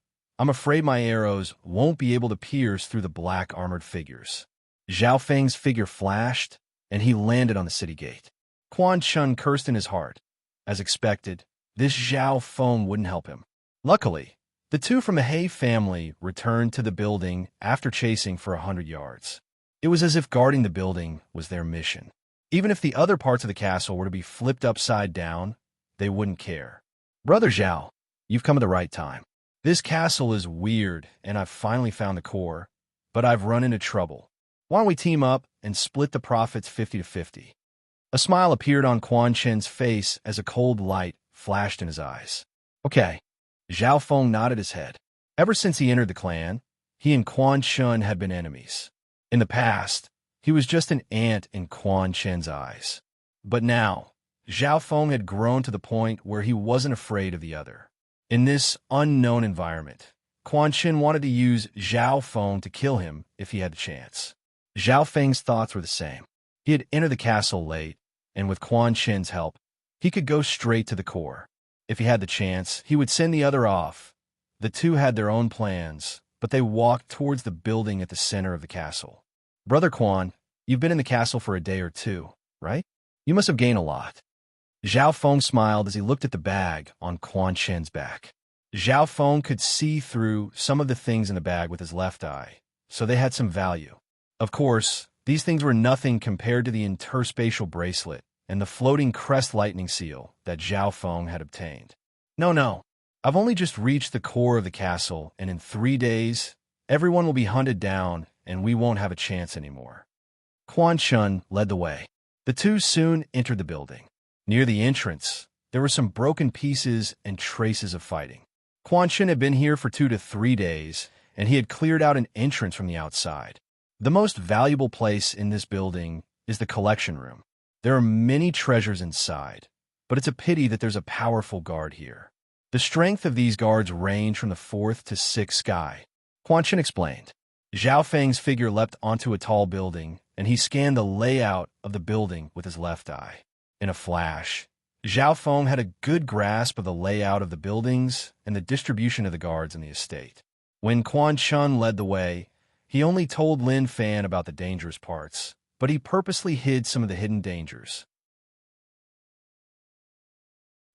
I'm afraid my arrows won't be able to pierce through the black armored figures. Zhao Feng's figure flashed, and he landed on the city gate. Quan Chun cursed in his heart. As expected, this Zhao Feng wouldn't help him. Luckily, the two from the He family returned to the building after chasing for 100 yards. It was as if guarding the building was their mission. Even if the other parts of the castle were to be flipped upside down, they wouldn't care. Brother Zhao, you've come at the right time. This castle is weird, and I've finally found the core, but I've run into trouble. Why don't we team up and split the profits 50-50? A smile appeared on Quan Chen's face as a cold light flashed in his eyes. Okay. Zhao Feng nodded his head. Ever since he entered the clan, he and Quan Chun had been enemies. In the past, he was just an ant in Quan Chen's eyes. But now, Zhao Feng had grown to the point where he wasn't afraid of the other. In this unknown environment, Quan Chen wanted to use Zhao Feng to kill him if he had the chance. Zhao Feng's thoughts were the same. He had entered the castle late, and with Quan Chen's help, he could go straight to the core. If he had the chance, he would send the other off. The two had their own plans, but they walked towards the building at the center of the castle. Brother Quan, you've been in the castle for a day or two, right? You must have gained a lot. Zhao Feng smiled as he looked at the bag on Quan Chen's back. Zhao Feng could see through some of the things in the bag with his left eye, so they had some value. Of course, these things were nothing compared to the interspatial bracelet and the floating crest lightning seal that Zhao Feng had obtained. No, I've only just reached the core of the castle, and in 3 days, everyone will be hunted down, and we won't have a chance anymore. Quan Chun led the way. The two soon entered the building. Near the entrance, there were some broken pieces and traces of fighting. Quan Chun had been here for 2 to 3 days, and he had cleared out an entrance from the outside. The most valuable place in this building is the collection room. There are many treasures inside, but it's a pity that there's a powerful guard here. The strength of these guards range from the 4th to 6th sky. Quan Chen explained. Zhao Feng's figure leapt onto a tall building, and he scanned the layout of the building with his left eye. In a flash, Zhao Feng had a good grasp of the layout of the buildings and the distribution of the guards in the estate. When Quan Chun led the way, he only told Lin Fan about the dangerous parts, but he purposely hid some of the hidden dangers.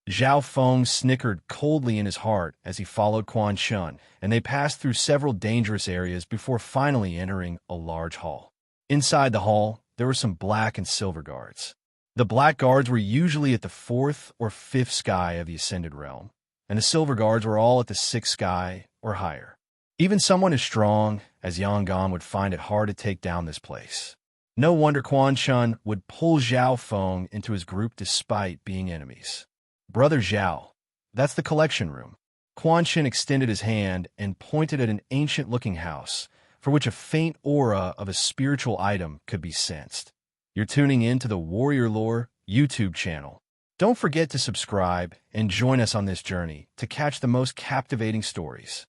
Zhao Feng snickered coldly in his heart as he followed Quan Chun, and they passed through several dangerous areas before finally entering a large hall. Inside the hall, there were some black and silver guards. The black guards were usually at the 4th or 5th sky of the Ascended Realm, and the silver guards were all at the 6th sky or higher. Even someone as strong as Yangon would find it hard to take down this place. No wonder Quan Chun would pull Zhao Feng into his group despite being enemies. Brother Zhao, that's the collection room. Quan Chun extended his hand and pointed at an ancient-looking house, for which a faint aura of a spiritual item could be sensed. You're tuning in to the Warrior Lore YouTube channel. Don't forget to subscribe and join us on this journey to catch the most captivating stories.